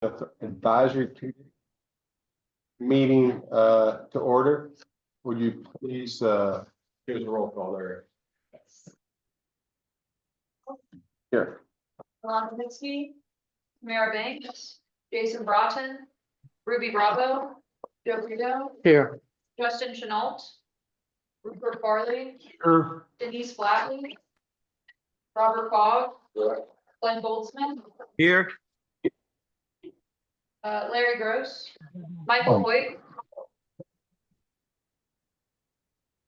Advisory meeting to order. Would you please give us a roll call there? Here. Alon Lipinski, Tamara Banks, Jason Broughton, Ruby Bravo, Joe Guido, Here. Justin Chenault, Rupert Farley, Sure. Denise Flatley, Robert Fogg, Glenn Goldsmith, Here. Larry Gross, Michael Hoyt.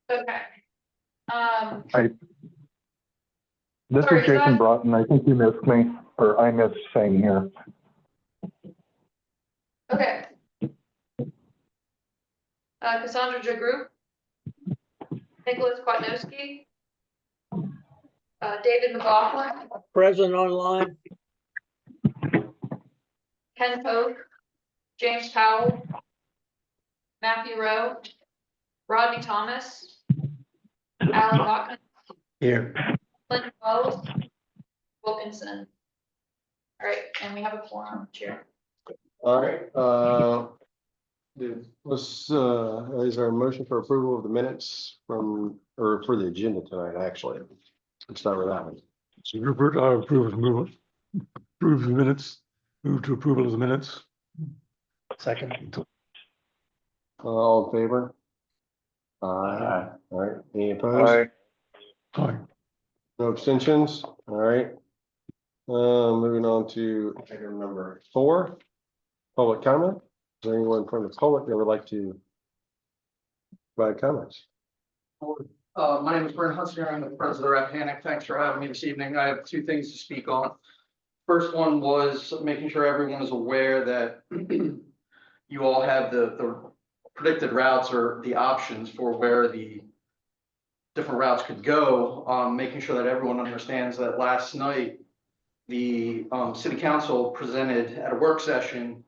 Okay. This Sorry, is Jason Scott? Broughton. I think you missed me, or I missed saying here. Okay. Cassandra Jagroup, Nicholas Kwatnowski, David McLaughlin, Present online. Ken Pope, James Powell, Matthew Rowe, Rodney Thomas, Alan Watkins, Here. Clinton Wells, Wilkinson. All right, and we have a forum, Chair. All right. Let's is there a motion for approval of the minutes from, or for the agenda tonight, actually? Let's start with that one. So Rupert, I approve the minutes, move to approval of the minutes. Second. All in favor? Aye. All right, any opposed? Aye. No abstentions? All right. Moving on to item number 4, public comment. Is there anyone from the public that would like to provide comments? My name is Brent Hunsinger. I'm the president of Rappahannock. Thanks for having me this evening. I have 2 things to speak on. First one was making sure everyone is aware that you all have the predicted routes or the options for where the different routes could go. Making sure that everyone understands that last night, the city council presented at a work session,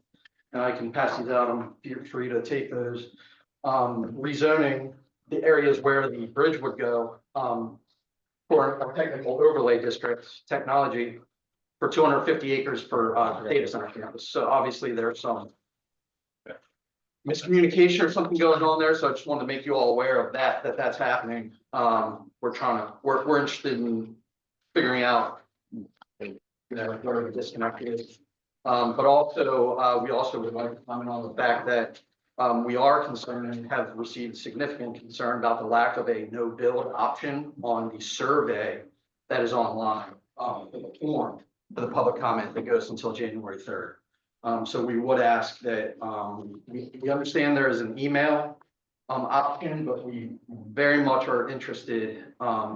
and I can pass these out. I'm free to take those. Rezoning the areas where the bridge would go for a technical overlay district technology for 250 acres for data center campus. So obviously there's some miscommunication or something going on there. So I just wanted to make you all aware of that's happening. We're interested in figuring out where the disconnect is. But also, we also would like to comment on the fact that we are concerned and have received significant concern about the lack of a no build option on the survey that is online, in the form for the public comment that goes until January 3rd. So we would ask that, we understand there is an email option, but we very much are interested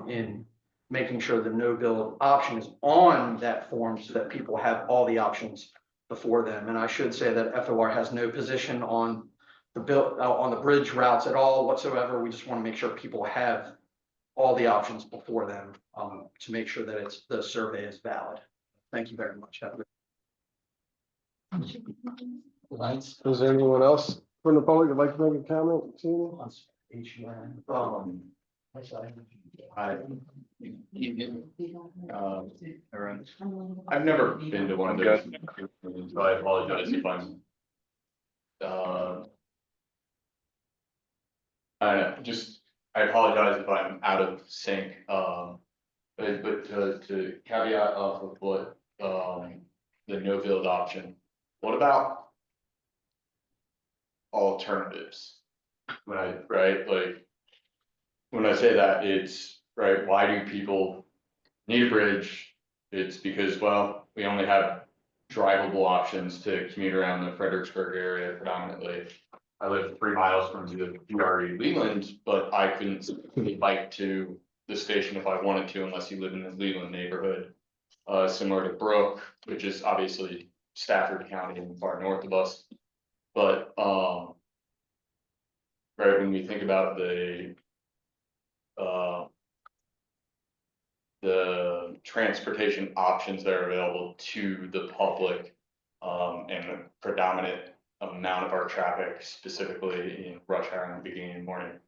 in making sure the no build option is on that form so that people have all the options before them. And I should say that FOR has no position on the bridge routes at all whatsoever. We just want to make sure people have all the options before them to make sure that the survey is valid. Thank you very much. Is there anyone else from the public that'd like to make a comment? I've never been to one of those, so I apologize if I'm. I apologize if I'm out of sync. But to caveat off of what the no build option. What about alternatives? When I say that, it's right. Why do people need a bridge? It's because, well, we only have drivable options to commute around the Fredericksburg area predominantly. I live 3 miles from the URE Leland, but I couldn't bike to the station if I wanted to, unless you live in the Leland neighborhood. Similar to Brook, which is obviously Stafford County and far north of us. But right, when we think about the transportation options that are available to the public, and the predominant amount of our traffic, specifically in rush hour in the beginning of the morning.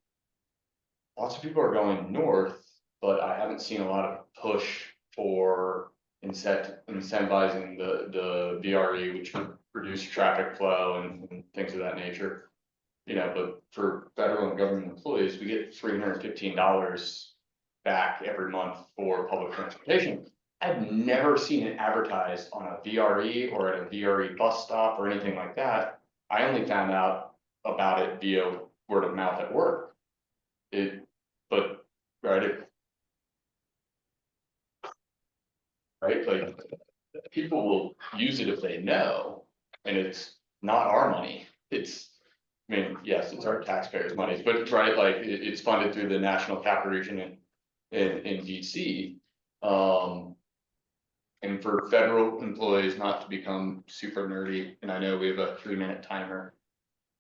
Lots of people are going north, but I haven't seen a lot of push for incentivizing the VRE, which would reduce traffic flow and things of that nature. You know, but for federal and government employees, we get $315 back every month for public transportation. I've never seen it advertised on a VRE or at a VRE bus stop or anything like that. I only found out about it via word of mouth at work. Right, like, people will use it if they know, and it's not our money, it's, I mean, yes, it's our taxpayers' money, but it's right, like, it's funded through the National Capital Region in DC. And for federal employees, not to become super nerdy, and I know we have a 3-minute timer.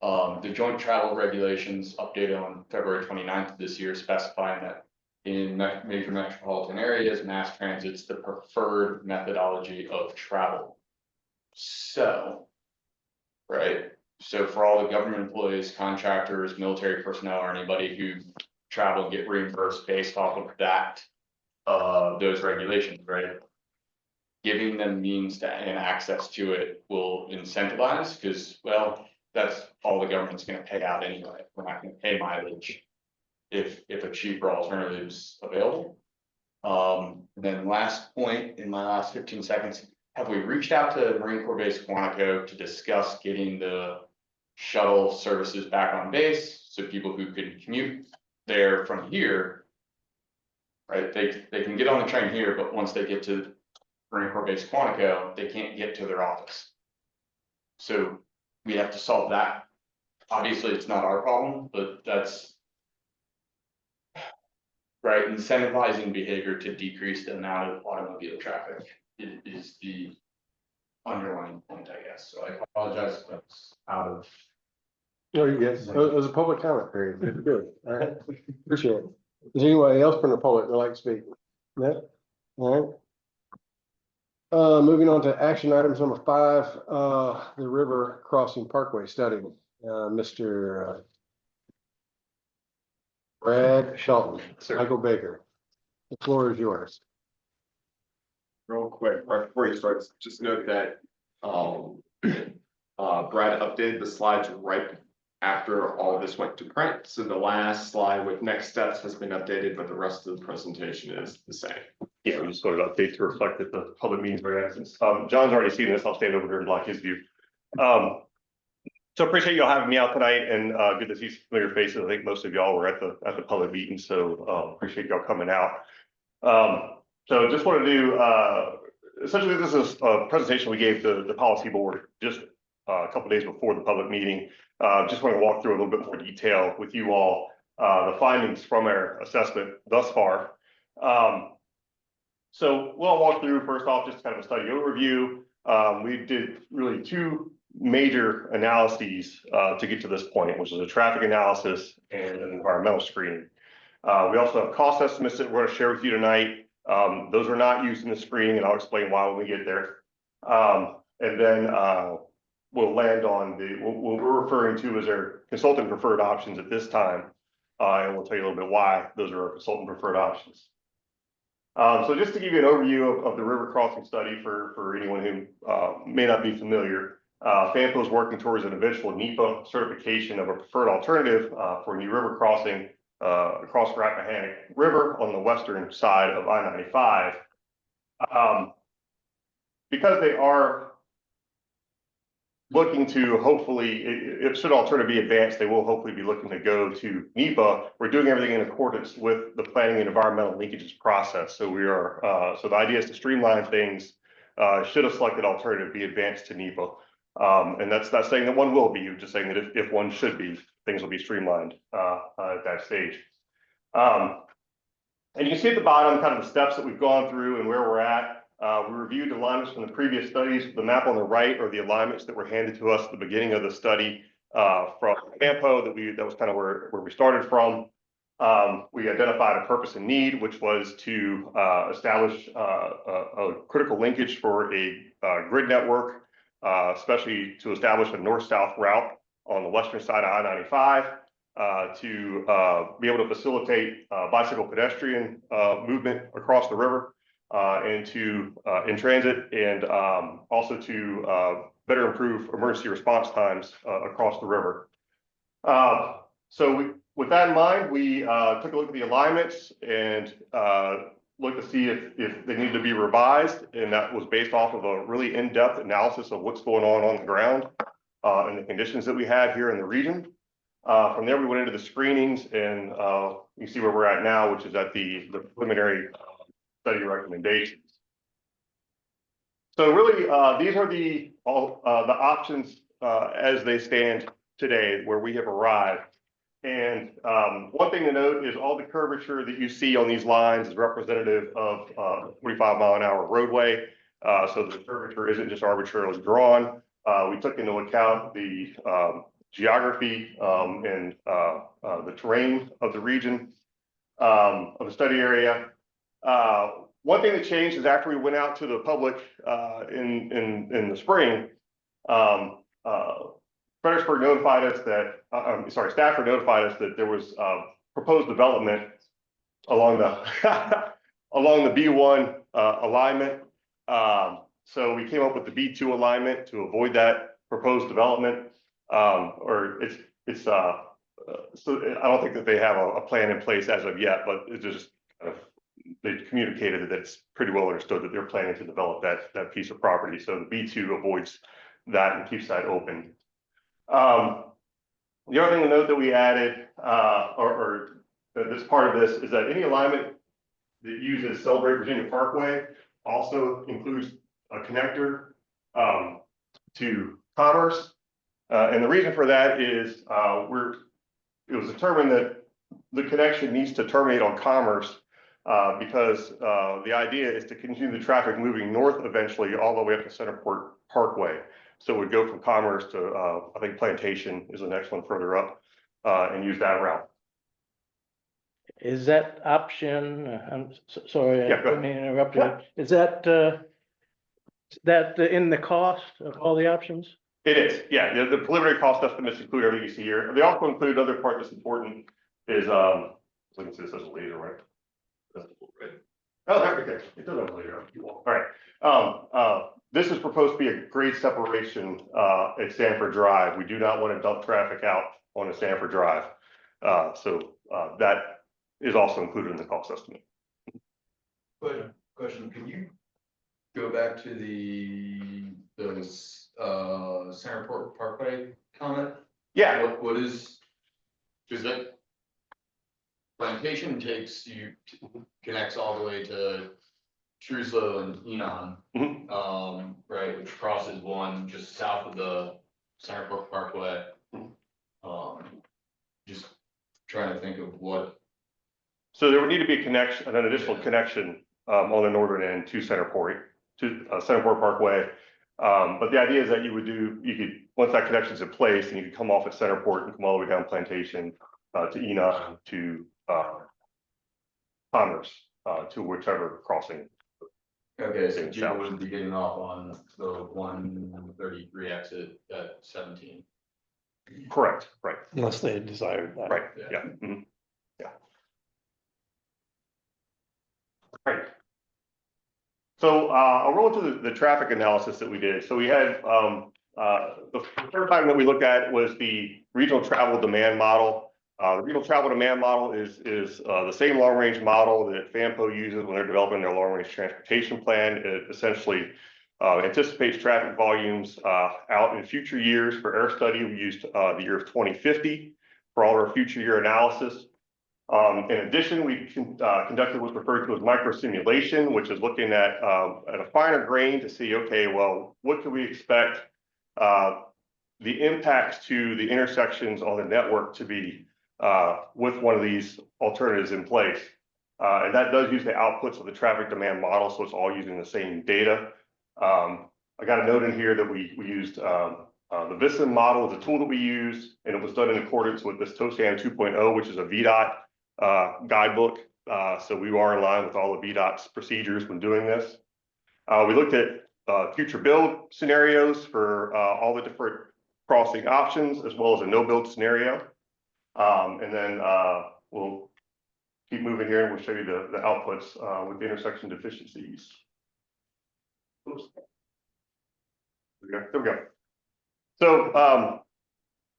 The joint travel regulations updated on February 29th of this year, specifying that in major metropolitan areas, mass transit's the preferred methodology of travel. So, right, so for all the government employees, contractors, military personnel, or anybody who travel and get reimbursed based off of that, those regulations, right? Giving them means to, and access to it will incentivize, because, well, that's all the government's gonna pay out anyway. We're not gonna pay mileage if a cheaper alternative's available. Then last point in my last 15 seconds, have we reached out to Marine Corps Base Quantico to discuss getting the shuttle services back on base, so people who could commute there from here, right, they can get on the train here, but once they get to Marine Corps Base Quantico, they can't get to their office. So we have to solve that. Obviously, it's not our problem, but that's right, incentivizing behavior to decrease the amount of automobile traffic is the underlying point, I guess. So I apologize if that's out of. No, you get, it was a public comment period. It's good. All right, appreciate it. Is anybody else from the public that would like to speak? No? All right. Moving on to action items number 5, the River Crossing Parkway study. Mr. Brad Shelton, Michael Baker. The floor is yours. Real quick, right before you start, just note that Brad updated the slides right after all of this went to print. So the last slide with next steps has been updated, but the rest of the presentation is the same. Yeah, we just wanted to update to reflect that the public meetings were accessed. John's already seen this. I'll stand over here and block his view. So appreciate y'all having me out tonight, and good to see some familiar faces. I think most of y'all were at the public meeting, so appreciate y'all coming out. So just want to do essentially, this is a presentation we gave the policy board just a couple days before the public meeting. Just want to walk through a little bit more detail with you all, the findings from our assessment thus far. So we'll walk through first off just kind of a study overview. We did really 2 major analyses to get to this point, which is a traffic analysis and an environmental screening. We also have cost estimates that we're going to share with you tonight. Those are not used in the screening, and I'll explain why when we get there. And then we'll land on what we're referring to as our consultant preferred options at this time. And we'll tell you a little bit why those are our consultant preferred options. So just to give you an overview of the river crossing study for anyone who may not be familiar, FAMPO is working towards an eventual NEPA certification of a preferred alternative for a new river crossing across the Rappahannock River on the western side of I-95. Because they are looking to hopefully, if should alternative be advanced, they will hopefully be looking to go to NEPA. We're doing everything in accordance with the planning and environmental linkages process. So we are, so the idea is to streamline things. Should a selected alternative be advanced to NEPA? And that's not saying that one will be, just saying that if one should be, things will be streamlined at that stage. And you can see at the bottom kind of the steps that we've gone through and where we're at. We reviewed alignments from the previous studies. The map on the right are the alignments that were handed to us at the beginning of the study from FAMPO that was kind of where we started from. We identified a purpose and need, which was to establish a critical linkage for a grid network, especially to establish a north-south route on the western side of I-95 to be able to facilitate bicycle pedestrian movement across the river. in transit and also to better improve emergency response times across the river. With that in mind, we took a look at the alignments and looked to see if they needed to be revised, and that was based off of a really in-depth analysis of what's going on the ground and the conditions that we had here in the region. From there, we went into the screenings, and you see where we're at now, which is at the preliminary study recommendations. So really, these are the options as they stand today, where we have arrived. And one thing to note is all the curvature that you see on these lines is representative of 45-mile-an-hour roadway. So the curvature isn't just arbitrarily drawn. We took into account the geography and the terrain of the region of the study area. One thing that changed is after we went out to the public in the spring, Fredericksburg notified us that, Stafford notified us that there was proposed development along the along the B1 alignment. So we came up with the B2 alignment to avoid that proposed development. So I don't think that they have a plan in place as of yet, but it's just they communicated that it's pretty well understood that they're planning to develop that piece of property. So the B2 avoids that and keeps that open. The other thing to note that we added, or this part of this, is that any alignment that uses Celebrate Virginia Parkway also includes a connector to Commerce. And the reason for that is it was determined that the connection needs to terminate on Commerce because the idea is to continue the traffic moving north eventually all the way up to Centerport Parkway. So it would go from Commerce to, I think Plantation is the next one further up, and use that route. Is that option, sorry, I Yeah, go didn't mean to interrupt you. Is that in the cost of all the options? It is, yeah. The preliminary cost estimates include everything you see here. They also include other part that's important is, looking at this as a laser, right? Oh, there we go. It does have a laser. All right. This is proposed to be a grade separation at Sanford Drive. We do not want to dump traffic out on a Sanford Drive. So that is also included in the cost estimate. Question, can you go back to those Centerport Parkway comment? Yeah. What is that? Plantation connects all the way to Truslow and Enon, right, which crosses one just south of the Centerport Parkway. Just trying to think of what. So there would need to be a connection, an additional connection on the northern end to Centerport Parkway. But the idea is that you could, once that connection is in place, and you could come off at Centerport and come all the way down Plantation to Enon to Commerce to whichever crossing. Okay, so people would be getting off on the 133 exit at 17. Correct, right. Unless they desired that. Right, yeah. Yeah. Right. So I'll roll into the traffic analysis that we did. So we had the first time that we looked at was the regional travel demand model. The regional travel demand model is the same long range model that FAMPO uses when they're developing their long range transportation plan. It essentially anticipates traffic volumes out in future years. For air study, we used the year of 2050 for all our future year analysis. In addition, we conducted what's referred to as micro simulation, which is looking at a finer grain to see, okay, well, what can we expect the impacts to the intersections on the network to be with one of these alternatives in place. And that does use the outputs of the traffic demand model, so it's all using the same data. I got a note in here that we used the VISM model as a tool that we use, and it was done in accordance with this TOSAM 2.0, which is a VDOT guidebook. So we are in line with all the VDOT's procedures when doing this. We looked at future build scenarios for all the different crossing options, as well as a no build scenario. And then we'll keep moving here and we'll show you the outputs, with the intersection deficiencies. Oops. There we go. So,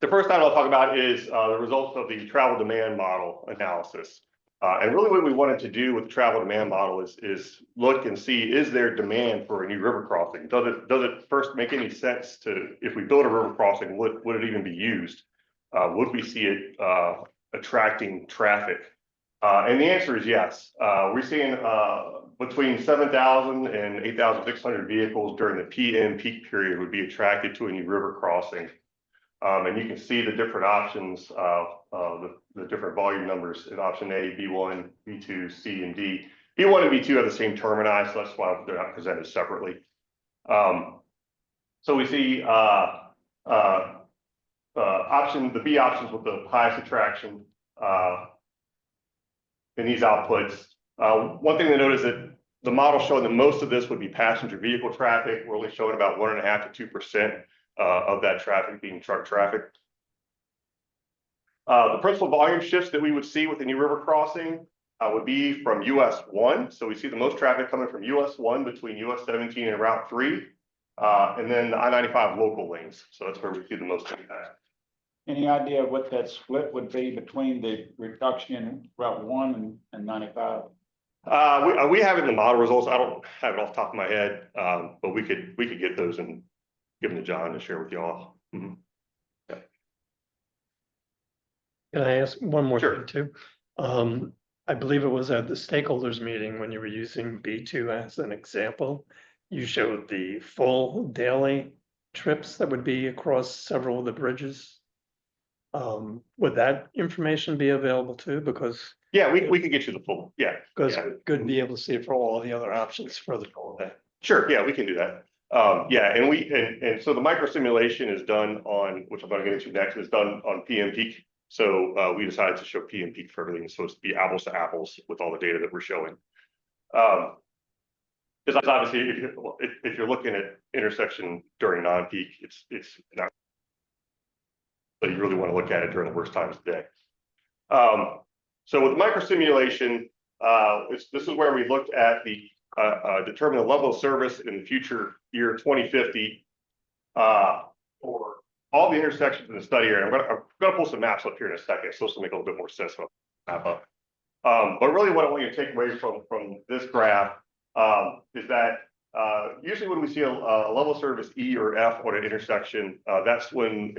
the first item I'll talk about is the results of the travel demand model analysis. And really what we wanted to do with the travel demand model is look and see, is there demand for a new river crossing? Does it first make any sense to, if we build a river crossing, would it even be used? Would we see it attracting traffic? And the answer is yes. We're seeing between 7,000 and 8,600 vehicles during the PM peak period would be attracted to a new river crossing. And you can see the different options, the different volume numbers in option A, B1, B2, C, and D. B1 and B2 have the same termini, so that's why they're not presented separately. So we see the B options with the highest attraction in these outputs. One thing to note is that the model showing that most of this would be passenger vehicle traffic. We're only showing about 1.5 to 2%. Of that traffic being truck traffic. The principal volume shifts that we would see with the new river crossing would be from US 1. So we see the most traffic coming from US 1 between US 17 and Route 3, and then the I-95 local lanes. So that's where we see the most impact. Any idea what that split would be between the reduction in Route 1 and 95? We have it in the model results. I don't have it off the top of my head, but we could get those and give them to John to share with y'all. Mm-hmm. Yeah. Can I ask one more Sure. thing too? I believe it was at the stakeholders meeting when you were using B2 as an example. You showed the full daily trips that would be across several of the bridges. Would that information be available too? Because yeah, we could get you the full. Yeah, because yeah. good to be able to see it for all the other options further down. Sure. Yeah, we can do that. Yeah, and so the micro simulation is done on, which I'm going to get into next, is done on PM peak. So we decided to show PM peak for everything, so it's to be apples to apples with all the data that we're showing. Because obviously, if you're looking at intersection during non-peak, it's not. So you really want to look at it during the worst times of the day. So with micro simulation, this is where we looked at the determine the level of service in the future year 2050 for all the intersections in the study area. I'm gonna pull some maps up here in a second, so this will make a little bit more sense of map up. But really what I want you to take away from this graph is that usually when we see a level of service E or F on an intersection, that's when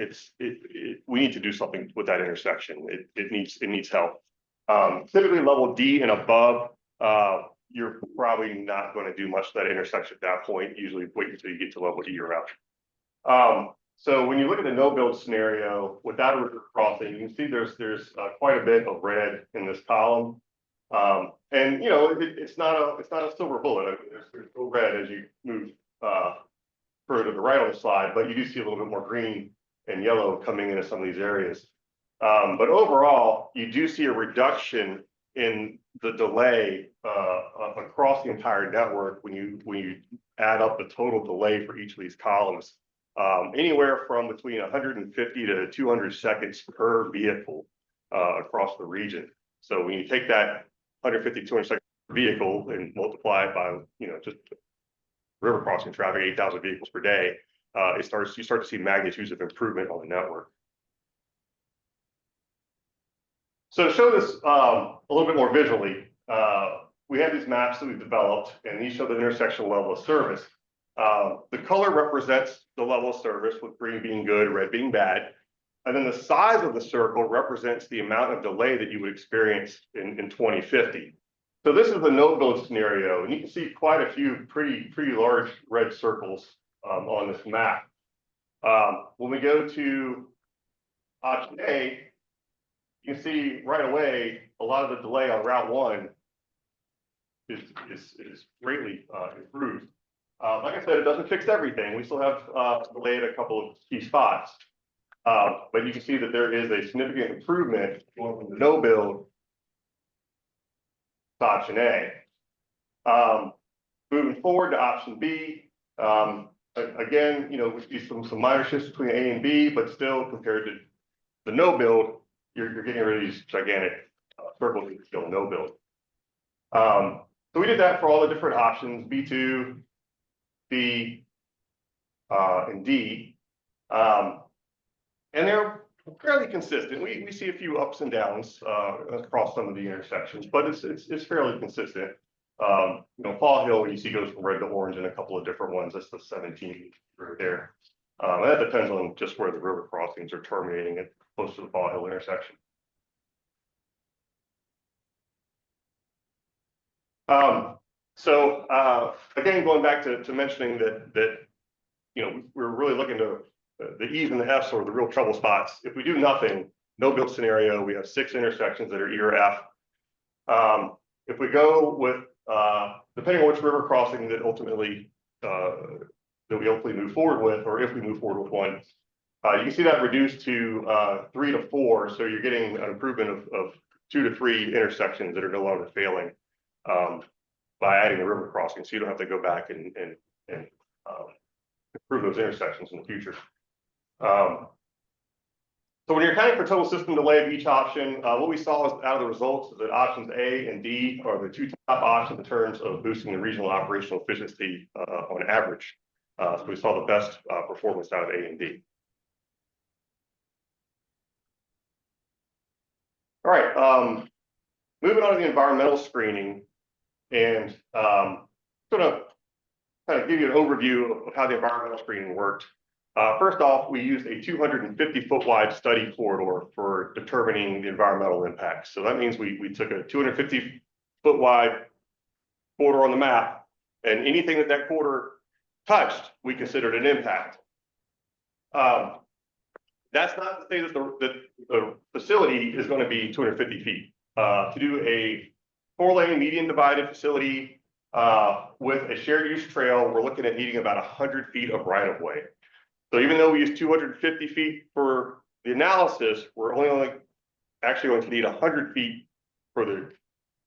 we need to do something with that intersection. It needs help. Typically level D and above, you're probably not going to do much to that intersection at that point. Usually wait until you get to level E or F. So when you look at the no build scenario without a river crossing, you can see there's quite a bit of red in this column. And you know, it's not a silver bullet. There's still red as you move further to the right on the slide, but you do see a little bit more green and yellow coming into some of these areas. But overall, you do see a reduction in the delay across the entire network when you add up the total delay for each of these columns, anywhere from between 150 to 200 seconds per vehicle across the region. So when you take that 150 to 200 seconds per vehicle and multiply it by, you know, just river crossing traffic, 8,000 vehicles per day, you start to see magnitudes of improvement on the network. So to show this a little bit more visually, we have these maps that we've developed, and these show the intersection level of service. The color represents the level of service, with green being good, red being bad. And then the size of the circle represents the amount of delay that you would experience in 2050. So this is the no build scenario, and you can see quite a few pretty large red circles on this map. When we go to option A, you can see right away a lot of the delay on Route 1 is greatly improved. Like I said, it doesn't fix everything. We still have delay at a couple of key spots. But you can see that there is a significant improvement going from the no build to option A. Moving forward to option B, again, you know, we see some minor shifts between A and B, but still compared to the no build, you're getting rid of these gigantic circle is still no build. So we did that for all the different options, B2, B, and D. And they're fairly consistent. We see a few ups and downs across some of the intersections, but it's fairly consistent. You know, Fall Hill, you see goes from red to orange in a couple of different ones. That's the 17 right there. That depends on just where the river crossings are terminating it close to the Fall Hill intersection. Again, going back to mentioning that you know, we're really looking to the E's and the F's or the real trouble spots. If we do nothing, no build scenario, we have 6 intersections that are E or F. If we go with depending on which river crossing that ultimately that we hopefully move forward with, or if we move forward with one, you can see that reduced to 3 to 4. So you're getting an improvement of 2 to 3 intersections that are no longer failing by adding the river crossing. So you don't have to go back and improve those intersections in the future. So when you're accounting for total system delay of each option, what we saw is out of the results is that options A and D are the 2 top options in terms of boosting the regional operational efficiency on average. So we saw the best performance out of A and D. All right, moving on to the environmental screening, and going to kind of give you an overview of how the environmental screening worked. First off, we used a 250-foot wide study corridor for determining the environmental impacts. So that means we took a 250-foot wide corridor on the map, and anything that corridor touched, we considered an impact. That's not to say that the facility is going to be 250 feet. To do a 4-lane median divided facility with a shared use trail, we're looking at needing about 100 feet of right of way. So even though we use 250 feet for the analysis, we're only actually going to need 100 feet for the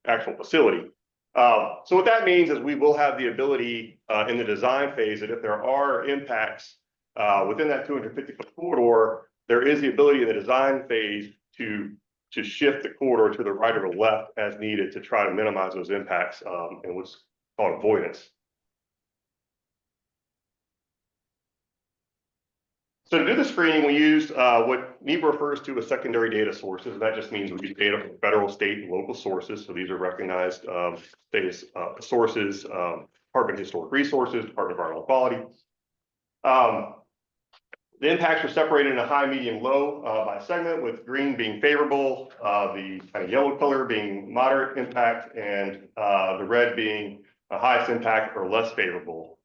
actual facility. So what that means is we will have the ability in the design phase that if there are impacts within that 250-foot corridor, there is the ability in the design phase to shift the corridor to the right or the left as needed to try to minimize those impacts and what's called avoidance. So to do the screening, we used what NEPA refers to as secondary data sources. That just means we use data from federal, state, and local sources. So these are recognized data sources, Department of Historic Resources, Department of Environmental Quality. The impacts are separated into high, medium, low by segment, with green being favorable, the kind of yellow color being moderate impact, and the red being the highest impact or less favorable.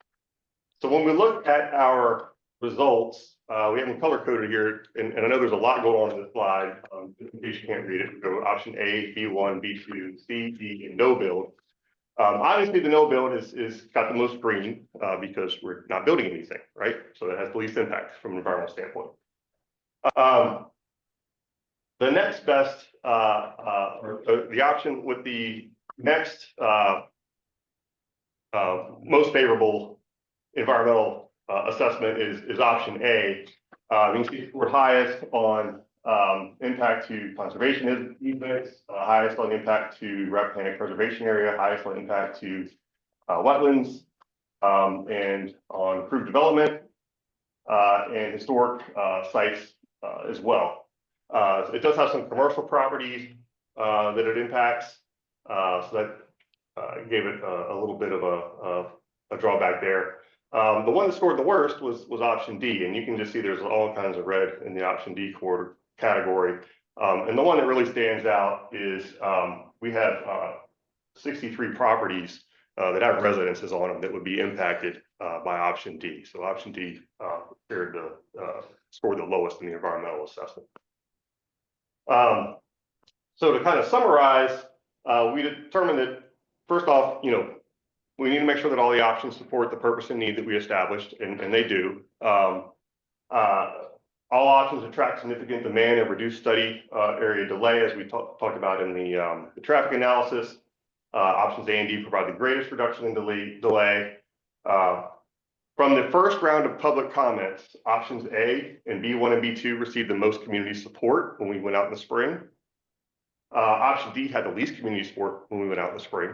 So when we look at our results, we have them color coded here, and I know there's a lot going on in this slide. In case you can't read it, we go option A, B1, B2, C, D, and no build. Obviously, the no build is got the most green because we're not building anything, right? So that has the least impact from an environmental standpoint. The next best, the option with the next most favorable environmental assessment is option A. You can see we're highest on impact to conservation easements, highest on impact to Rappahannock Preservation Area, highest on impact to wetlands, and on improved development and historic sites as well. It does have some commercial properties that it impacts, so that gave it a little bit of a drawback there. The one that scored the worst was option D, and you can just see there's all kinds of red in the option D category. And the one that really stands out is we have 63 properties that have residences on them that would be impacted by option D. So option D scored the lowest in the environmental assessment. So to kind of summarize, we determined that first off, you know, we need to make sure that all the options support the purpose and need that we established, and they do. All options attract significant demand and reduce study area delay, as we talked about in the traffic analysis. Options A and D provide the greatest reduction in delay. From the first round of public comments, options A and B1 and B2 received the most community support when we went out in the spring. Option D had the least community support when we went out in the spring.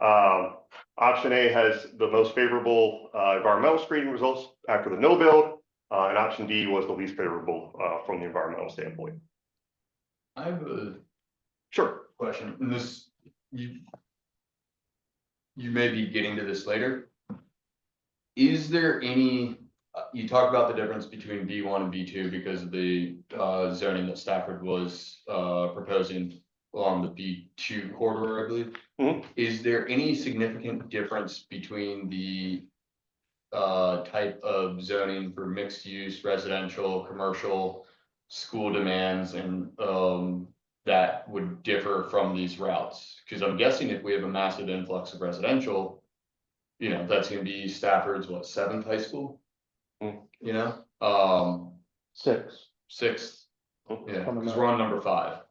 Option A has the most favorable environmental screening results after the no build, and option D was the least favorable from the environmental standpoint. I have a Sure. question, and this, you may be getting to this later. Is there any, you talk about the difference between B1 and B2 because of the zoning that Stafford was proposing along the B2 corridor, I believe. Mhm. Is there any significant difference between the type of zoning for mixed use, residential, commercial, school demands, and that would differ from these routes? Because I'm guessing if we have a massive influx of residential, you know, that's gonna be Stafford's, what, 7th high school? Mm. You know, 6. 6th, yeah, Coming because up. we're on number 5.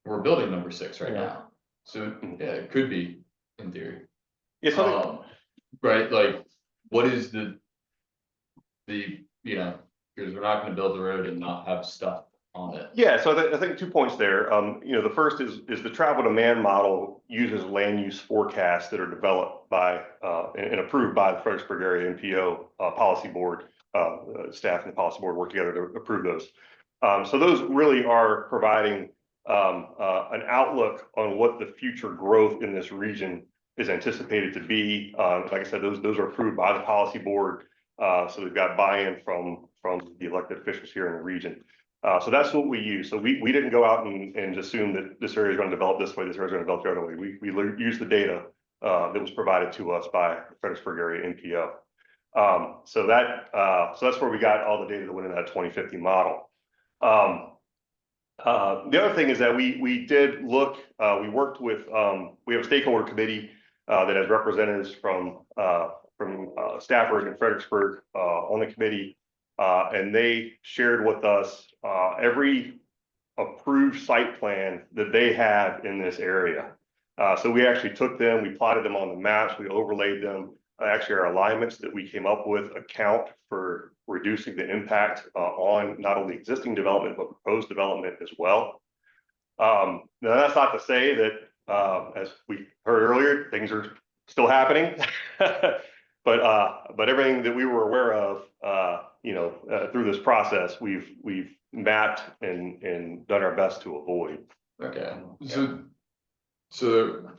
We're building number 6 right Yeah. now. So, yeah, it could be in theory. Yeah, so Right, like, what is the, you know, because we're not gonna build the road and not have stuff on it. yeah, so I think 2 points there. You know, the first is the travel demand model uses land use forecasts that are developed by and approved by the Fredericksburg Area NPO policy board. Staff and the policy board work together to approve those. So those really are providing an outlook on what the future growth in this region is anticipated to be. Like I said, those are approved by the policy board. So they've got buy-in from the elected officials here in the region. So that's what we use. So we didn't go out and assume that this area is going to develop this way, this area is going to develop the other way. We used the data that was provided to us by the Fredericksburg Area NPO. So that's where we got all the data that went in that 2050 model. The other thing is that we did look, we worked with, we have a stakeholder committee that has representatives from Stafford and Fredericksburg on the committee. And they shared with us every approved site plan that they have in this area. So we actually took them, we plotted them on the maps, we overlaid them. Actually, our alignments that we came up with account for reducing the impact on not only existing development, but proposed development as well. Now, that's not to say that, as we heard earlier, things are still happening. But everything that we were aware of, you know, through this process, we've mapped and done our best to avoid. Okay, so.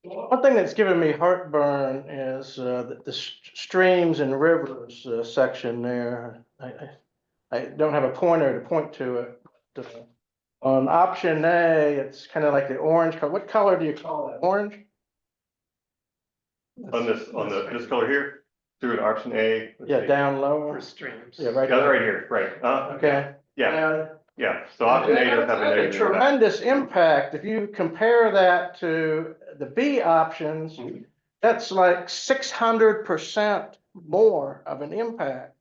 One thing that's given me heartburn is the streams and rivers section there. I don't have a pointer to point to it. On option A, it's kind of like the orange color. What color do you call that? Orange? On this color here, through an option A. Yeah, down lower. For streams. Yeah, right. Yeah, right here, right. Okay. Yeah, yeah. So option A does have a A negative impact. tremendous impact. If you compare that to the B options, that's like 600% more of an impact.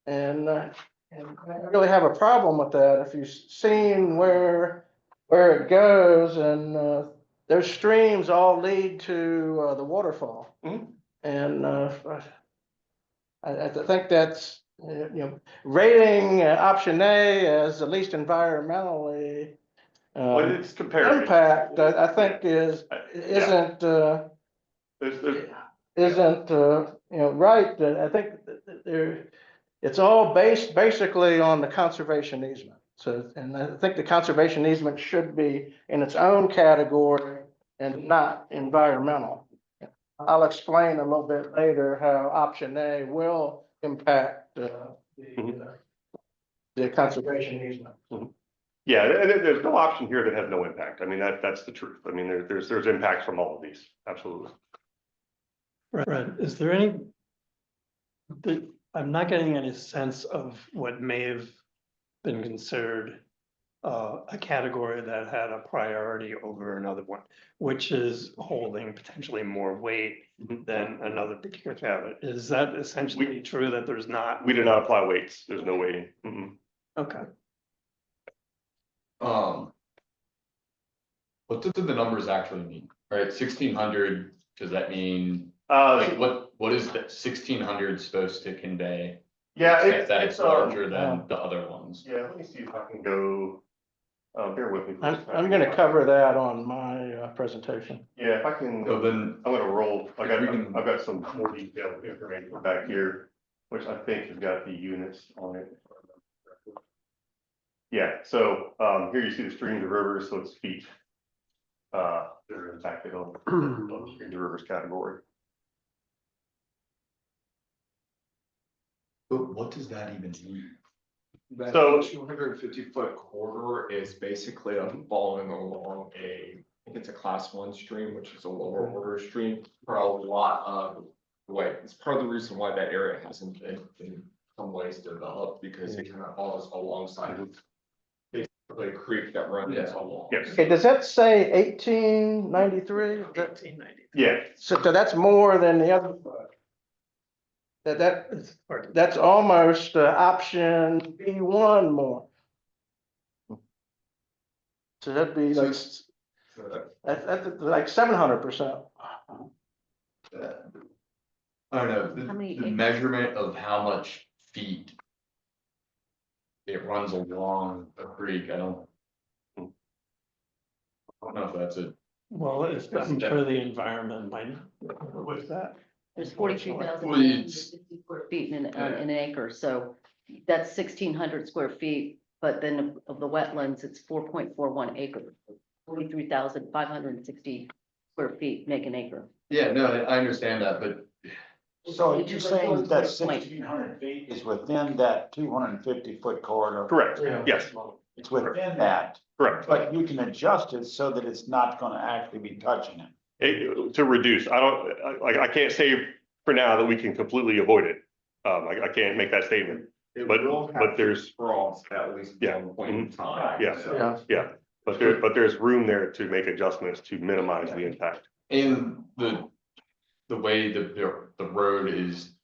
And I really have a problem with that. If you've seen where it goes, and those streams all lead to the waterfall. And I think that's, you know, rating option A as the least environmentally When it's compared. impact, I think isn't you know, right. I think it's all based basically on the conservation easement. So, and I think the conservation easement should be in its own category and not environmental. I'll explain a little bit later how option A will impact the conservation easement. Yeah, there's no option here that has no impact. I mean, that's the truth. I mean, there's impacts from all of these. Absolutely. Right, is there any? I'm not getting any sense of what may have been considered a category that had a priority over another one, which is holding potentially more weight than another particular cabinet. Is that essentially true that there's not? We do not apply weights. There's no weighting. Okay. What do the numbers actually mean, right? 1,600, does that mean Like what is that 1600 supposed to convey? Yeah, Except that it's larger than uh, the other ones. Yeah, let me see if I can go, bear with me. for a I'm second. gonna cover that on my presentation. Yeah, if I can, So then, I'm gonna roll, If we can- I've got some more detailed information back here, which I think has got the units on it. Yeah, so, here you see the streams and rivers, so it's feet. That are impacted on the streams and rivers category. but what does that even mean? That So- 250-foot corridor is basically a following along I think it's a class 1 stream, which is a lower order stream for a lot of the way. It's part of the reason why that area hasn't been in some ways developed, because it kind of falls alongside of basically a creek that runs along. Yes. Okay, does that say 1893? 1890. Yeah, So that's more than the other. That's almost option B1 more. So that'd be like, that's like 700%. I don't know, How many the acres? measurement of how much feet it runs along a creek, I don't know if that's a, Well, I'm sure the environment might, with that. There's 43,000 Well, it's- square feet in an acre, so that's 1,600 square feet. But then of the wetlands, it's 4.41 acres, 43,560 square feet make an acre. yeah, no, I understand that, but So you're saying that Point. 1,600 feet is within that 250-foot corridor? correct, yes, It's within that, correct. but you can adjust it so that it's not gonna actually be touching it. To reduce, I can't say for now that we can completely avoid it. I can't make that statement. It But- will but have to there's- cross at least Yeah. one point in time. Yeah. so- Yeah. But there's room there to make adjustments to minimize the impact. in the way the road is,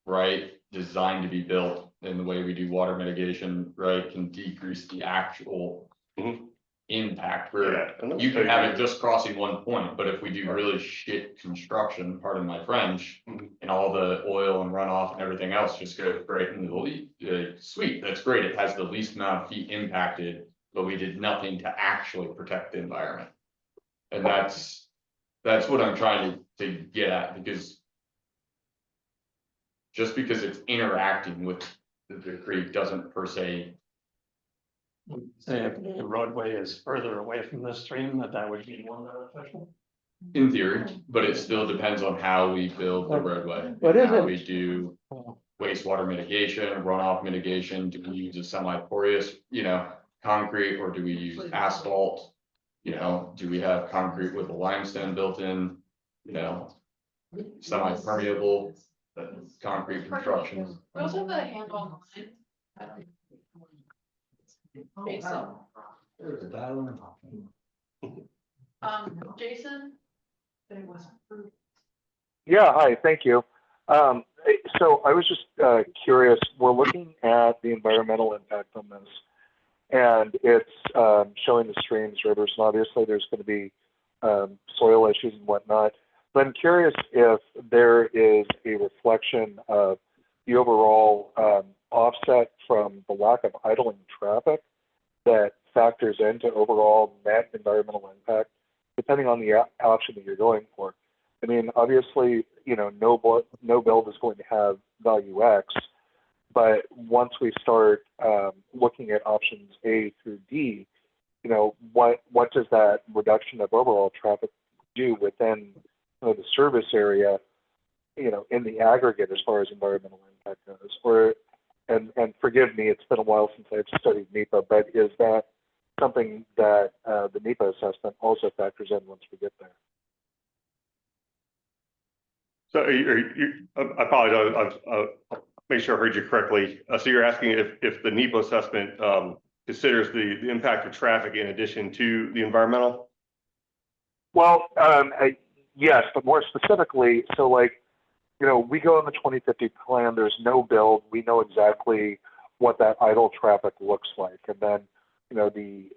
right, designed to be built and the way we do water mitigation, right, can decrease the actual Mhm. impact, where Yeah. you can have it just crossing one point, but if we do really shit construction, pardon my French, Mhm. and all the oil and runoff and everything else just goes right into the sweet, that's great, it has the least amount of feet impacted, but we did nothing to actually protect the environment. And that's what I'm trying to get at, because just because it's interacting with the creek doesn't per se, Say if the roadway is further away from the stream, that would be more beneficial. in theory, but it still depends on how we build the roadway. But How isn't- we do wastewater mitigation, runoff mitigation, do we use a semi-porous, concrete, or do we use asphalt? Do we have concrete with a limestone built in, semi-permeable, concrete construction? We also have a handle on the line. Jason, Jason? But it wasn't approved. Yeah, hi, thank you. So I was just curious, we're looking at the environmental impact on this. And it's showing the streams, rivers, and obviously there's going to be soil issues and whatnot. But I'm curious if there is a reflection of the overall offset from the lack of idling traffic that factors into overall net environmental impact, depending on the option that you're going for. I mean, obviously, no build is going to have value X, but once we start looking at options A through D, what does that reduction of overall traffic do within the service area, in the aggregate as far as environmental impact goes? And forgive me, it's been a while since I've studied NEPA, but is that something that the NEPA assessment also factors in once we get there? So I apologize, I'll make sure I heard you correctly. So you're asking if the NEPA assessment considers the impact of traffic in addition to the environmental? Well, yes, but more specifically, so we go in the 2050 plan, there's no build, we know exactly what that idle traffic looks like. And then, the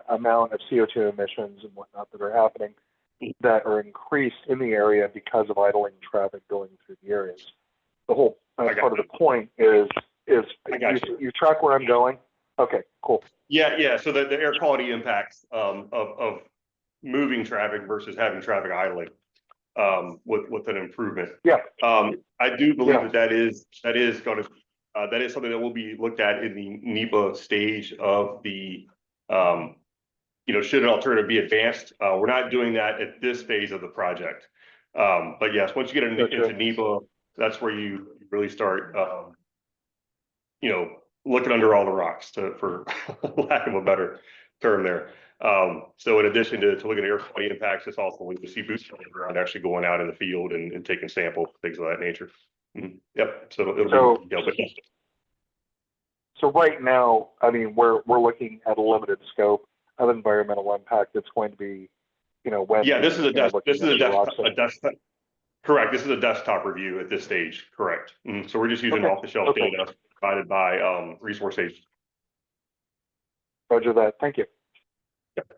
amount of CO2 emissions and whatnot that are happening. that are increased in the area because of idling traffic going through the areas. The whole part of the point is I got you. you track where I'm going? Okay, cool. Yeah, so the air quality impacts, of moving traffic versus having traffic idling, with an improvement. Yeah. I do believe Yeah. that is gonna, that is something that will be looked at in the NEPA stage of the, should an alternative be advanced? We're not doing that at this phase of the project. But yes, once you get into NEPA, that's where you really start, looking under all the rocks for lack of a better term there. So in addition to looking at air quality impacts, it's also when you see boots on the ground actually going out in the field and taking samples, things of that nature. Yep, so it'll be, but yes. So right now, I mean, we're looking at a limited scope of environmental impact. It's going to be, when. Yeah, this is a desktop. Correct. This is a desktop review at this stage. Correct. So we're just using off-the-shelf data provided by resource agents. Roger that. Thank you. Yep.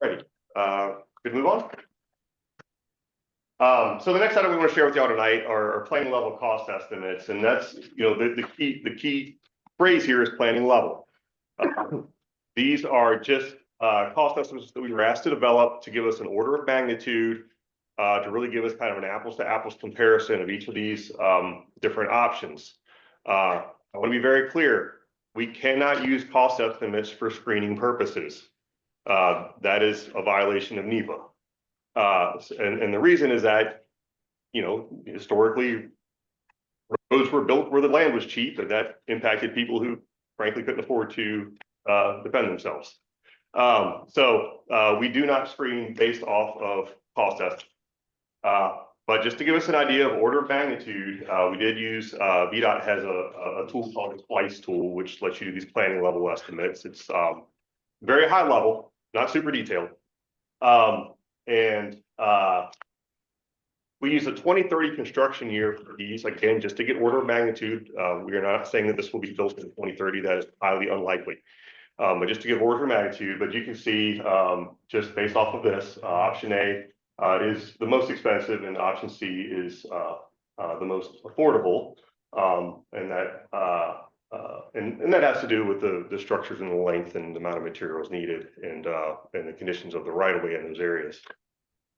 Ready. Could move on. So the next item we want to share with y'all tonight are planning level cost estimates, and that's the key phrase here is planning level. These are just cost estimates that we were asked to develop to give us an order of magnitude, to really give us kind of an apples to apples comparison of each of these different options. I want to be very clear. We cannot use cost estimates for screening purposes. That is a violation of NEPA. And the reason is that, historically, roads were built where the land was cheap, and that impacted people who frankly couldn't afford to defend themselves. So we do not screen based off of cost estimates. But just to give us an idea of order of magnitude, we did use, VDOT has a tool called the Splice tool, which lets you do these planning level estimates. It's very high level, not super detailed. We use a 2030 construction year for these, again, just to get order of magnitude. We are not saying that this will be built in 2030. That is highly unlikely. But just to give order of magnitude, but you can see, just based off of this, option A is the most expensive and option C is the most affordable. And that has to do with the structures and the length and the amount of materials needed and the conditions of the right of way in those areas.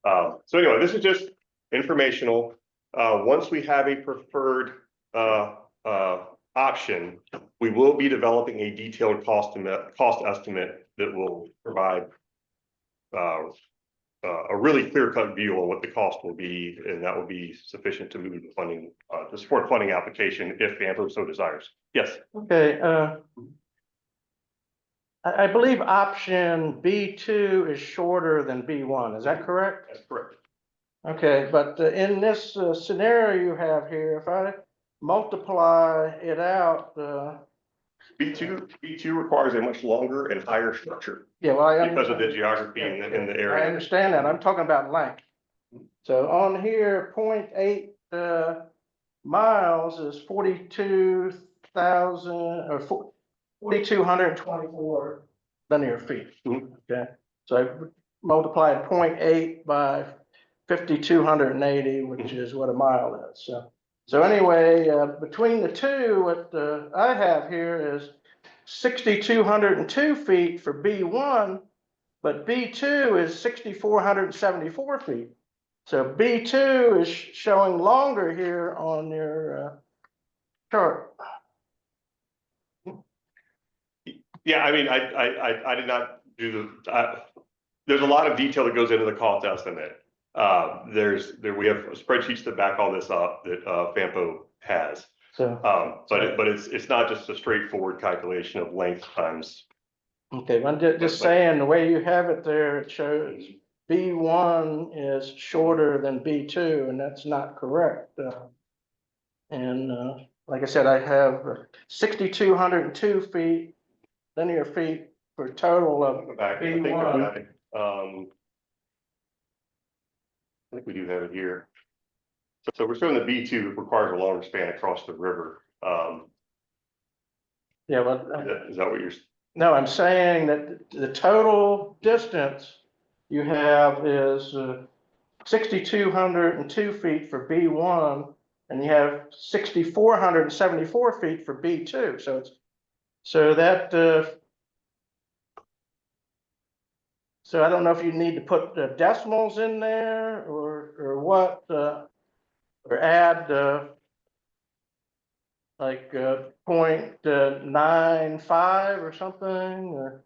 So anyway, this is just informational. Once we have a preferred option, we will be developing a detailed cost estimate that will provide a really clear-cut view on what the cost will be, and that will be sufficient to move the funding, to support funding application if FAMPO so desires. Yes. Okay, I believe option B2 is shorter than B1. Is that correct? That's correct. Okay, but in this scenario you have here, if I multiply it out, B2 requires a much longer and higher structure. Yeah, well, because of the geography in the area. I understand that. I'm talking about length. So on here, 0.8 miles is 42,000 or 4,224 linear feet. Okay, so I multiplied 0.8 by 5,280, which is what a mile is. So anyway, between the two, what I have here is 6,202 feet for B1, but B2 is 6,474 feet. So B2 is showing longer here on your chart. Yeah, I mean, I did not do there's a lot of detail that goes into the cost estimate. We have spreadsheets that back all this up that FAMPO has. So, but it's not just a straightforward calculation of length times. Okay, I'm just saying the way you have it there, it shows B1 is shorter than B2, and that's not correct. Like I said, I have 6,202 feet, linear feet for a total of B1. I think we do have it here. So we're showing the B2 requires a longer span across the river. Yeah, but Is that what you're? No, I'm saying that the total distance you have is 6,202 feet for B1, and you have 6,474 feet for B2. So it's, so that, so I don't know if you need to put the decimals in there or what, or add, like, 0.95 or something, or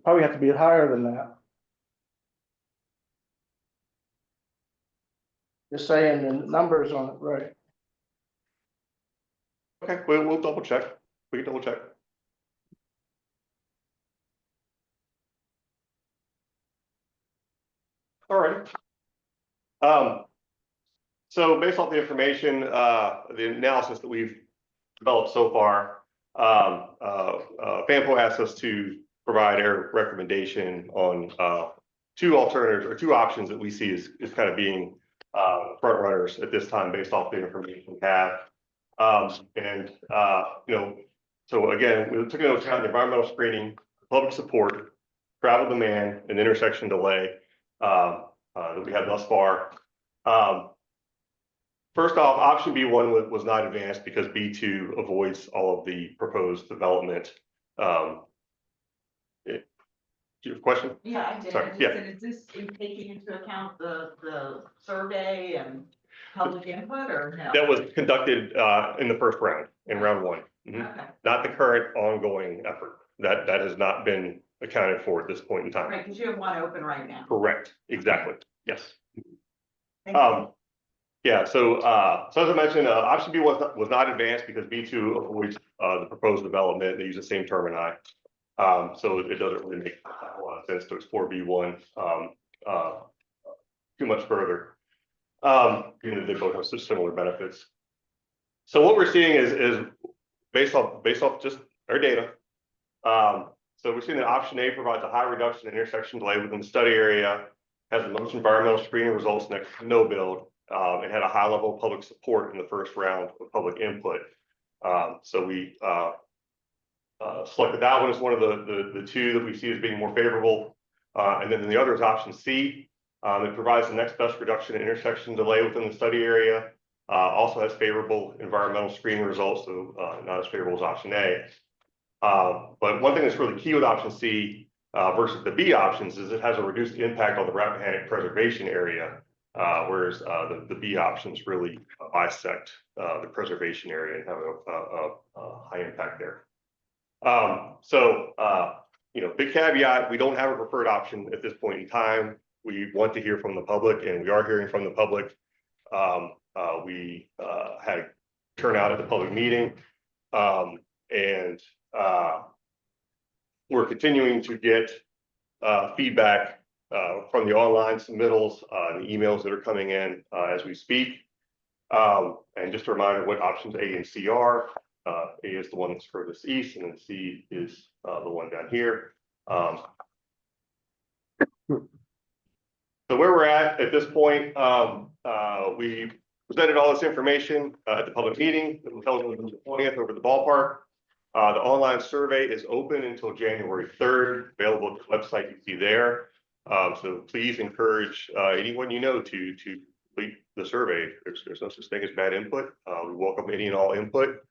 probably have to be higher than that. Just saying the numbers on it, right? Okay, we'll double check. We can double check. All right. So based off the information, the analysis that we've developed so far, FAMPO asked us to provide their recommendation on two alternatives or two options that we see as kind of being front runners at this time based off the information we have. You know, so again, we took into account the environmental screening, public support, travel demand, and intersection delay that we had thus far. First off, option B1 was not advanced because B2 avoids all of the proposed development. Do you have a question? Yeah, I did. Sorry, I just yeah. said, is this in taking into account the survey and public input or no? That was conducted in the first round, in round one. Mhm. Okay, Not the current ongoing effort. That has not been accounted for at this point in time. right, because you have one open right now. Correct, exactly, yes. Thank you. Yeah, so as I mentioned, option B was not advanced because B2 avoids the proposed development. They use the same termini. So it doesn't really make a lot of sense to explore B1 too much further. You know, they both have such similar benefits. So what we're seeing is based off just our data. So we're seeing that option A provides a high reduction in intersection delay within the study area, has the most environmental screening results next to no build, and had a high level of public support in the first round of public input. So we selected that one as one of the two that we see as being more favorable. And then the other is option C. It provides the next best reduction in intersection delay within the study area. Also has favorable environmental screening results, so not as favorable as option A. But one thing that's really key with option C versus the B options is it has a reduced impact on the Rappahannock preservation area, whereas the B options really bisect the preservation area and have a high impact there. You know, big caveat, we don't have a preferred option at this point in time. We want to hear from the public, and we are hearing from the public. We had turnout at the public meeting, and we're continuing to get feedback from the online submittals and the emails that are coming in as we speak. And just a reminder what options A and C are. A is the one that's furthest east, and then C is the one down here. So where we're at this point, we presented all this information at the public meeting that was held on the 20th over the ballpark. The online survey is open until January 3rd, available at the website you see there. So please encourage anyone you know to complete the survey. There's no such thing as bad input. We welcome any and all input.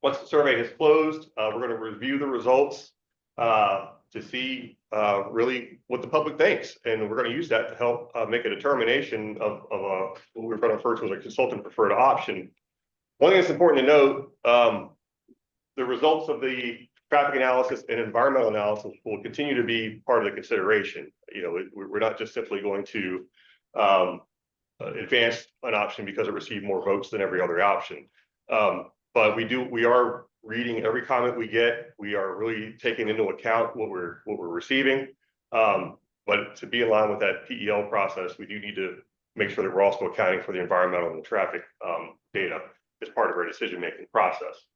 Once the survey has closed, we're going to review the results to see really what the public thinks, and we're going to use that to help make a determination of what we're going to refer to as a consultant preferred option. One thing that's important to note, the results of the traffic analysis and environmental analysis will continue to be part of the consideration. You know, we're not just simply going to advance an option because it received more votes than every other option. But we are reading every comment we get. We are really taking into account what we're receiving. But to be in line with that PEL process, we do need to make sure that we're also accounting for the environmental and the traffic data as part of our decision-making process.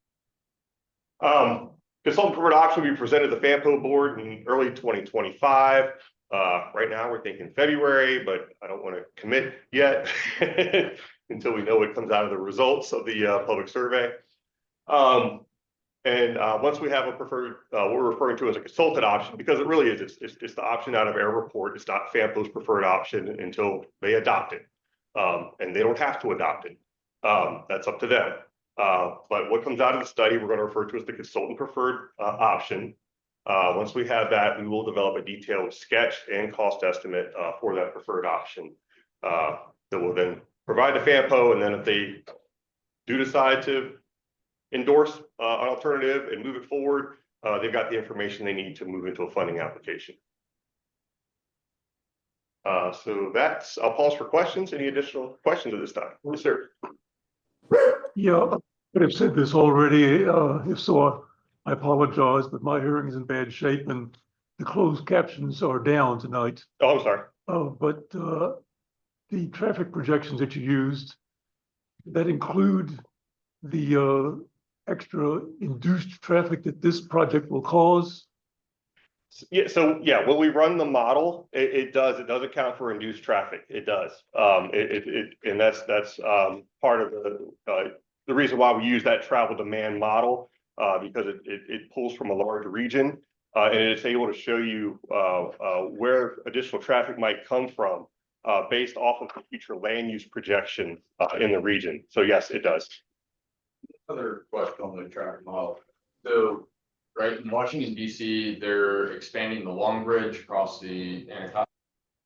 Consultant preferred option will be presented to the FAMPO board in early 2025. Right now we're thinking February, but I don't want to commit yet until we know what comes out of the results of the public survey. And once we have a preferred, what we're referring to as a consultant option, because it really is, it's the option out of our report. It's not FAMPO's preferred option until they adopt it. And they don't have to adopt it. That's up to them. But what comes out of the study, we're going to refer to as the consultant preferred option. Once we have that, we will develop a detailed sketch and cost estimate for that preferred option that will then provide the FAMPO. And then if they do decide to endorse an alternative and move it forward, they've got the information they need to move into a funding application. So that's, I'll pause for questions. Any additional questions at this time? Yes, sir. Yeah, I could have said this already. If so, I apologize, but my hearing is in bad shape and the closed captions are down tonight. Oh, I'm sorry. But the traffic projections that you used, that include the extra induced traffic that this project will cause? Yeah, so yeah, when we run the model, it does account for induced traffic. It does. And that's part of the reason why we use that travel demand model, because it pulls from a large region, and it's able to show you where additional traffic might come from based off of the future land use projection in the region. So yes, it does. Other question on the traffic model. So, right, in Washington DC, they're expanding the Long Bridge across the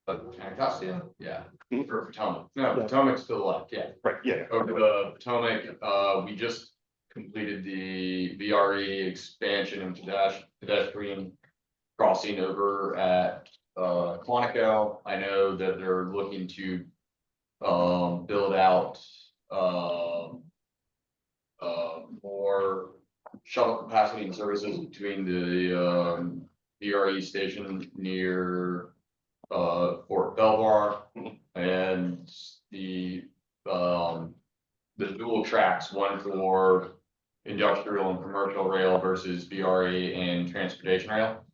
Anacostia? Yeah, or Potomac. No, Potomac's still left, yeah. Right, yeah. Over the Potomac, we just completed the VRE expansion and pedestrian crossing over at Quantico. I know that they're looking to build out more shuttle capacity and services between the VRE station near Fort Belvoir and the dual tracks, one for industrial and commercial rail versus VRE and transportation rail.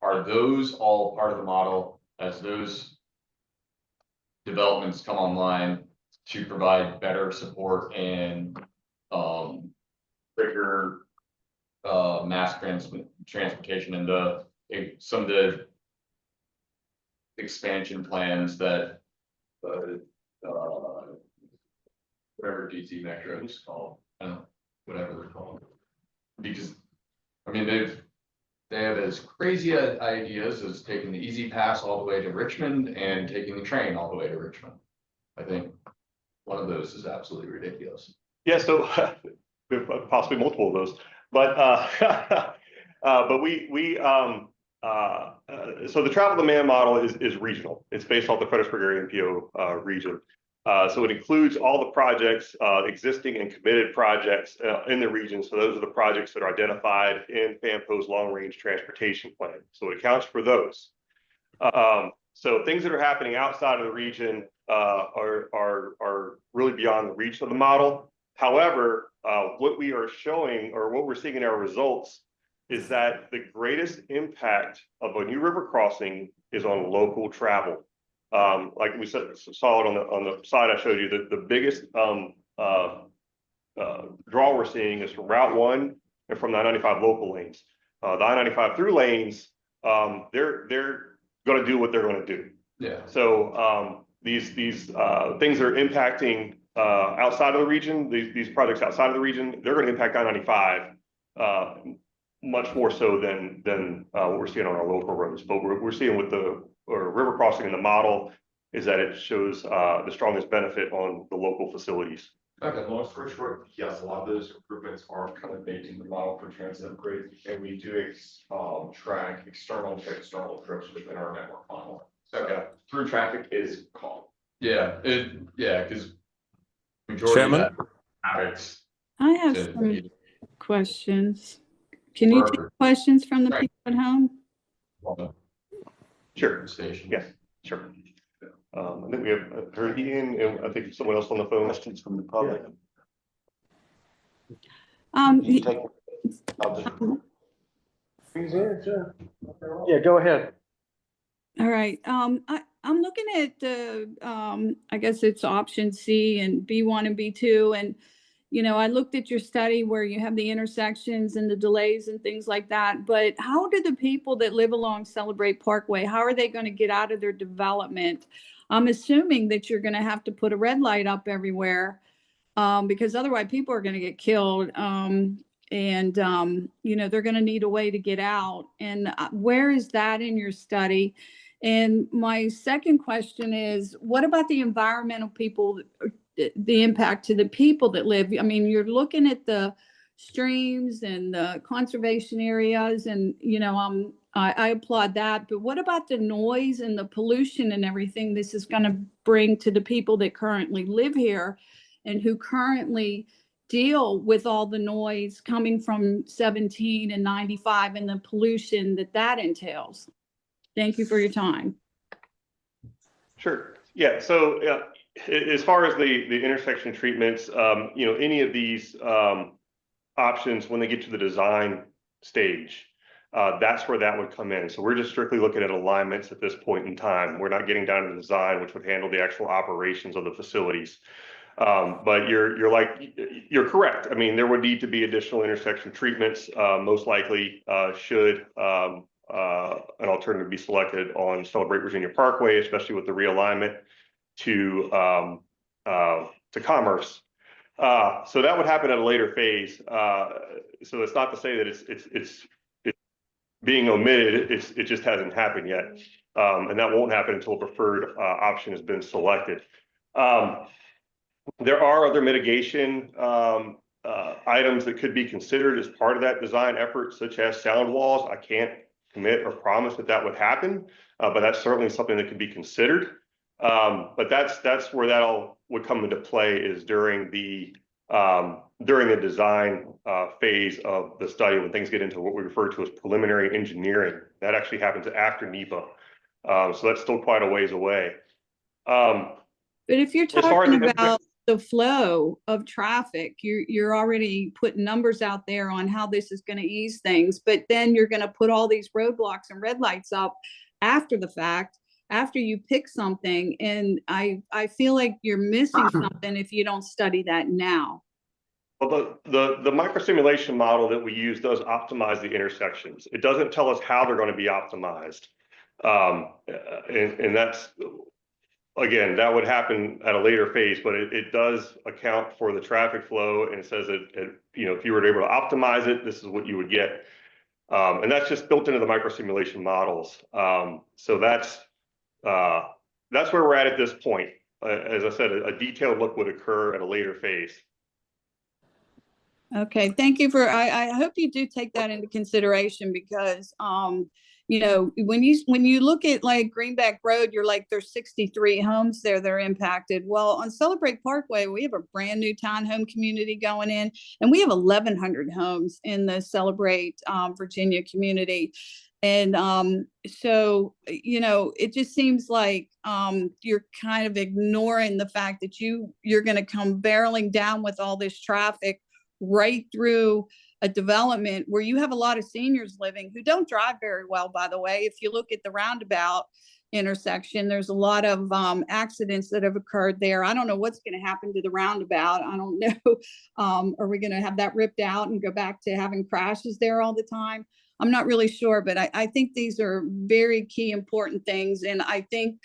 Are those all part of the model as those developments come online to provide better support and quicker mass transportation and some of the expansion plans that whatever DC Metro is called, whatever they're called, because I mean they have as crazy ideas as taking the easy pass all the way to Richmond and taking the train all the way to Richmond. I think one of those is absolutely ridiculous. Yeah, so possibly multiple of those, but so the travel demand model is regional. It's based off the Fredericksburg area and PO region. So it includes all the projects, existing and committed projects in the region. So those are the projects that are identified in FAMPO's long-range transportation plan. So it accounts for those. So things that are happening outside of the region are really beyond the reach of the model. However, what we are showing, or what we're seeing in our results, is that the greatest impact of a new river crossing is on local travel. Like we saw it on the slide I showed you, the biggest draw we're seeing is from Route 1 and from the I-95 local lanes. The I-95 through lanes, they're going to do what they're going to do. Yeah. So these things that are impacting outside of the region, these projects outside of the region, they're going to impact I-95 much more so than what we're seeing on our local roads. But we're seeing with the river crossing in the model is that it shows the strongest benefit on the local facilities. Okay, long story short, yes, a lot of those improvements are kind of baked in the model for transit upgrades, and we do track external to external trips within our network model. So through traffic is called. Yeah, because majority of that traffic's I have some questions. Can you take questions from the people at home? Sure. Station. Yes, sure. I think we have heard Ian, and I think someone else on the phone. Questions from the public. Yeah, go ahead. All right. I'm looking at the, I guess it's option C and B1 and B2, and you know, I looked at your study where you have the intersections and the delays and things like that, but how do the people that live along Celebrate Parkway, how are they going to get out of their development? I'm assuming that you're going to have to put a red light up everywhere, because otherwise people are going to get killed. You know, they're going to need a way to get out. And where is that in your study? And my second question is, what about the environmental people, the impact to the people that live? I mean, you're looking at the streams and the conservation areas, and, you know, I applaud that. But what about the noise and the pollution and everything this is going to bring to the people that currently live here and who currently deal with all the noise coming from 17 and 95 and the pollution that entails? Thank you for your time. Sure. Yeah. So as far as the intersection treatments, you know, any of these options, when they get to the design stage, that's where that would come in. So we're just strictly looking at alignments at this point in time. We're not getting down to the design, which would handle the actual operations of the facilities. But you're correct. I mean, there would need to be additional intersection treatments. Most likely should an alternative be selected on Celebrate Virginia Parkway, especially with the realignment to Commerce. So that would happen at a later phase. So it's not to say that it's being omitted. It just hasn't happened yet, and that won't happen until a preferred option has been selected. There are other mitigation items that could be considered as part of that design effort, such as sound walls. I can't commit or promise that that would happen, but that's certainly something that could be considered. But that's where that all would come into play, is during the design phase of the study, when things get into what we refer to as preliminary engineering. That actually happens after NEPA, so that's still quite a ways away. But if you're talking about the flow of traffic, you're already putting numbers out there on how this is going to ease things, but then you're going to put all these roadblocks and red lights up after the fact, after you pick something. And I feel like you're missing something if you don't study that now. Well, the microsimulation model that we use does optimize the intersections. It doesn't tell us how they're going to be optimized. And that's, again, that would happen at a later phase, but it does account for the traffic flow, and it says that, you know, if you were able to optimize it, this is what you would get. And that's just built into the microsimulation models. So that's where we're at this point. As I said, a detailed look would occur at a later phase. Okay, thank you for, I hope you do take that into consideration, because you know, when you look at like Greenback Road, you're like, there's 63 homes there that are impacted. Well, on Celebrate Parkway, we have a brand new townhome community going in, and we have 1,100 homes in the Celebrate Virginia community. And so, you know, it just seems like you're kind of ignoring the fact that you're going to come barreling down with all this traffic right through a development where you have a lot of seniors living who don't drive very well, by the way. If you look at the roundabout intersection, there's a lot of accidents that have occurred there. I don't know what's going to happen to the roundabout. I don't know. Are we going to have that ripped out and go back to having crashes there all the time? I'm not really sure, but I think these are very key, important things. And I think,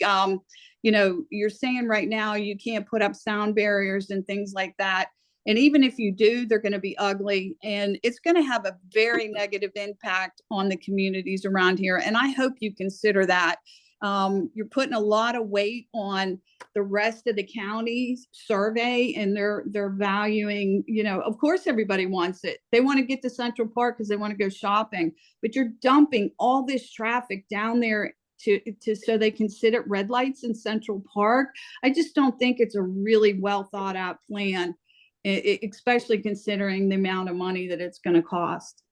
you know, you're saying right now you can't put up sound barriers and things like that. And even if you do, they're going to be ugly, and it's going to have a very negative impact on the communities around here. And I hope you consider that. You're putting a lot of weight on the rest of the county's survey, and they're valuing, you know, of course everybody wants it. They want to get to Central Park because they want to go shopping, but you're dumping all this traffic down there so they can sit at red lights in Central Park. I just don't think it's a really well thought out plan, especially considering the amount of money that it's going to cost.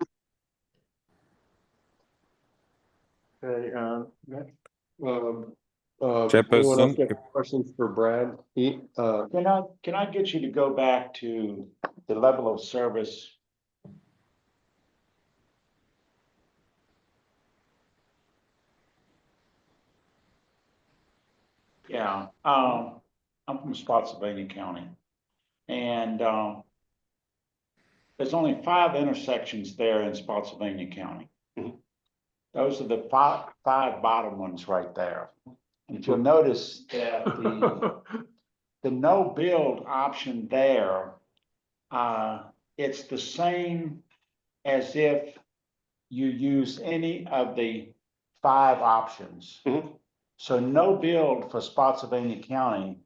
Okay, Chairperson, questions for Brad? Can I get you to go back to the level of service? Yeah, I'm from Spotsylvania County, and there's only 5 intersections there in Spotsylvania County. Mhm. Those are the five bottom ones right there. And you'll notice that the no build option there, it's the same as if you use any of the 5 options. Mhm. So no build for Spotsylvania County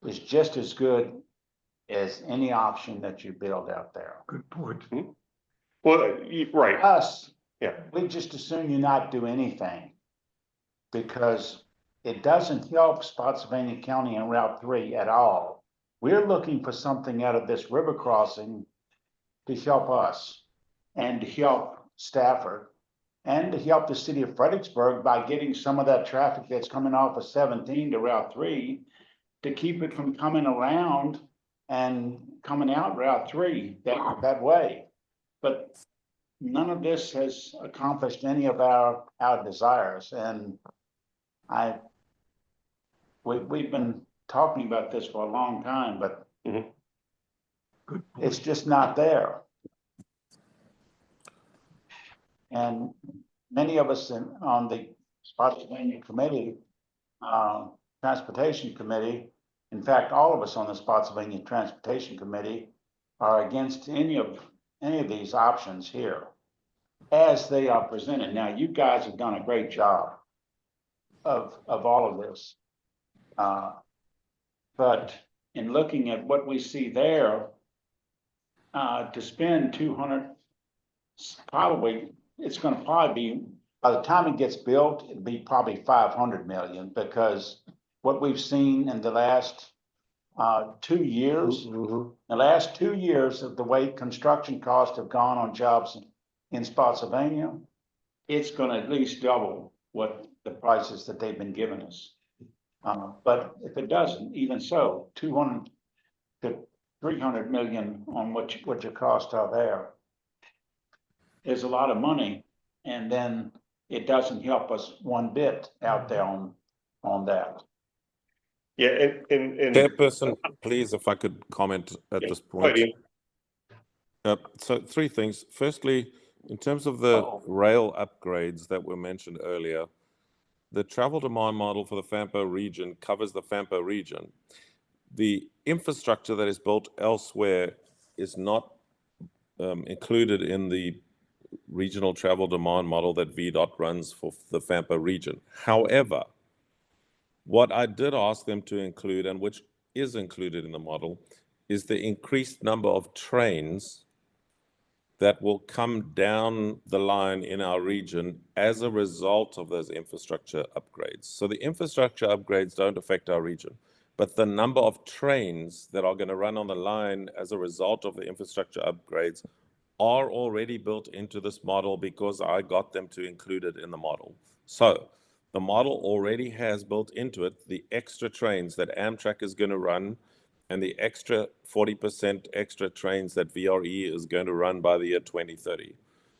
is just as good as any option that you build out there. Good point. Well, right, Us, yeah. we just assume you not do anything. Because it doesn't help Spotsylvania County and Route 3 at all. We're looking for something out of this river crossing to help us and to help Stafford and to help the city of Fredericksburg by getting some of that traffic that's coming off of 17 to Route 3 to keep it from coming around and coming out Route 3 that way. But none of this has accomplished any of our desires, and we've been talking about this for a long time, but Good it's point. just not there. And many of us on the Spotsylvania Committee, Transportation Committee, in fact, all of us on the Spotsylvania Transportation Committee are against any of these options here as they are presented. Now, you guys have done a great job of all of this. But in looking at what we see there, to spend 200, it's gonna probably be, by the time it gets built, it'll be probably 500 million, because what we've seen in the last 2 years, the last 2 years of the way construction costs have gone on jobs in Spotsylvania, it's gonna at least double what the prices that they've been giving us. But if it doesn't, even so, 200 to 300 million on what your costs are there is a lot of money, and then it doesn't help us one bit out there on that. Yeah, and. Chairperson, please, if I could comment at this point. So 3 things. Firstly, in terms of the rail upgrades that were mentioned earlier, the travel demand model for the FAMPO region covers the FAMPO region. The infrastructure that is built elsewhere is not included in the regional travel demand model that VDOT runs for the FAMPO region. However, what I did ask them to include, and which is included in the model, is the increased number of trains that will come down the line in our region as a result of those infrastructure upgrades. So the infrastructure upgrades don't affect our region, but the number of trains that are going to run on the line as a result of the infrastructure upgrades are already built into this model because I got them to include it in the model. So the model already has built into it the extra trains that Amtrak is going to run and the extra 40% extra trains that VRE is going to run by the year 2030.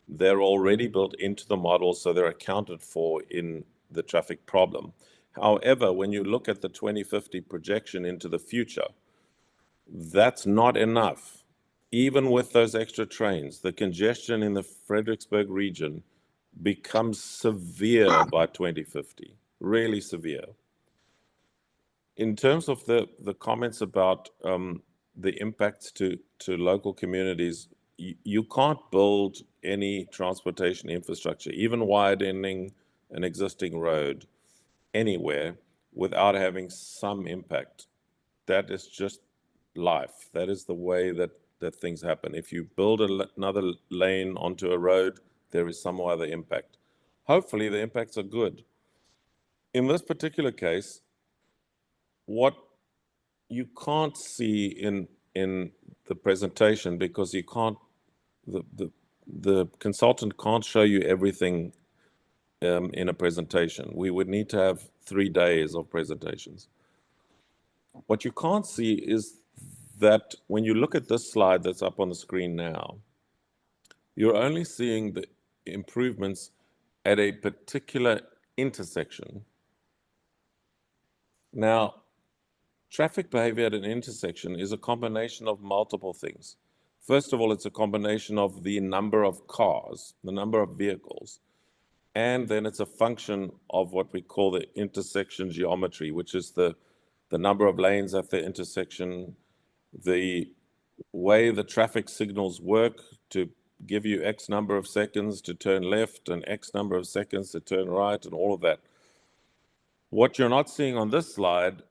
They're already built into the model, so they're accounted for in the traffic problem. However, when you look at the 2050 projection into the future, that's not enough. Even with those extra trains, the congestion in the Fredericksburg region becomes severe by 2050, really severe. In terms of the comments about the impacts to local communities, you can't build any transportation infrastructure, even widening an existing road anywhere without having some impact. That is just life. That is the way that things happen. If you build another lane onto a road, there is some other impact. Hopefully the impacts are good. In this particular case, what you can't see in the presentation, because you can't, the consultant can't show you everything in a presentation. We would need to have 3 days of presentations. What you can't see is that when you look at this slide that's up on the screen now, you're only seeing the improvements at a particular intersection. Now, traffic behavior at an intersection is a combination of multiple things. First of all, it's a combination of the number of cars, the number of vehicles, and then it's a function of what we call the intersection geometry, which is the number of lanes at the intersection, the way the traffic signals work to give you X number of seconds to turn left and X number of seconds to turn right and all of that. What you're not seeing on this slide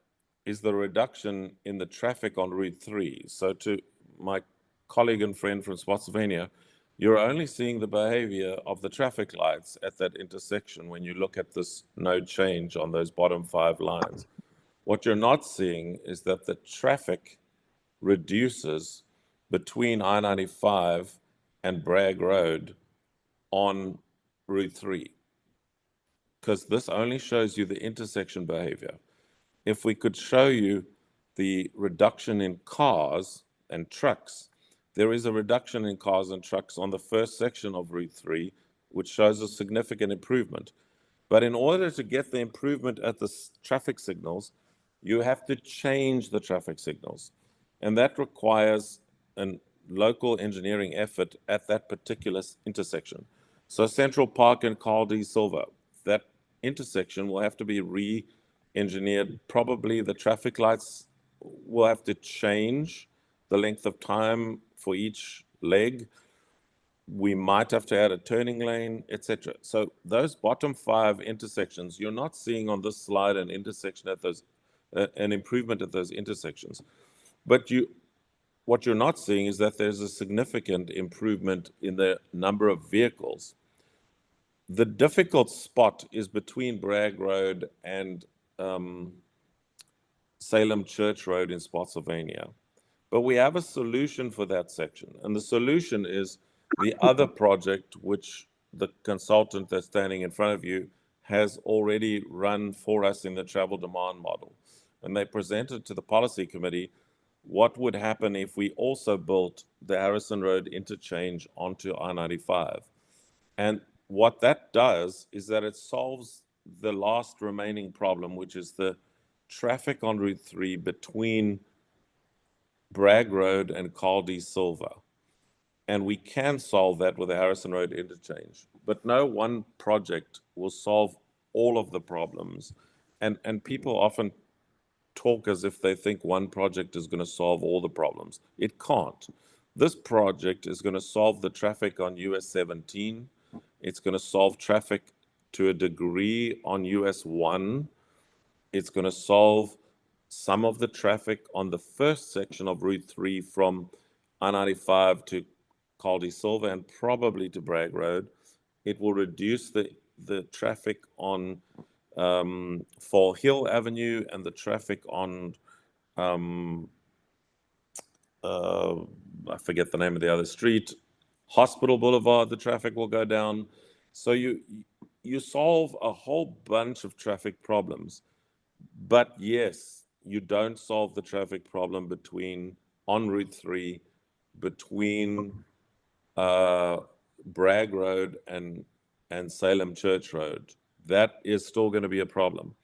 is the reduction in the traffic on Route 3. So to my colleague and friend from Spotsylvania, you're only seeing the behavior of the traffic lights at that intersection when you look at this node change on those bottom 5 lines. What you're not seeing is that the traffic reduces between I-95 and Bragg Road on Route 3, because this only shows you the intersection behavior. If we could show you the reduction in cars and trucks, there is a reduction in cars and trucks on the first section of Route 3, which shows a significant improvement. But in order to get the improvement at the traffic signals, you have to change the traffic signals. And that requires a local engineering effort at that particular intersection. So Central Park and Carl D. Silva, that intersection will have to be re-engineered. Probably the traffic lights will have to change the length of time for each leg. We might have to add a turning lane, etc. So those bottom 5 intersections, you're not seeing on this slide an intersection at those, an improvement at those intersections. But what you're not seeing is that there's a significant improvement in the number of vehicles. The difficult spot is between Bragg Road and Salem Church Road in Spotsylvania. But we have a solution for that section. And the solution is the other project, which the consultant that's standing in front of you has already run for us in the travel demand model. And they presented to the policy committee what would happen if we also built the Harrison Road interchange onto I-95. And what that does is that it solves the last remaining problem, which is the traffic on Route 3 between Bragg Road and Carl D. Silva. And we can solve that with the Harrison Road interchange. But no one project will solve all of the problems. And people often talk as if they think one project is going to solve all the problems. It can't. This project is going to solve the traffic on US 17. It's going to solve traffic to a degree on US 1. It's going to solve some of the traffic on the first section of Route 3 from I-95 to Carl D. Silva and probably to Bragg Road. It will reduce the traffic on Fall Hill Avenue and the traffic on, I forget the name of the other street, Hospital Boulevard, the traffic will go down. So you solve a whole bunch of traffic problems. But yes, you don't solve the traffic problem on Route 3, between Bragg Road and Salem Church Road. That is still going to be a problem.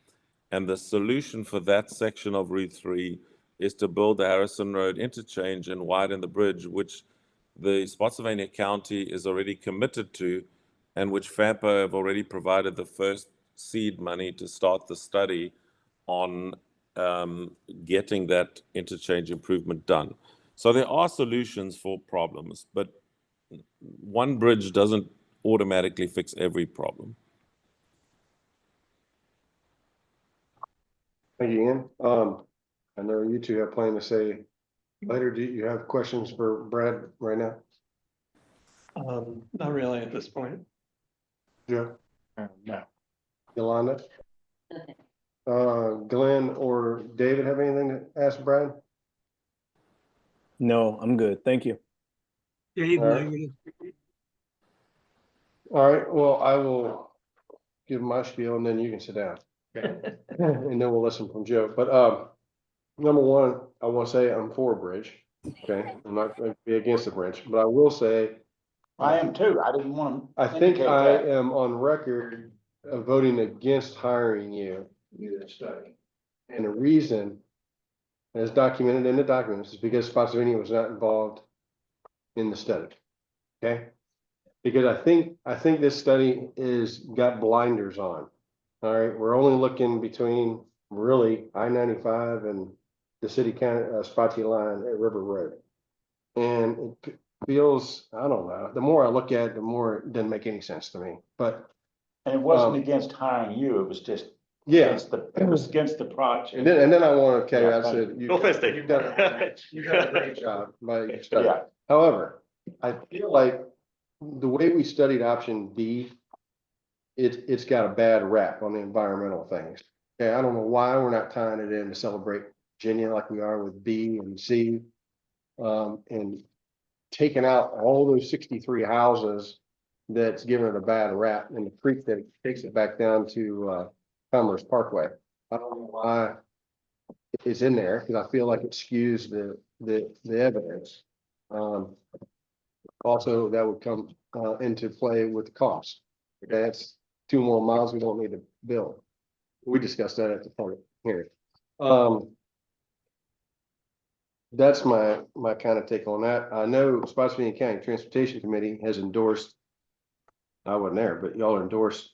And the solution for that section of Route 3 is to build the Harrison Road interchange and widen the bridge, which the Spotsylvania County is already committed to, and which FAMPO have already provided the first seed money to start the study on getting that interchange improvement done. So there are solutions for problems, but one bridge doesn't automatically fix every problem. Thank you, Ian. I know you two have planned to say later. Do you have questions for Brad right now? Not really at this point. Joe? No. Yolanda? Glenn or David have anything to ask Brad? No, I'm good. Thank you. Dave, All right. All right, well, I will give my spiel and then you can sit down. And then we'll listen from Joe. But number one, I want to say I'm for a bridge. Okay, I'm not going to be against the bridge, but I will say I am too. I didn't want to. I think I am on record of voting against hiring you to do this study. And the reason, as documented in the documents, is because Spotsylvania was not involved in the study. Okay? Because I think this study is got blinders on. All right, we're only looking between really I-95 and the city county, Spotsy line at River Road. And it feels, I don't know, the more I look at it, the more it doesn't make any sense to me, but. And it wasn't against hiring you, it was just. Yeah. It was against the project. And then I want to caveat, Yeah, said, Go fast, Dave. you've done a great job by your study. Yeah. However, I feel like the way we studied option D, it's got a bad rap on the environmental things. Okay, I don't know why we're not tying it in to Celebrate Virginia like we are with B and C. And taking out all those 63 houses that's given it a bad rap, and the creek that takes it back down to Commerce Parkway. I don't know why it's in there, because I feel like it skews the evidence. Also, that would come into play with the cost. Okay, that's 2 more miles we don't need to build. We discussed that at the public hearing. That's my kind of take on that. I know Spotsylvania County Transportation Committee has endorsed, I wasn't there, but y'all endorsed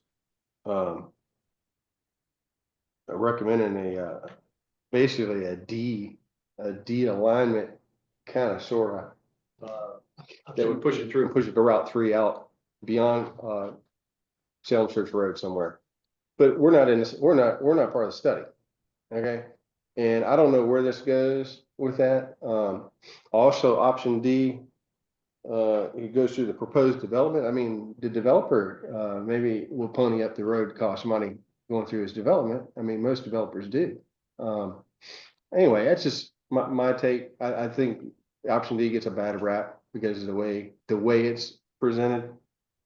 recommending basically a D alignment kind of sort of that would push it through and push it to Route 3 out beyond Salem Church Road somewhere. But we're not in this, we're not part of the study. Okay. And I don't know where this goes with that. Also option D, it goes through the proposed development. I mean, the developer maybe will pony up the road, cost money going through his development. I mean, most developers do. Anyway, that's just my take. I think option D gets a bad rap because of the way it's presented.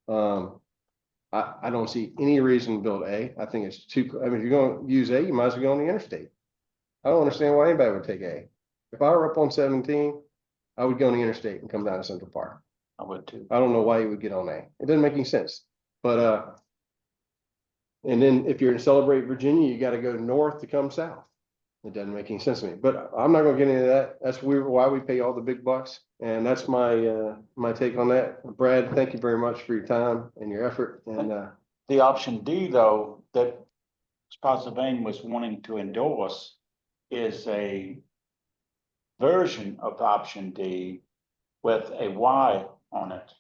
I don't see any reason to build A. I think it's too, I mean, if you're going to use A, you might as well go on the interstate. I don't understand why anybody would take A. If I were up on 17, I would go on the interstate and come down to Central Park. I would too. I don't know why you would get on A. It doesn't make any sense. But and then if you're in Celebrate Virginia, you got to go north to come south. It doesn't make any sense to me. But I'm not going to get into that. That's why we pay all the big bucks. And that's my my take on that. Brad, thank you very much for your time and your effort. And the option D, though, that Spotsylvania was wanting to endorse is a version of option D with a Y on it.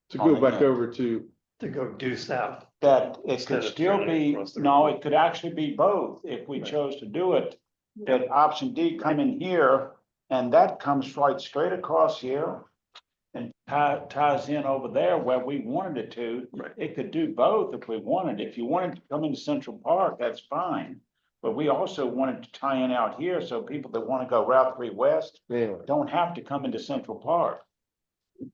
To go back over to go due south. That it Instead could of still turning be, across the no, river. it could actually be both if we Right. chose to do it. That option D come in here and that comes right straight across here and ties in over there where we wanted it to. Right. It could do both if we wanted. If you wanted to come into Central Park, that's fine. But we also wanted to tie in out here so people that want to go Route 3 West anyway. don't have to come into Central Park.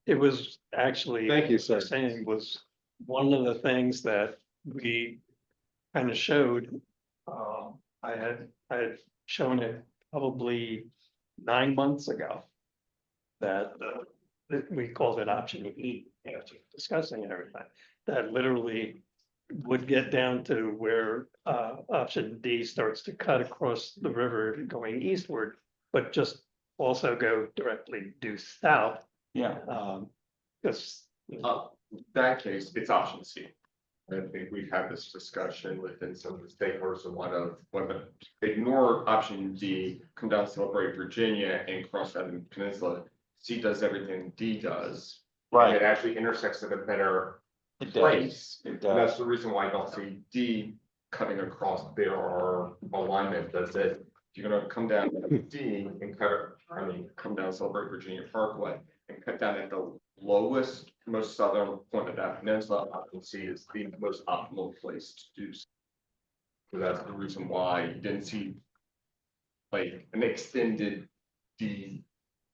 It was actually. Thank you, sir. Saying was one of the things that we kind of showed. I had shown it probably 9 months ago. That we called it option E after discussing everything. That literally would get down to where option D starts to cut across the river going eastward, but just also go directly due south. Yeah. Because That case, it's option C. I think we've had this discussion within some of the stakeholders and one ignore option D, come down to Celebrate Virginia and cross that in Peninsula. C does everything D does. And it actually intersects at a better place. It And that's does. the reason why I don't see D cutting across there or alignment does it. If you're gonna come down D and come down Celebrate Virginia Parkway and cut down at the lowest, most southern point of that peninsula, option C is the most optimal place to do so. So that's the reason why you didn't see like an extended D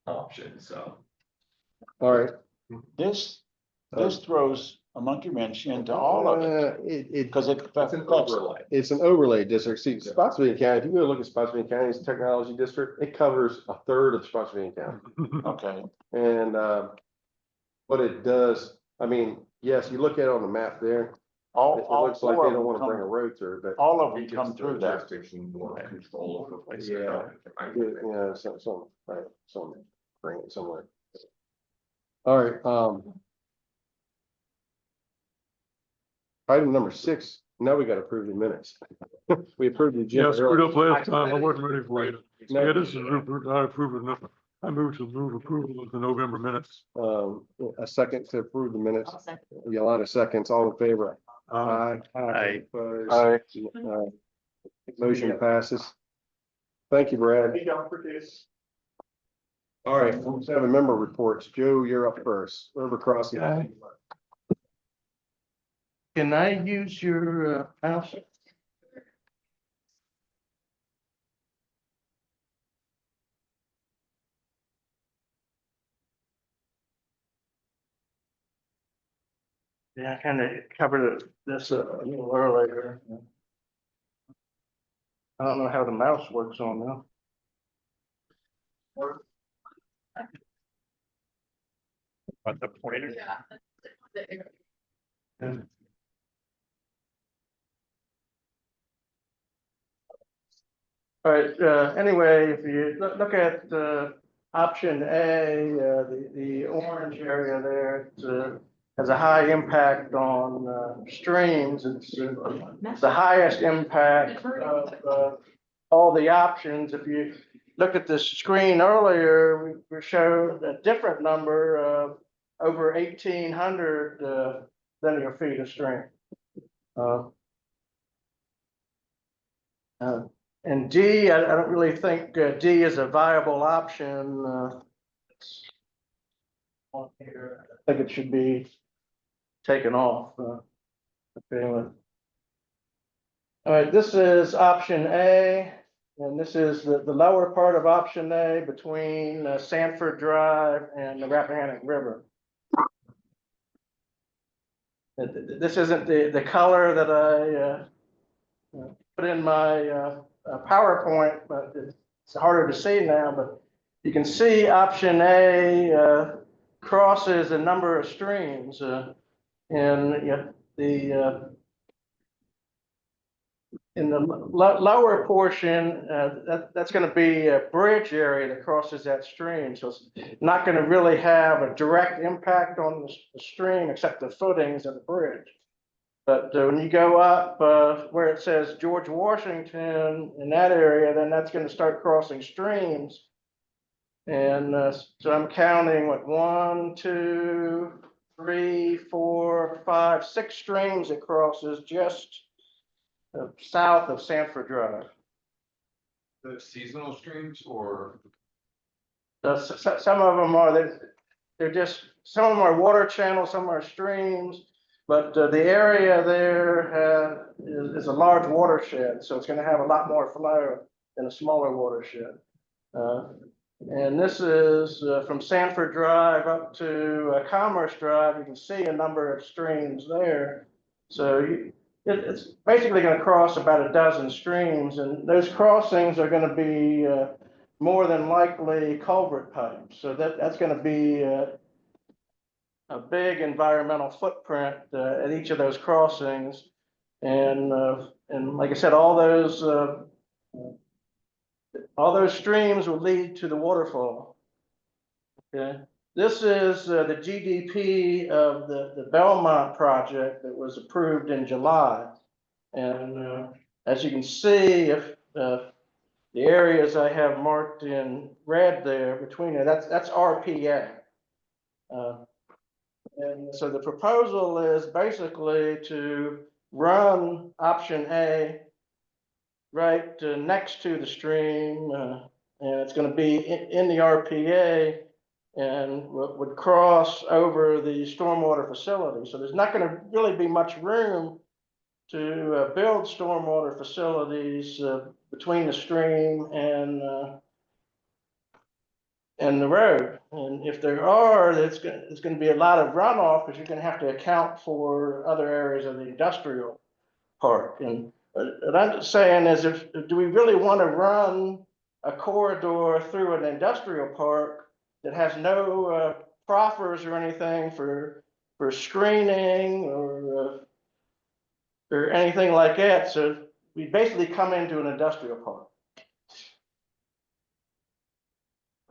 option, so. All right. This throws a monkey wrench into all of it. Because it It's an overlay. It's an overlay district. See, Spotsylvania County, if you go look at Spotsylvania County's technology district, it covers a third of Spotsylvania County. Okay. And what it does, I mean, yes, you look at it on the map there, it looks like they don't want to bring a road through, but All of them come through that. Jurisdiction, more control over places. yeah, some, right, some bring it somewhere. All right, item number 6, now we gotta approve the minutes. We approved the Yeah, agenda. screwed earlier. up last time. I wasn't ready for it. No. Yeah, this is, I approve of, I move to move approval of the November minutes. A second to approve the minutes. I'll second. Yolanda seconds, all in favor? Uh, Aye. Opposed? Aye. Motion passes. Thank you, Brad. All right, we'll have a member reports. Joe, you're up first. River Crossing. Okay. Can I use your mouse? Yeah, I kind of covered this a little earlier. I don't know how the mouse works on now. But the pointer. All right, anyway, if you look at option A, the orange area there, it has a high impact on streams. It's the highest impact of all the options. If you look at the screen earlier, we showed a different number of over 1,800 linear feet of stream. And D, I don't really think D is a viable option. On here, I think it should be taken off. Okay. All right, this is option A, and this is the lower part of option A between Sanford Drive and the Rappahannock River. This isn't the color that I put in my PowerPoint, but it's harder to see now. But you can see option A crosses a number of streams, and in the lower portion, that's going to be a bridge area that crosses that stream. So it's not going to really have a direct impact on the stream except the footings of the bridge. But when you go up where it says George Washington in that area, then that's going to start crossing streams. And so I'm counting what 1, 2, 3, 4, 5, 6 streams it crosses just south of Sanford Drive. The seasonal streams or? Some of them are, they're just, some of them are water channels, some are streams. But the area there is a large watershed, so it's going to have a lot more flow than a smaller watershed. And this is from Sanford Drive up to Commerce Drive. You can see a number of streams there. So it's basically going to cross about a dozen streams, and those crossings are going to be more than likely culvert pipes. So that's going to be a big environmental footprint at each of those crossings, and like I said, all those streams will lead to the waterfall. Okay, this is the GDP of the Belmont project that was approved in July, and as you can see, if the areas I have marked in red there between there, that's RPA. And so the proposal is basically to run option A right next to the stream, and it's going to be in the RPA and would cross over the stormwater facility. So there's not going to really be much room to build stormwater facilities between the stream and the road. And if there are, it's going to be a lot of runoff because you're going to have to account for other areas of the industrial park. And what I'm saying is, do we really want to run a corridor through an industrial park that has no proffers or anything for screening or anything like that? So we basically come into an industrial park.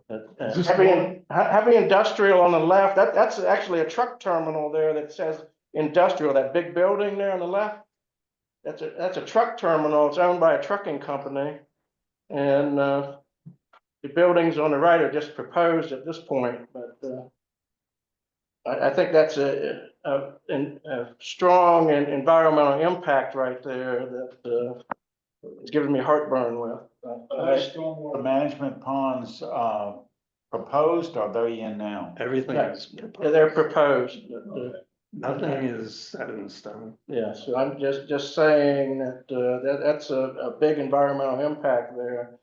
this Heavy industrial on the left, that's actually a truck terminal there that says industrial, that big building there on the left. That's a truck terminal. It's owned by a trucking company. And the buildings on the right are just proposed at this point, but I think that's a strong and environmental impact right there that it's giving me heartburn with. Stormwater management ponds, proposed, or are they in now? Everything is, They're proposed. nothing is set in stone. Yeah, so I'm just saying that that's a big environmental impact there.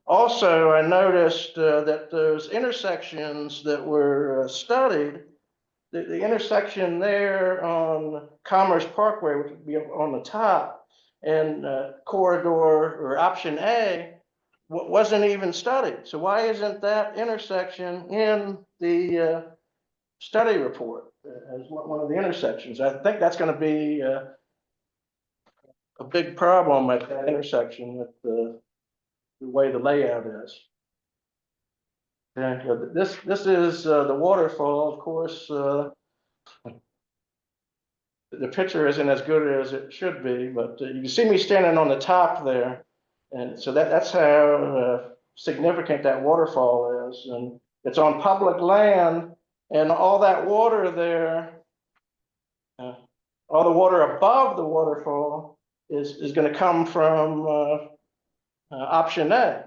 Also, I noticed that those intersections that were studied, the intersection there on Commerce Parkway, which would be on the top, and corridor or option A wasn't even studied. So why isn't that intersection in the study report as one of the intersections? I think that's going to be a big problem at that intersection with the way the layout is. And this is the waterfall, of course. The picture isn't as good as it should be, but you can see me standing on the top there. And so that's how significant that waterfall is. And it's on public land, and all that water there, all the water above the waterfall is going to come from option A.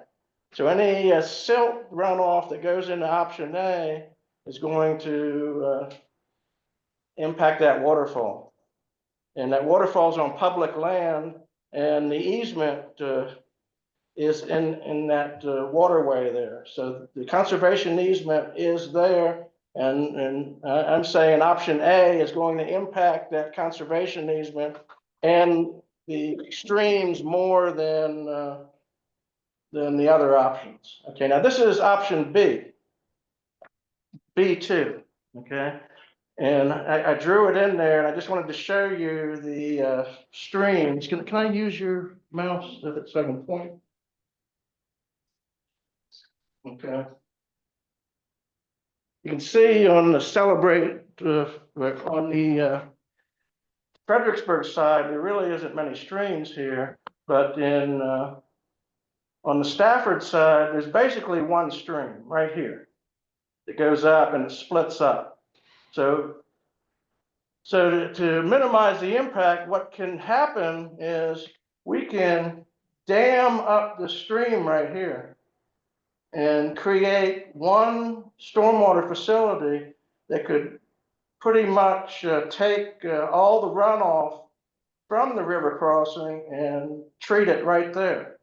So any silt runoff that goes into option A is going to impact that waterfall. And that waterfall's on public land, and the easement is in that waterway there. So the conservation easement is there, and I'm saying option A is going to impact that conservation easement and the streams more than the other options. Okay, now this is option B, B2, okay? And I drew it in there, and I just wanted to show you the streams. Can I use your mouse so I can point? Okay. You can see on the Celebrate, on the Fredericksburg side, there really isn't many streams here, but on the Stafford side, there's basically one stream right here. It goes up and it splits up. So to minimize the impact, what can happen is we can dam up the stream right here and create one stormwater facility that could pretty much take all the runoff from the river crossing and treat it right there.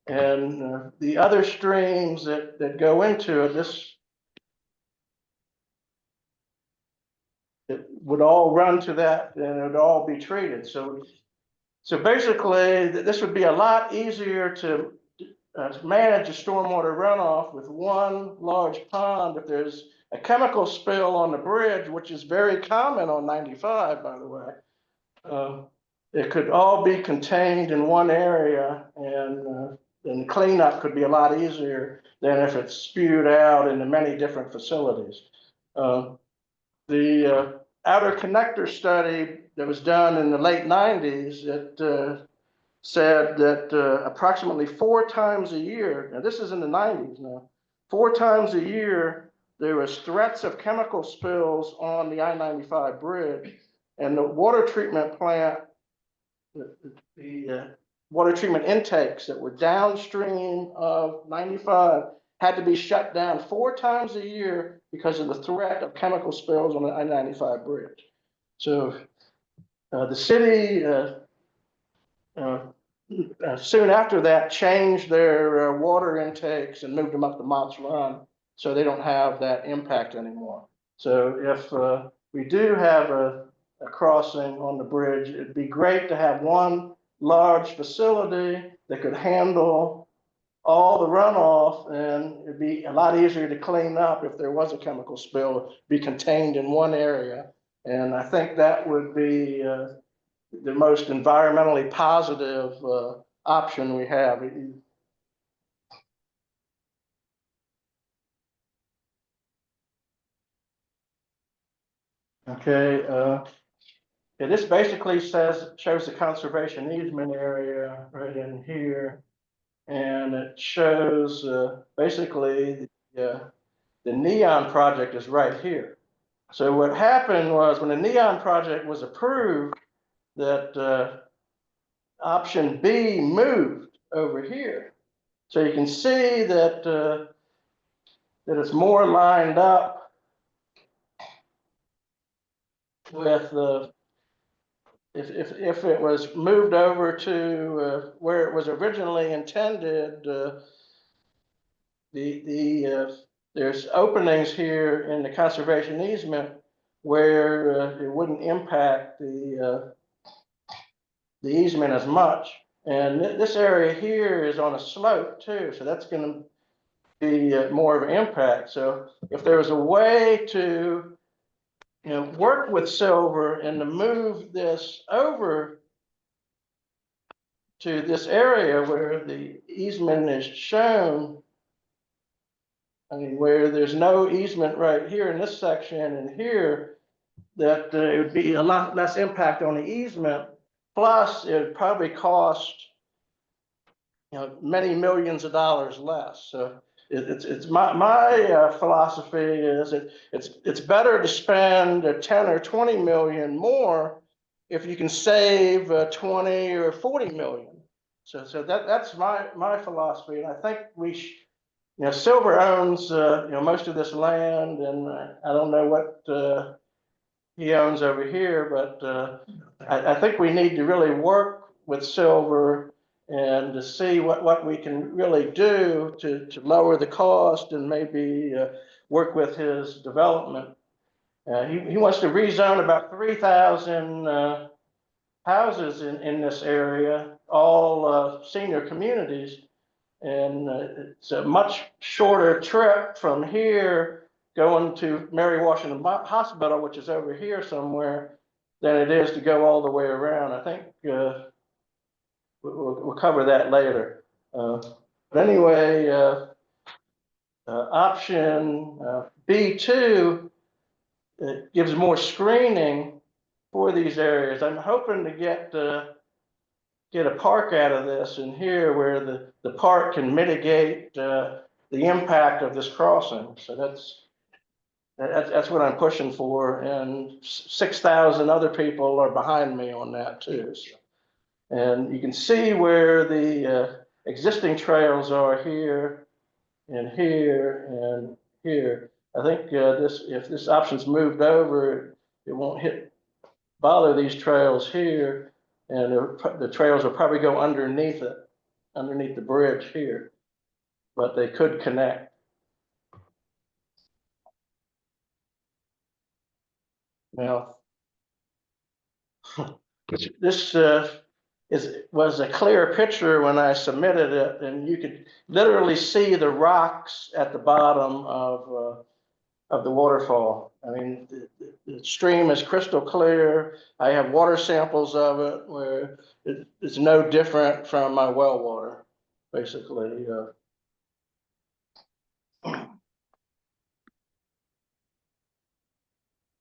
And the other streams that go into it, it would all run to that, and it would all be treated. So basically, this would be a lot easier to manage a stormwater runoff with one large pond. If there's a chemical spill on the bridge, which is very common on 95, by the way, it could all be contained in one area, and cleanup could be a lot easier than if it's spewed out into many different facilities. The outer connector study that was done in the late 90s, it said that approximately 4 times a year, now this is in the 90s now, 4 times a year, there was threats of chemical spills on the I-95 bridge, and the water treatment plant, the water treatment intakes that were downstream of 95 had to be shut down 4 times a year because of the threat of chemical spills on the I-95 bridge. So the city soon after that changed their water intakes and moved them up the Mott's Run, so they don't have that impact anymore. So if we do have a crossing on the bridge, it'd be great to have one large facility that could handle all the runoff, and it'd be a lot easier to clean up if there was a chemical spill, be contained in one area. And I think that would be the most environmentally positive option we have. Okay, yeah, this basically shows the conservation easement area right in here. And it shows, basically, the Neon project is right here. So what happened was when the Neon project was approved, that, option B moved over here. So you can see that, that it's more lined up with the, if it was moved over to where it was originally intended, there's openings here in the conservation easement where it wouldn't impact the easement as much. And this area here is on a slope too, so that's going to be more of an impact. So if there was a way to, work with Silver and to move this over to this area where the easement is shown, I mean, where there's no easement right here in this section and here, that it would be a lot less impact on the easement. Plus, it would probably cost, many millions of dollars less. So it's my philosophy is it's better to spend 10 or 20 million more if you can save 20 or 40 million. So that's my philosophy, and I think Silver owns most of this land, and I don't know what he owns over here, but I think we need to really work with Silver and to see what we can really do to lower the cost and maybe work with his development. He wants to rezone about 3,000 houses in this area, all senior communities. And it's a much shorter trip from here going to Mary Washington Hospital, which is over here somewhere, than it is to go all the way around. I think we'll cover that later. But anyway, option B2 gives more screening for these areas. I'm hoping to get a park out of this in here where the park can mitigate the impact of this crossing. So that's what I'm pushing for, and 6,000 other people are behind me on that too. So, and you can see where the existing trails are here and here and here. I think if this option's moved over, it won't bother these trails here, and the trails will probably go underneath it, underneath the bridge here, but they could connect. Now, this was a clear picture when I submitted it, and you could literally see the rocks at the bottom of the waterfall. I mean, the stream is crystal clear. I have water samples of it where it's no different from my well water, basically.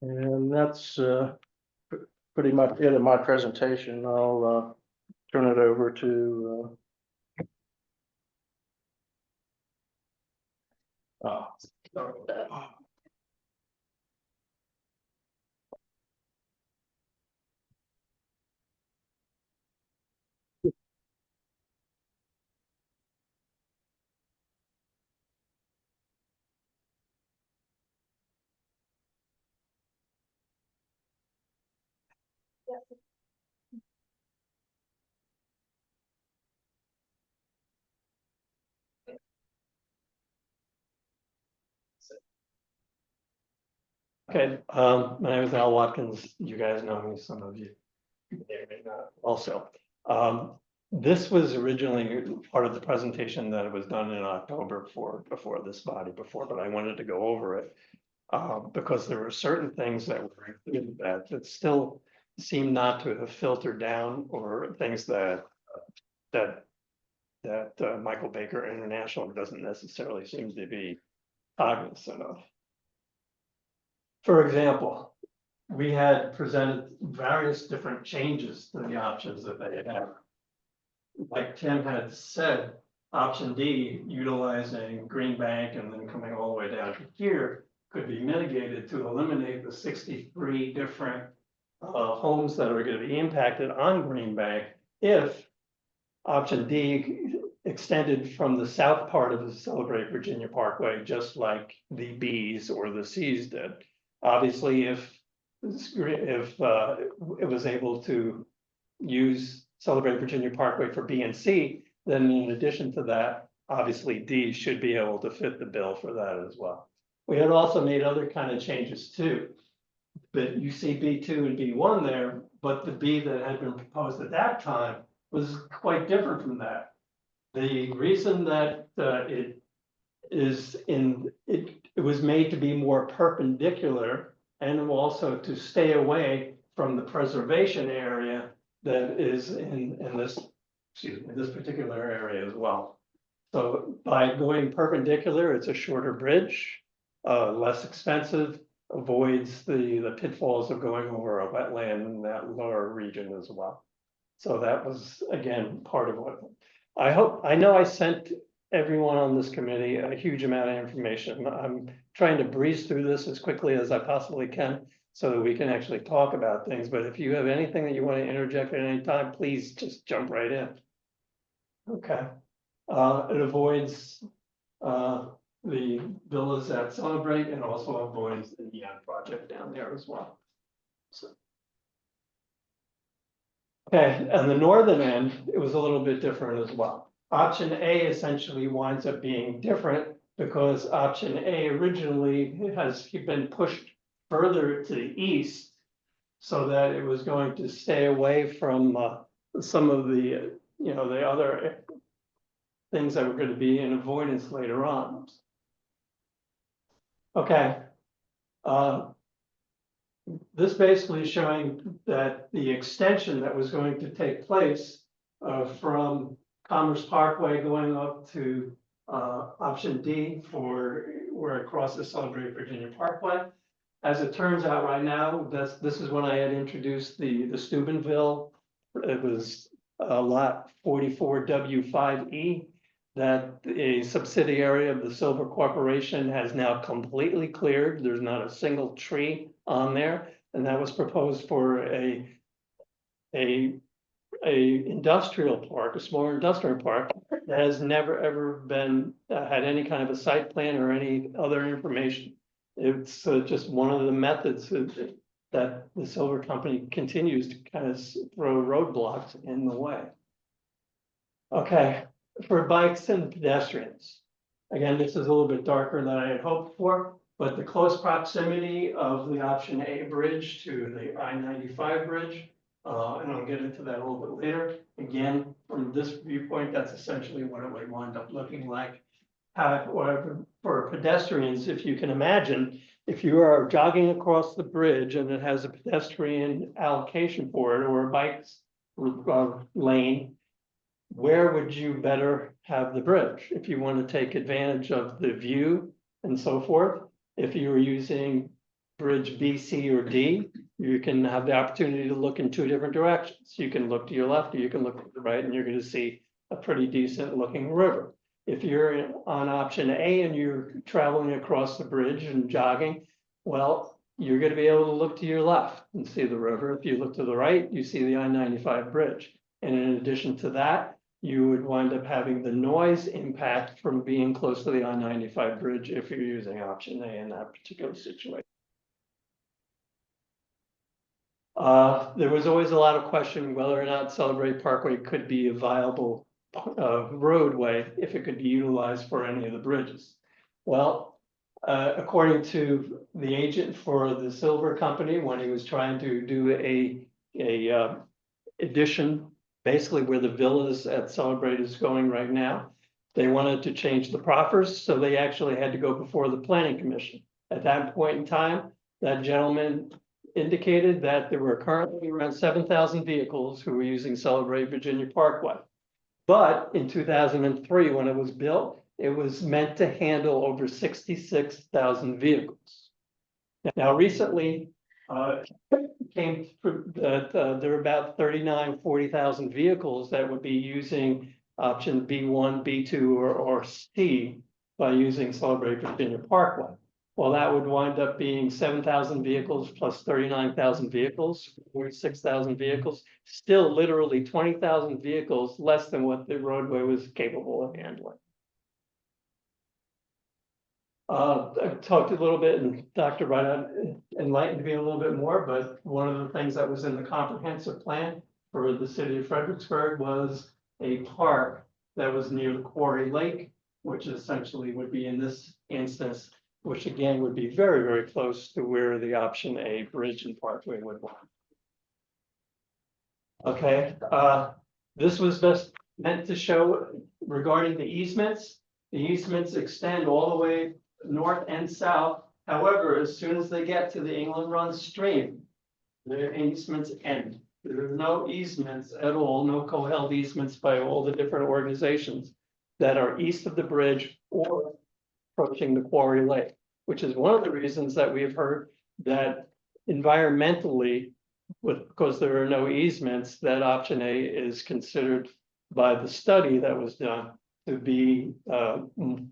And that's pretty much it in my presentation. I'll turn it over to Okay, my name is Al Watkins. You guys know me, some of you may or may not also. This was originally part of the presentation that was done in October before this body but I wanted to go over it. Because there were certain things that were included that still seem not to have filtered down, or things that Michael Baker International doesn't necessarily seem to be cognizant of. For example, we had presented various different changes to the options that they had. Like Tim had said, option D, utilizing Green Bank and then coming all the way down to here, could be mitigated to eliminate the 63 different homes that are going to be impacted on Green Bank if option D extended from the south part of the Celebrate Virginia Parkway, just like the Bs or the Cs did. Obviously, if it was able to use Celebrate Virginia Parkway for B and C, then in addition to that, obviously D should be able to fit the bill for that as well. We had also made other kind of changes too. But you see B2 and B1 there, but the B that had been proposed at that time was quite different from that. The reason that it was made to be more perpendicular and also to stay away from the preservation area that is in this, excuse me, this particular area as well. So by going perpendicular, it's a shorter bridge, less expensive, avoids the pitfalls of going over a wetland in that lower region as well. So that was, again, part of what I know I sent everyone on this committee a huge amount of information. I'm trying to breeze through this as quickly as I possibly can so that we can actually talk about things. But if you have anything that you want to interject at any time, please just jump right in. Okay. It avoids the villas at Celebrate and also avoids the Neon project down there as well. So. Okay, and the northern end, it was a little bit different as well. Option A essentially winds up being different because option A originally has been pushed further to the east so that it was going to stay away from some of the, the other things that were going to be in avoidance later on. Okay. This basically is showing that the extension that was going to take place from Commerce Parkway going up to option D for where it crosses Celebrate Virginia Parkway. As it turns out right now, this is when I had introduced the Steubenville. It was lot 44W5E. That a subsidiary of the Silver Corporation has now completely cleared. There's not a single tree on there, and that was proposed for a industrial park, a smaller industrial park that has never ever been had any kind of a site plan or any other information. It's just one of the methods that the Silver Company continues to kind of throw roadblocks in the way. Okay. For bikes and pedestrians. Again, this is a little bit darker than I had hoped for, but the close proximity of the option A bridge to the I-95 bridge, and I'll get into that a little bit later. Again, from this viewpoint, that's essentially what it would wind up looking like. For pedestrians, if you can imagine, if you are jogging across the bridge and it has a pedestrian allocation for it or a bike's lane, where would you better have the bridge if you want to take advantage of the view and so forth? If you were using bridge B, C, or D, you can have the opportunity to look in two different directions. You can look to your left or you can look to the right and you're going to see a pretty decent looking river. If you're on option A and you're traveling across the bridge and jogging, well, you're going to be able to look to your left and see the river. If you look to the right, you see the I-95 bridge. And in addition to that, you would wind up having the noise impact from being close to the I-95 bridge if you're using option A in that particular situation. There was always a lot of question whether or not Celebrate Parkway could be a viable roadway if it could be utilized for any of the bridges. Well, according to the agent for the Silver Company, when he was trying to do a addition, basically where the villas at Celebrate is going right now, they wanted to change the proffers, so they actually had to go before the Planning Commission. At that point in time, that gentleman indicated that there were currently around 7,000 vehicles who were using Celebrate Virginia Parkway. But in 2003, when it was built, it was meant to handle over 66,000 vehicles. Now, recently, Came through that, there are about 40,000 vehicles that would be using option B1, B2, or C by using Celebrate Virginia Parkway. Well, that would wind up being 7,000 vehicles plus 39,000 vehicles, 46,000 vehicles, still literally 20,000 vehicles less than what the roadway was capable of handling. I talked a little bit, and Dr. Wright enlightened me a little bit more, but one of the things that was in the comprehensive plan for the city of Fredericksburg was a park that was near the Quarry Lake, which essentially would be in this instance, which again would be very, very close to where the option A bridge and parkway would lie. Okay, this was just meant to show regarding the easements. The easements extend all the way north and south. However, as soon as they get to the England Run stream, their easements end. There are no easements at all, no co-held easements by all the different organizations that are east of the bridge or approaching the Quarry Lake, which is one of the reasons that we've heard that environmentally, because there are no easements, that option A is considered by the study that was done to be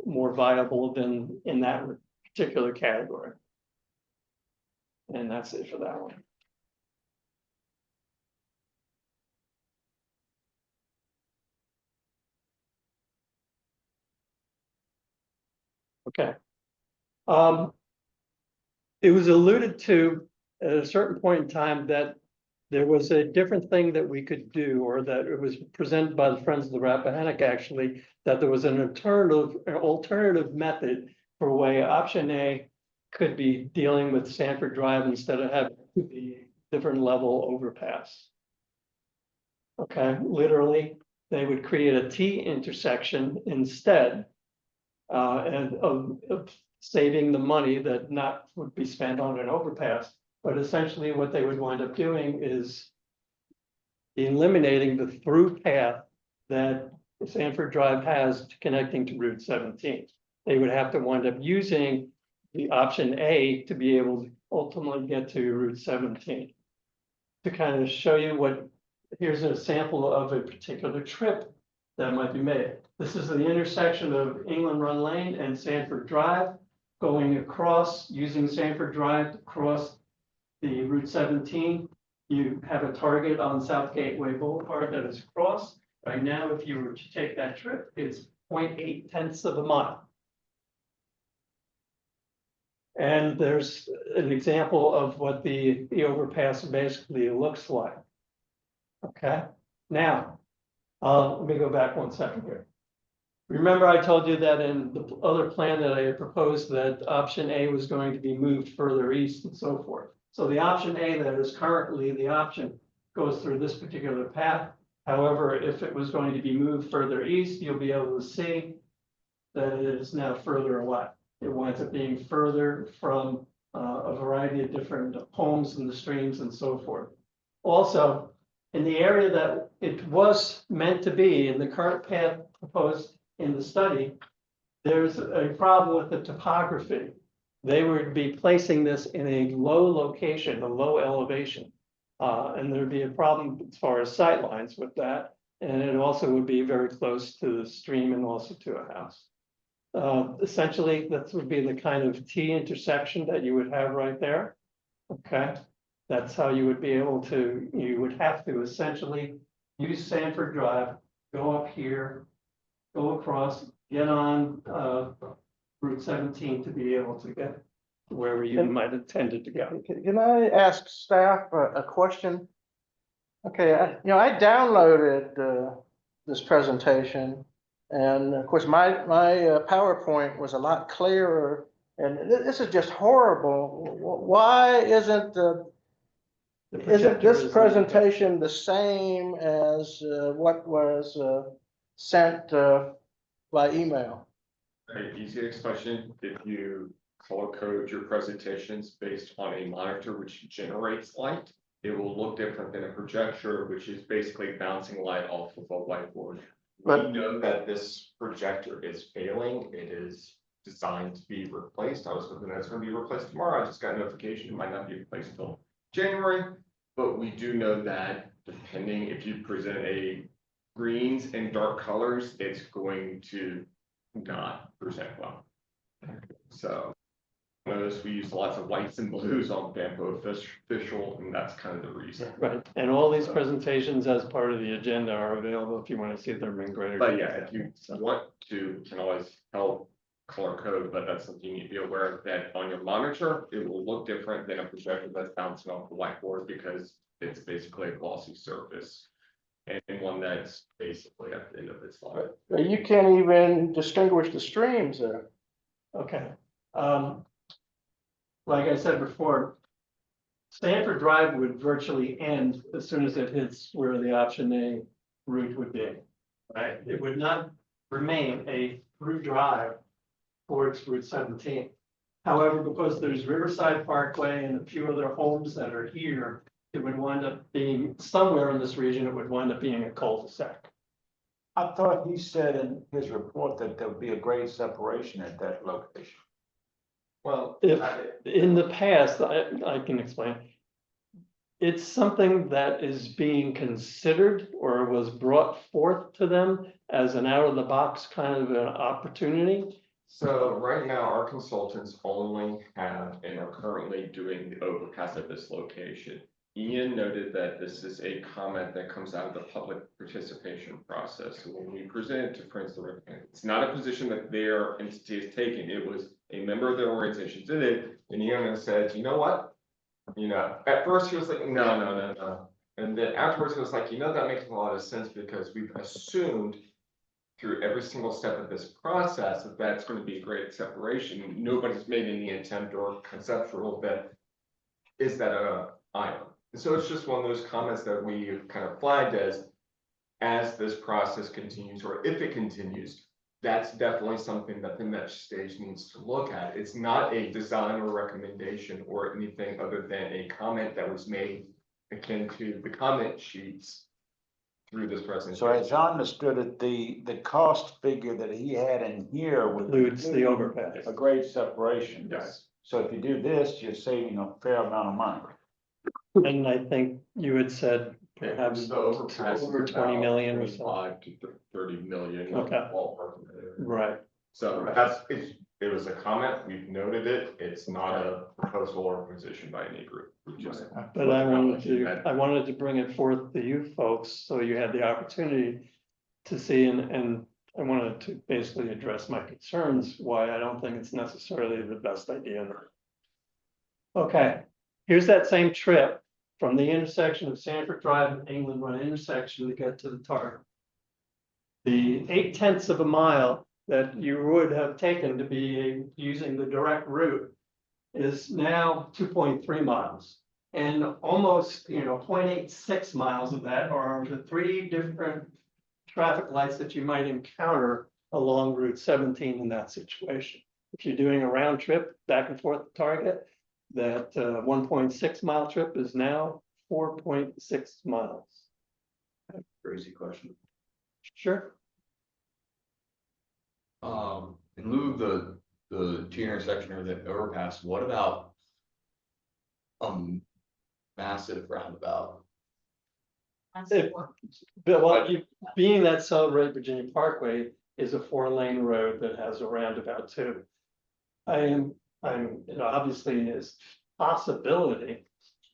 more viable than in that particular category. And that's it for that one. Okay. It was alluded to at a certain point in time that there was a different thing that we could do, or that it was presented by the Friends of the Rappahannock actually, that there was an alternative method for way option A could be dealing with Sanford Drive instead of having the different level overpass. Okay, literally, they would create a T intersection instead, and of saving the money that not would be spent on an overpass. But essentially what they would wind up doing is eliminating the through path that Sanford Drive has connecting to Route 17. They would have to wind up using the option A to be able to ultimately get to Route 17. To kind of show you what, here's a sample of a particular trip that might be made. This is the intersection of England Run Lane and Sanford Drive, going across, using Sanford Drive to cross the Route 17. You have a target on South Gateway Boulevard that is crossed. Right now, if you were to take that trip, it's 0.8 of a mile. And there's an example of what the overpass basically looks like. Okay, now, let me go back 1 second here. Remember, I told you that in the other plan that I had proposed that option A was going to be moved further east and so forth. So the option A that is currently the option goes through this particular path. However, if it was going to be moved further east, you'll be able to see that it is now further away. It winds up being further from a variety of different homes and the streams and so forth. Also, in the area that it was meant to be in the current path proposed in the study, there's a problem with the topography. They would be placing this in a low location, a low elevation. And there'd be a problem as far as sight lines with that. And it also would be very close to the stream and also to a house. Essentially, that would be the kind of T intersection that you would have right there. Okay, that's how you would be able to, you would have to essentially use Sanford Drive, go up here, go across, get on Route 17 to be able to get wherever you might have intended to go. Can I ask staff a question? Okay, I downloaded this presentation, and of course my PowerPoint was a lot clearer, and this is just horrible. Why isn't this presentation the same as what was sent by email? Very easy expression. If you color code your presentations based on a monitor which generates light, it will look different than a projector, which is basically bouncing light off of a whiteboard. We know that this projector is failing. It is designed to be replaced. I was hoping that it's going to be replaced tomorrow. I just got a notification it might not be replaced until January, but we do know that depending if you present a greens and dark colors, it's going to not present well. So notice we use lots of whites and blues on FAMPO official, and that's kind of the reason. Right, and all these presentations as part of the agenda are available if you want to see them in greater. But yeah, if you want to, can always help color code, but that's something you need to be aware of, that on your monitor, it will look different than a projector that's bouncing off the whiteboard because it's basically a glossy surface. And one that's basically at the end of its life. You can't even distinguish the streams there. Okay, like I said before, Stanford Drive would virtually end as soon as it hits where the option A route would be. Right, it would not remain a through drive towards Route 17. However, because there's Riverside Parkway and a few other homes that are here, it would wind up being somewhere in this region, it would wind up being a cul-de-sac. I thought he said in his report that there would be a grade separation at that location. Well, If, in the past, I can explain. It's something that is being considered or was brought forth to them as an out-of-the-box kind of an opportunity. so right now, our consultants only have and are currently doing the overpass at this location. Ian noted that this is a comment that comes out of the public participation process. So when we present it to Friends of the River, it's not a position that their entity is taking. It was a member of their organization did it, and Ian said, you know what? You know, at first he was like, no. And then afterwards he was like, you know, that makes a lot of sense because we've assumed through every single step of this process that that's going to be a great separation. Nobody's made any attempt or conceptual that is that a item. And so it's just one of those comments that we've kind of flagged as this process continues, or if it continues, that's definitely something that the next stage needs to look at. It's not a design or recommendation or anything other than a comment that was made akin to the comment sheets through this presentation. So as I understood it, the cost figure that he had in here would Includes the overpass. a grade separation. Yes. So if you do this, you're saving a fair amount of money. And I think you had said perhaps The overpass is over 20 about million or so. 25 to 30 million. Okay. Ballpark in that area. Right, So that's, it was a comment, we've noted it, it's not a proposal or position by any group. We just. but I wanted to bring it forth to you folks, so you had the opportunity to see, and I wanted to basically address my concerns, why I don't think it's necessarily the best idea. Okay, here's that same trip from the intersection of Sanford Drive and England Run intersection to get to the target. The 0.8 of a mile that you would have taken to be using the direct route is now 2.3 miles. And almost, 0.86 miles of that are the 3 different traffic lights that you might encounter along Route 17 in that situation. If you're doing a round trip back and forth to Target, that 1.6 mile trip is now 4.6 miles. Crazy question. Sure. In lieu of the T intersection or the overpass, what about massive roundabout? Being that Celebrate Virginia Parkway is a 4-lane road that has a roundabout too. I'm, obviously it's possibility,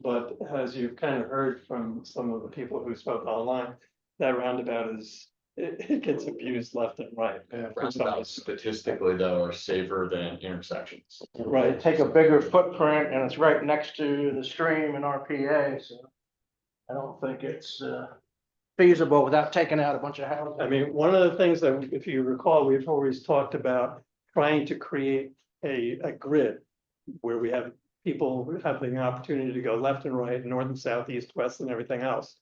but as you've kind of heard from some of the people who spoke online, that roundabout it gets abused left and right. Roundabouts statistically though are safer than intersections. Right. Take a bigger footprint and it's right next to the stream and RPA, so I don't think it's feasible without taking out a bunch of houses. I mean, one of the things that, if you recall, we've always talked about trying to create a grid where we have people having the opportunity to go left and right, north and south, east, west, and everything else.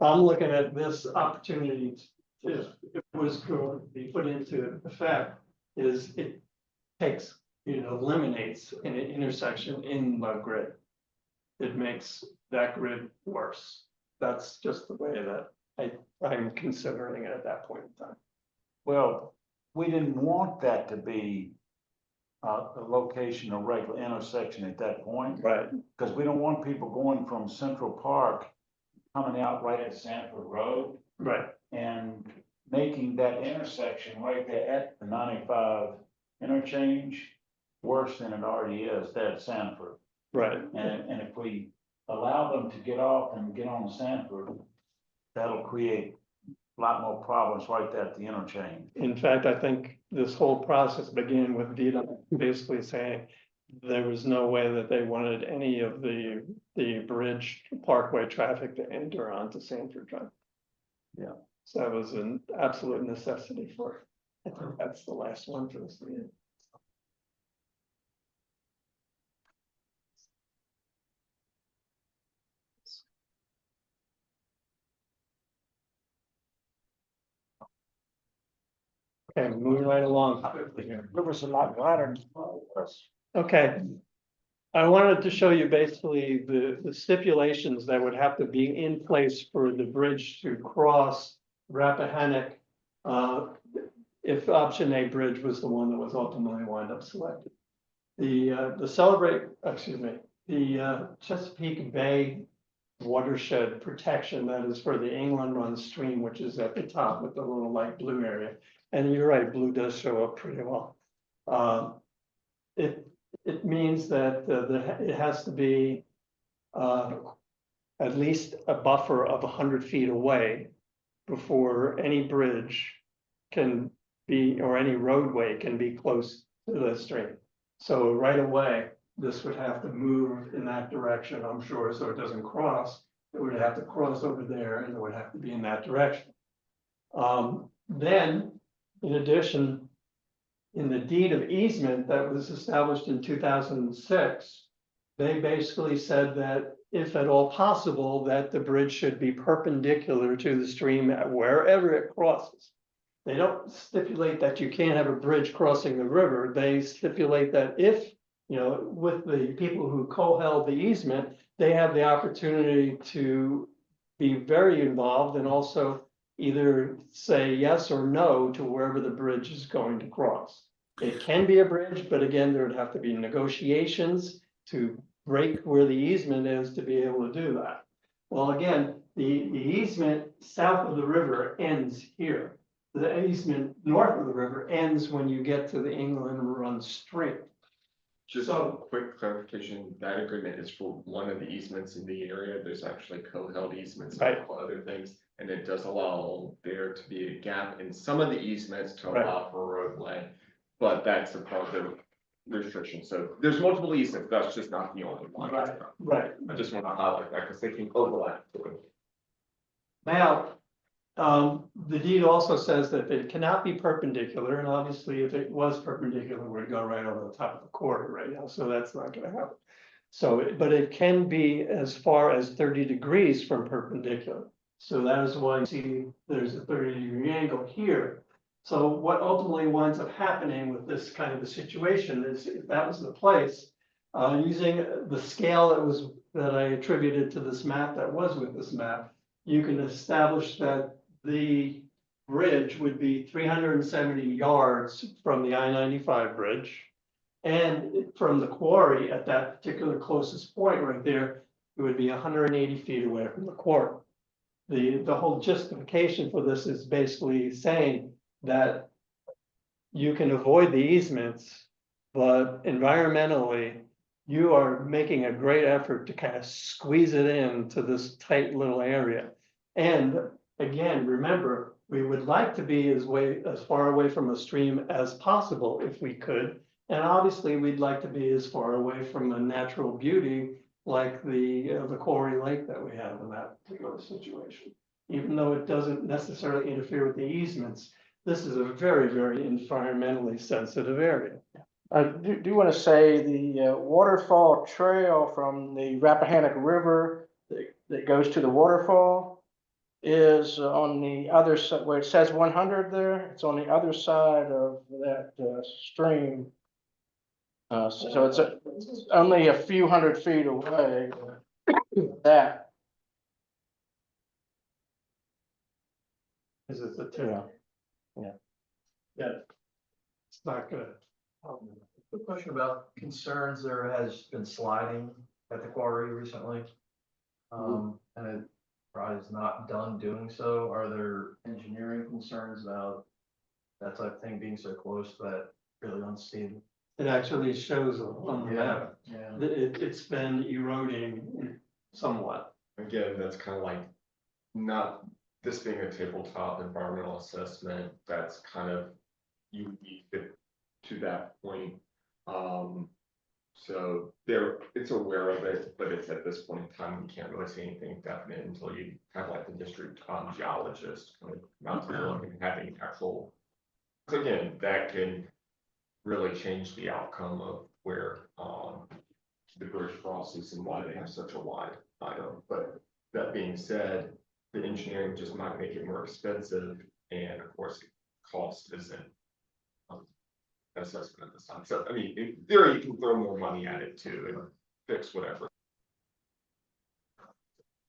I'm looking at this opportunity, if it was going to be put into effect, is it takes, eliminates an intersection in the grid. It makes that grid worse. That's just the way that I'm considering it at that point in time. Well, we didn't want that to be a location, a regular intersection at that point. Right. Because we don't want people going from Central Park, coming out right at Sanford Road Right. and making that intersection right there at the 95 interchange worse than it already is there at Sanford. Right. And if we allow them to get off and get on Sanford, that'll create a lot more problems right there at the interchange. In fact, I think this whole process began with VDOT basically saying there was no way that they wanted any of the bridge parkway traffic to enter onto Sanford Drive. Yeah, so that was an absolute necessity for it. I think that's the last one for this meeting. Okay, moving right along. River's a lot wider. Okay. I wanted to show you basically the stipulations that would have to be in place for the bridge to cross Rappahannock. If option A bridge was the one that was ultimately wound up selected. The Chesapeake Bay watershed protection, that is for the England Run stream, which is at the top with the little light blue area. And you're right, blue does show up pretty well. It means that it has to be at least a buffer of 100 feet away before any bridge can be, or any roadway can be close to the stream. So right away, this would have to move in that direction, I'm sure, so it doesn't cross. It would have to cross over there and it would have to be in that direction. Then, in addition, in the deed of easement that was established in 2006, they basically said that if at all possible, that the bridge should be perpendicular to the stream at wherever it crosses. They don't stipulate that you can't have a bridge crossing the river. They stipulate that if, you know, with the people who co-held the easement, they have the opportunity to be very involved and also either say yes or no to wherever the bridge is going to cross. It can be a bridge, but again, there would have to be negotiations to break where the easement is to be able to do that. Well, again, the easement south of the river ends here. The easement north of the river ends when you get to the England Run stream. Just a quick clarification, that agreement is for one of the easements in the area. There's actually co-held easements Right. for other things. And it does allow there to be a gap in some of the easements to Right. allow for a roadway. But that's a part of the restriction. So there's multiple easements, that's just not the only one. Right. I just want to highlight that because they can overlap. Now, the deed also says that it cannot be perpendicular, and obviously if it was perpendicular, it would go right over the top of the quarter right now, so that's not gonna happen. So, but it can be as far as 30 degrees from perpendicular. So that is why you see there's a 30-degree angle here. So what ultimately winds up happening with this kind of a situation is, if that was the place, using the scale that I attributed to this map that was with this map, you can establish that the bridge would be 370 yards from the I-95 bridge. And from the quarry at that particular closest point right there, it would be 180 feet away from the quarry. The whole justification for this is basically saying that you can avoid the easements, but environmentally, you are making a great effort to kind of squeeze it into this tight little area. And again, remember, we would like to be as far away from a stream as possible if we could. And obviously, we'd like to be as far away from the natural beauty like the quarry lake that we have in that particular situation. Even though it doesn't necessarily interfere with the easements, this is a very, very environmentally sensitive area. I do want to say the waterfall trail from the Rappahannock River that goes to the waterfall is on the other side, where it says 100 there, it's on the other side of that stream. So it's only a few hundred feet away. That. Is it the tip? Yeah. Yeah. It's not good. Quick question about concerns. There has been sliding at the quarry recently. And it probably is not done doing so. Are there engineering concerns about that type of thing being so close to that really unstable? It actually shows on the map. Yeah. It's been eroding somewhat. Again, that's kind of like, not, this being a tabletop environmental assessment, that's kind of unique to that point. So it's aware of it, but it's at this point in time, we can't really say anything definite until you have like the district geologist kind of come out to look and having actual. So again, that can really change the outcome of where the bridge crosses and why they have such a wide item. But that being said, the engineering just might make it more expensive, and of course, cost isn't assessment at this time. So I mean, in theory, you can throw more money at it too and fix whatever.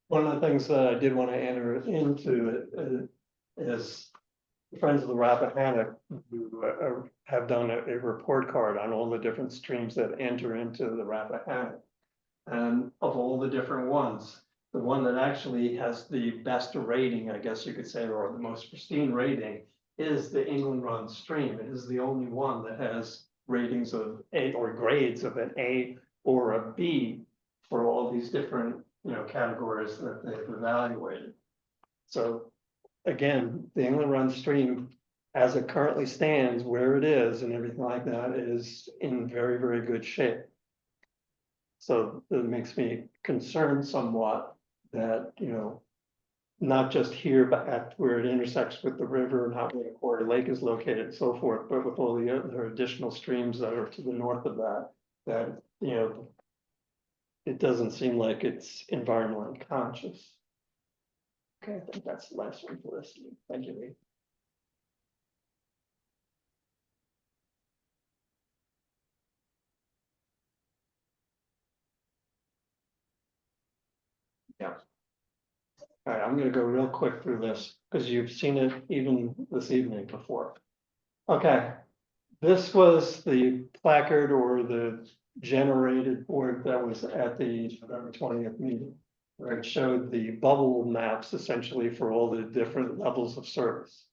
One of the things that I did want to enter into it is the Friends of the Rappahannock, who have done a report card on all the different streams that enter into the Rappahannock. And of all the different ones, the one that actually has the best rating, I guess you could say, or the most pristine rating, is the England Run stream. It is the only one that has ratings of A, or grades of an A or a B for all these different, categories that they've evaluated. So again, the England Run stream, as it currently stands, where it is and everything like that, is in very, very good shape. So it makes me concerned somewhat that, not just here, but at where it intersects with the river, not where the Quarry Lake is located and so forth, but with all the other additional streams that are to the north of that, it doesn't seem like it's environmentally conscious. Okay, I think that's the last one for this. Thank you, Lee. Yeah. All right, I'm gonna go real quick through this because you've seen it even this evening before. Okay, this was the placard or the generated board that was at the November 20th meeting, where it showed the bubble maps essentially for all the different levels of service.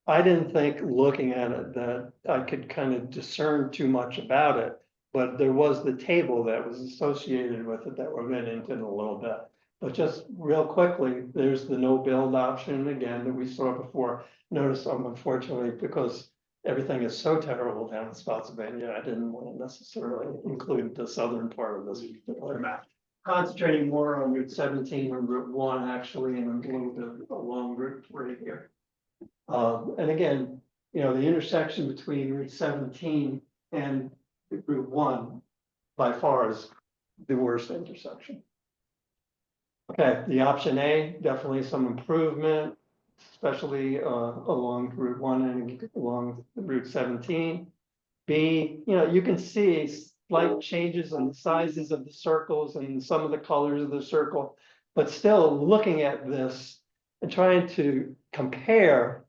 I didn't think looking at it that I could kind of discern too much about it, but there was the table that was associated with it that we'll get into in a little bit. But just real quickly, there's the no build option again that we saw before. Notice, unfortunately, because everything is so terrible down in Spotsylvania, I didn't want to necessarily include the southern part of this particular map. Concentrating more on Route 17 and Route 1 actually, and a little bit along Route 3 here. And again, the intersection between Route 17 and Route 1 by far is the worst intersection. Okay, the option A, definitely some improvement, especially along Route 1 and along Route 17. B, you can see slight changes in the sizes of the circles and some of the colors of the circle, but still looking at this and trying to compare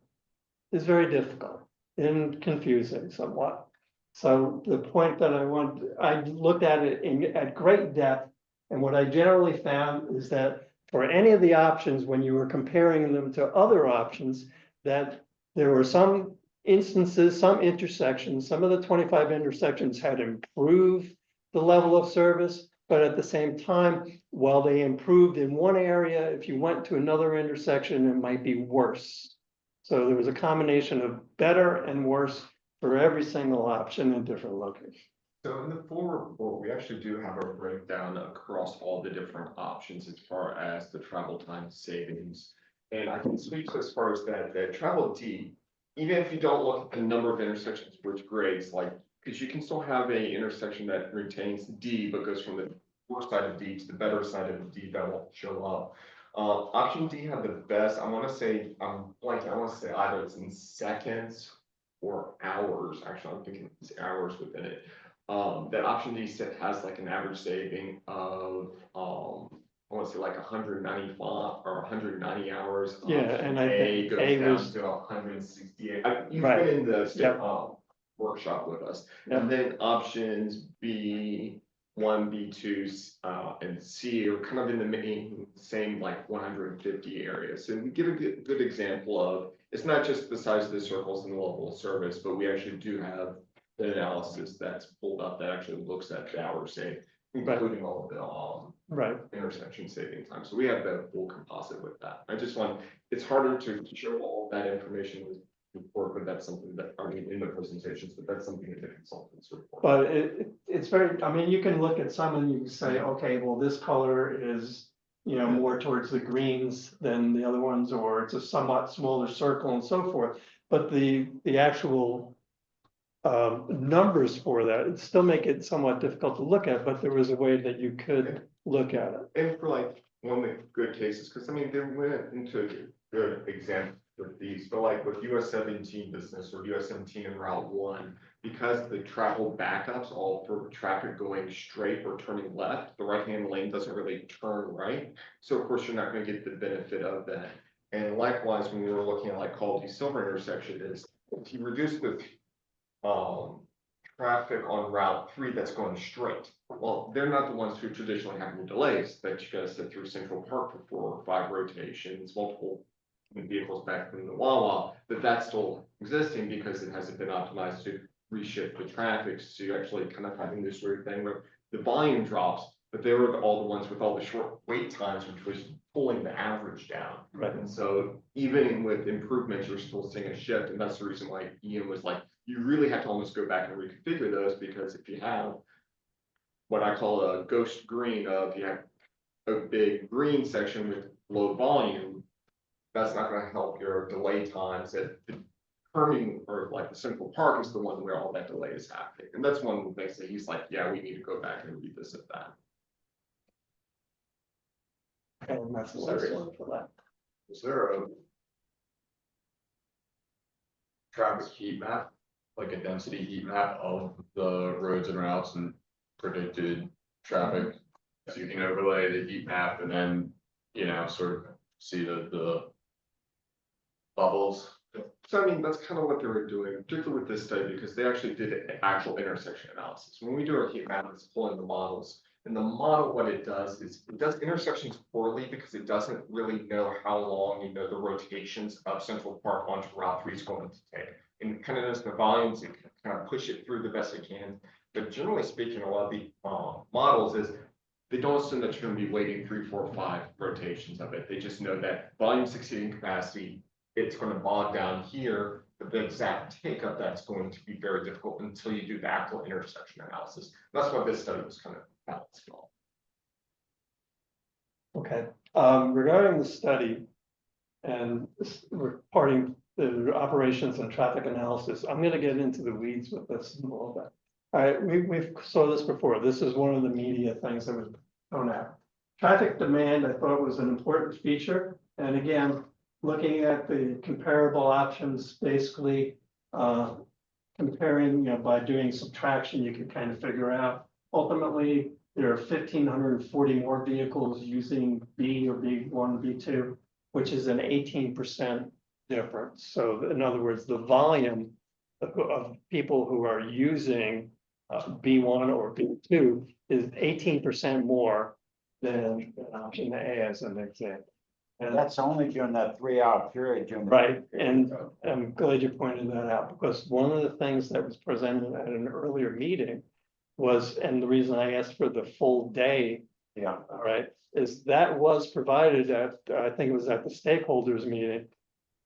is very difficult and confusing somewhat. So the point that I looked at it at great depth, and what I generally found is that for any of the options, when you were comparing them to other options, that there were some instances, some intersections, some of the 25 intersections had improved the level of service, but at the same time, while they improved in one area, if you went to another intersection, it might be worse. So there was a combination of better and worse for every single option in different locations. So in the full report, we actually do have a breakdown across all the different options as far as the travel time savings. And I can speak to as far as that travel D, even if you don't look at the number of intersections, which grades, like, because you can still have a intersection that retains D, but goes from the worst side of D to the better side of the D that won't show up. Option D had the best, I want to say, I want to say either it's in seconds or hours. Actually, I'm thinking it's hours within it. That option D set has like an average saving of, I want to say like 195 or 190 hours. Yeah, and I A think goes A down was to 168. You've right. been in the Yep. workshop with us. Yeah. And then options B1, B2, and C are kind of in the same like 150 areas. And we give a good example of, it's not just the size of the circles and the level of service, but we actually do have the analysis that's pulled up that actually looks at the hour saved, including all of the Right. intersection saving time. So we have the full composite with that. It's harder to show all that information with report, but that's something that, I mean, in the presentations, but that's something that the consultants report. But it's very, I mean, you can look at some and you can say, okay, well, this color is, you know, more towards the greens than the other ones, or it's a somewhat smaller circle and so forth. But the actual numbers for that, it still make it somewhat difficult to look at, but there was a way that you could look at it. And for like one of the good cases, because I mean, they went into good examples with these, but like with US 17 business or US 17 and Route 1, because the travel backups all for traffic going straight or turning left, the right-hand lane doesn't really turn right. So of course, you're not going to get the benefit of that. And likewise, when we were looking at like Call Silver intersection, is if you reduce the traffic on Route 3 that's going straight. Well, they're not the ones who traditionally have the delays that you gotta sit through Central Park for 4 or 5 rotations, multiple vehicles back from the Wawa, but that's still existing because it hasn't been optimized to reshift the traffic. So you're actually kind of having this weird thing where the volume drops, but they were all the ones with all the short wait times, which was pulling the average down. Right. And so even with improvements, you're still seeing a shift. And that's the reason why Ian was like, you really have to almost go back and reconfigure those, because if you have what I call a ghost green of, you have a big green section with low volume, that's not going to help your delay times. At the Permian or like the Central Park is the one where all that delay is happening. And that's one of the things that he's like, yeah, we need to go back and revisit that. And that's the last one for that. Is there a traffic heat map, like a density heat map of the roads and routes and predicted traffic? So you can overlay the heat map and then, you know, sort of see the bubbles. So I mean, that's kind of what they were doing, particularly with this study, because they actually did an actual intersection analysis. When we do our heat map, it's pulling the models. And the model, what it does is it does intersections poorly because it doesn't really know how long, you know, the rotations of Central Park onto Route 3 is going to take. And it kind of knows the volumes, it can kind of push it through the best it can. But generally speaking, a lot of the models is they don't assume that you're going to be waiting 3, 4, 5 rotations of it. They just know that volume's exceeding capacity, it's going to bog down here, but the exact take up that's going to be very difficult until you do the actual intersection analysis. And that's what this study was kind of balancing on. Okay, regarding the study and reporting the operations and traffic analysis, I'm gonna get into the weeds with this and all that. All right, we've saw this before. This is one of the media things that was thrown out. Traffic demand, I thought, was an important feature. And again, looking at the comparable options, basically comparing, you know, by doing subtraction, you can kind of figure out. Ultimately, there are 1,540 more vehicles using B or B1, B2, which is an 18% difference. So in other words, the volume of people who are using B1 or B2 is 18% more than option A as an example. And that's only during that 3-hour period. Right, and I'm glad you pointed that out, because one of the things that was presented at an earlier meeting was, and the reason I asked for the full day, Yeah. all right, is that was provided at, I think it was at the stakeholders meeting,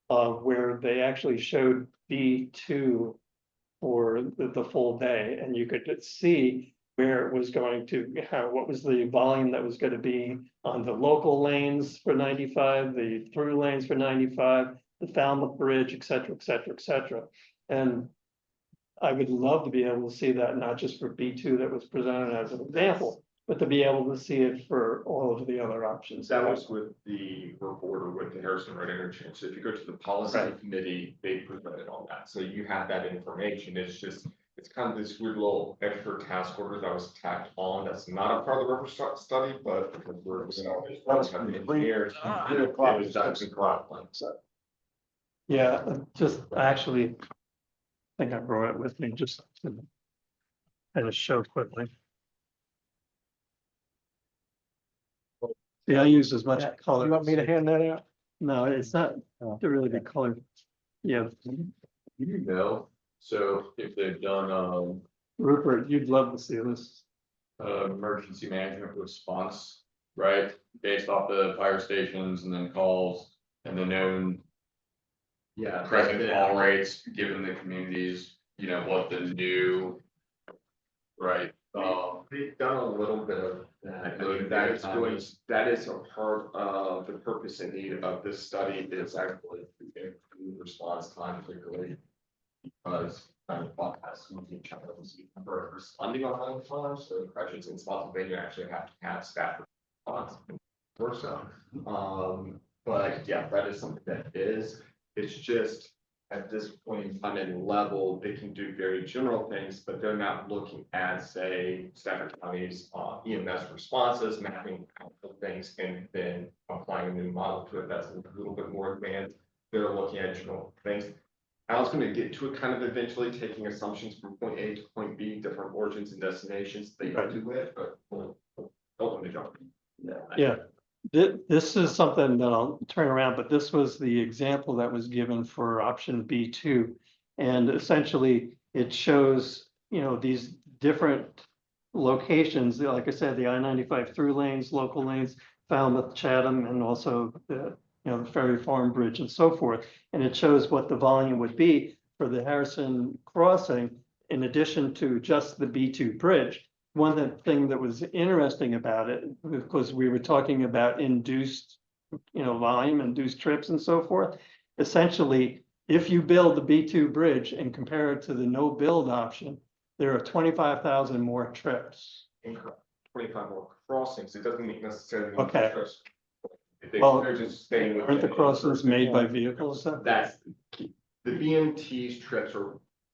where they actually showed B2 for the full day, and you could see where it was going to, what was the volume that was going to be on the local lanes for 95, the through lanes for 95, the Falmouth Bridge, et cetera, et cetera, et cetera. And I would love to be able to see that, not just for B2 that was presented as an example, but to be able to see it for all of the other options. That was with the reporter with the Harrison Road interchange. So if you go to the policy committee, they presented on that. So you have that information. It's just, it's kind of this weird little extra task order that was tacked on. That's not a part of the river study, but because we're, you know, That was having from 3 engineers, o'clock it was to done 6 to crop. So Yeah, just actually, think I brought it with me just to kind of show quickly. Yeah, I use as much color. You want me to hand that out? No, it's not to really be colored. Yeah, You know, so if they've done, Rupert, you'd love to see this. emergency management response, right? Based off the fire stations and then calls and the known Yeah. present call rates, given the communities, you know, what the new, right? They've done a little bit of that. I mean, that is going, that is a part of the purpose and need of this study is actually to improve response time particularly. Because has moving challenges for responding on time, so corrections in Pennsylvania actually have to have staff response or so. But yeah, that is something that is, it's just at this point in time and level, they can do very general things, but they're not looking at, say, Stafford County's EMS responses, mapping out the things, and then applying a new model to it that's a little bit more advanced. They're looking at general things. I was going to get to it kind of eventually, taking assumptions from point A to point B, different origins and destinations they do it, but don't let me jump. Yeah, this is something that I'll turn around, but this was the example that was given for option B2. And essentially it shows, you know, these different locations, like I said, the I-95 through lanes, local lanes, Falmouth, Chatham, and also the, you know, the Ferry Farm Bridge and so forth. And it shows what the volume would be for the Harrison crossing, in addition to just the B2 bridge. One thing that was interesting about it, because we were talking about induced, you know, volume, induced trips and so forth. Essentially, if you build the B2 bridge and compare it to the no build option, there are 25,000 more trips. Incorrect. 25 more crossings. It doesn't mean necessarily. Okay. Trips. Well, They're just staying. Aren't the crossings made by vehicles? That's the BMT's trips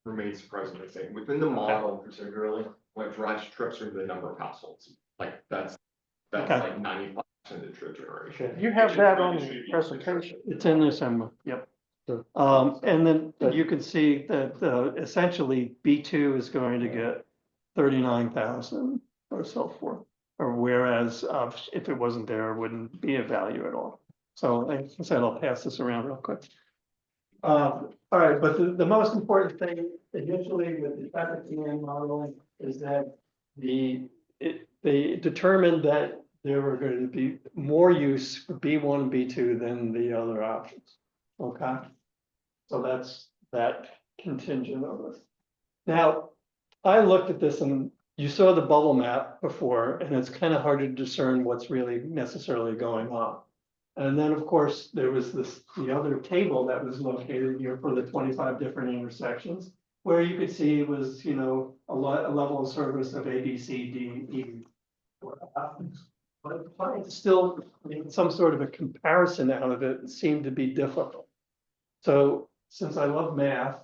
remain surprisingly the same within the model, particularly what drives trips are the number of households. Like that's Okay. like 95% of the trip generation. You have that on the presentation. It's in there somewhere, yep. And then you can see that essentially B2 is going to get 39,000 or so forth. Or whereas if it wasn't there, it wouldn't be a value at all. So like I said, I'll pass this around real quick. All right, but the most important thing initially with the traffic plan modeling is that they determined that there were going to be more use for B1 and B2 than the other options. Okay, so that's that contingent of this. Now, I looked at this and you saw the bubble map before, and it's kind of hard to discern what's really necessarily going on. And then, of course, there was the other table that was located here for the 25 different intersections, where you could see it was, you know, a level of service of A, B, C, D, E. But trying to still make some sort of a comparison out of it seemed to be difficult. So since I love math,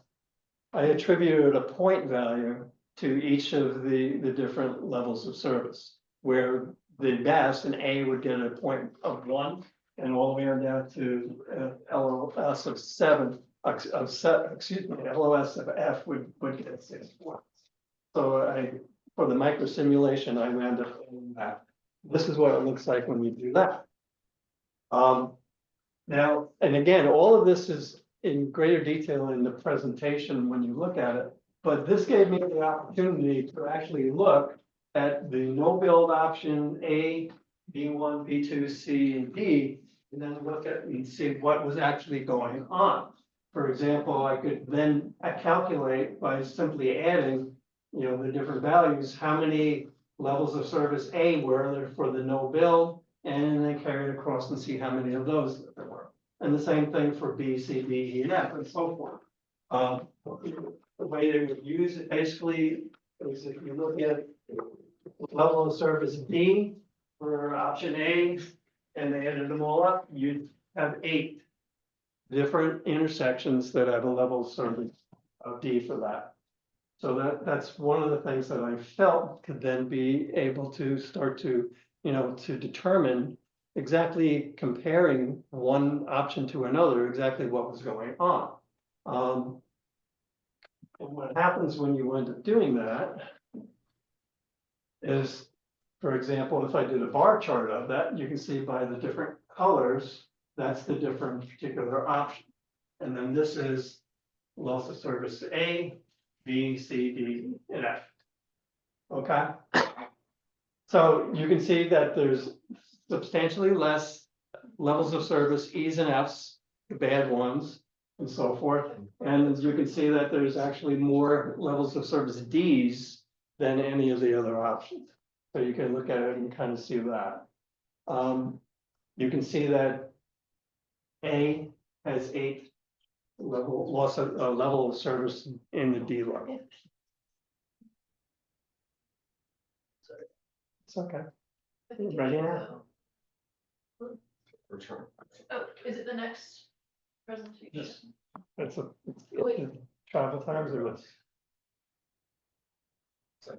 I attributed a point value to each of the different levels of service, where the best, an A would get a point of 1, and all the way down to LOS of 7, LOS of F would get 6 points. So for the micro simulation, I wound up in that. This is what it looks like when you do that. Now, and again, all of this is in greater detail in the presentation when you look at it, but this gave me the opportunity to actually look at the no build option A, B1, B2, C, and D, and then look at and see what was actually going on. For example, I could then calculate by simply adding, you know, the different values, how many levels of service A were there for the no build, and then carry it across and see how many of those there were. And the same thing for B, C, D, E, and F, and so forth. The way they would use it basically is if you look at level of service D for option A, and they added them all up, you'd have 8 different intersections that have a level of service of D for that. So that's one of the things that I felt could then be able to start to, you know, to determine exactly comparing one option to another, exactly what was going on. And what happens when you end up doing that is, for example, if I did a bar chart of that, you can see by the different colors, that's the different particular option. And then this is loss of service A, B, C, D, and F. Okay? So you can see that there's substantially less levels of service, E's and F's, the bad ones, and so forth. And you can see that there's actually more levels of service D's than any of the other options. So you can look at it and kind of see that. You can see that A has 8 level of service in the D level. It's okay. Ready now? Return. Oh, is it the next presentation? Yes. It's Wait. travel times or what's?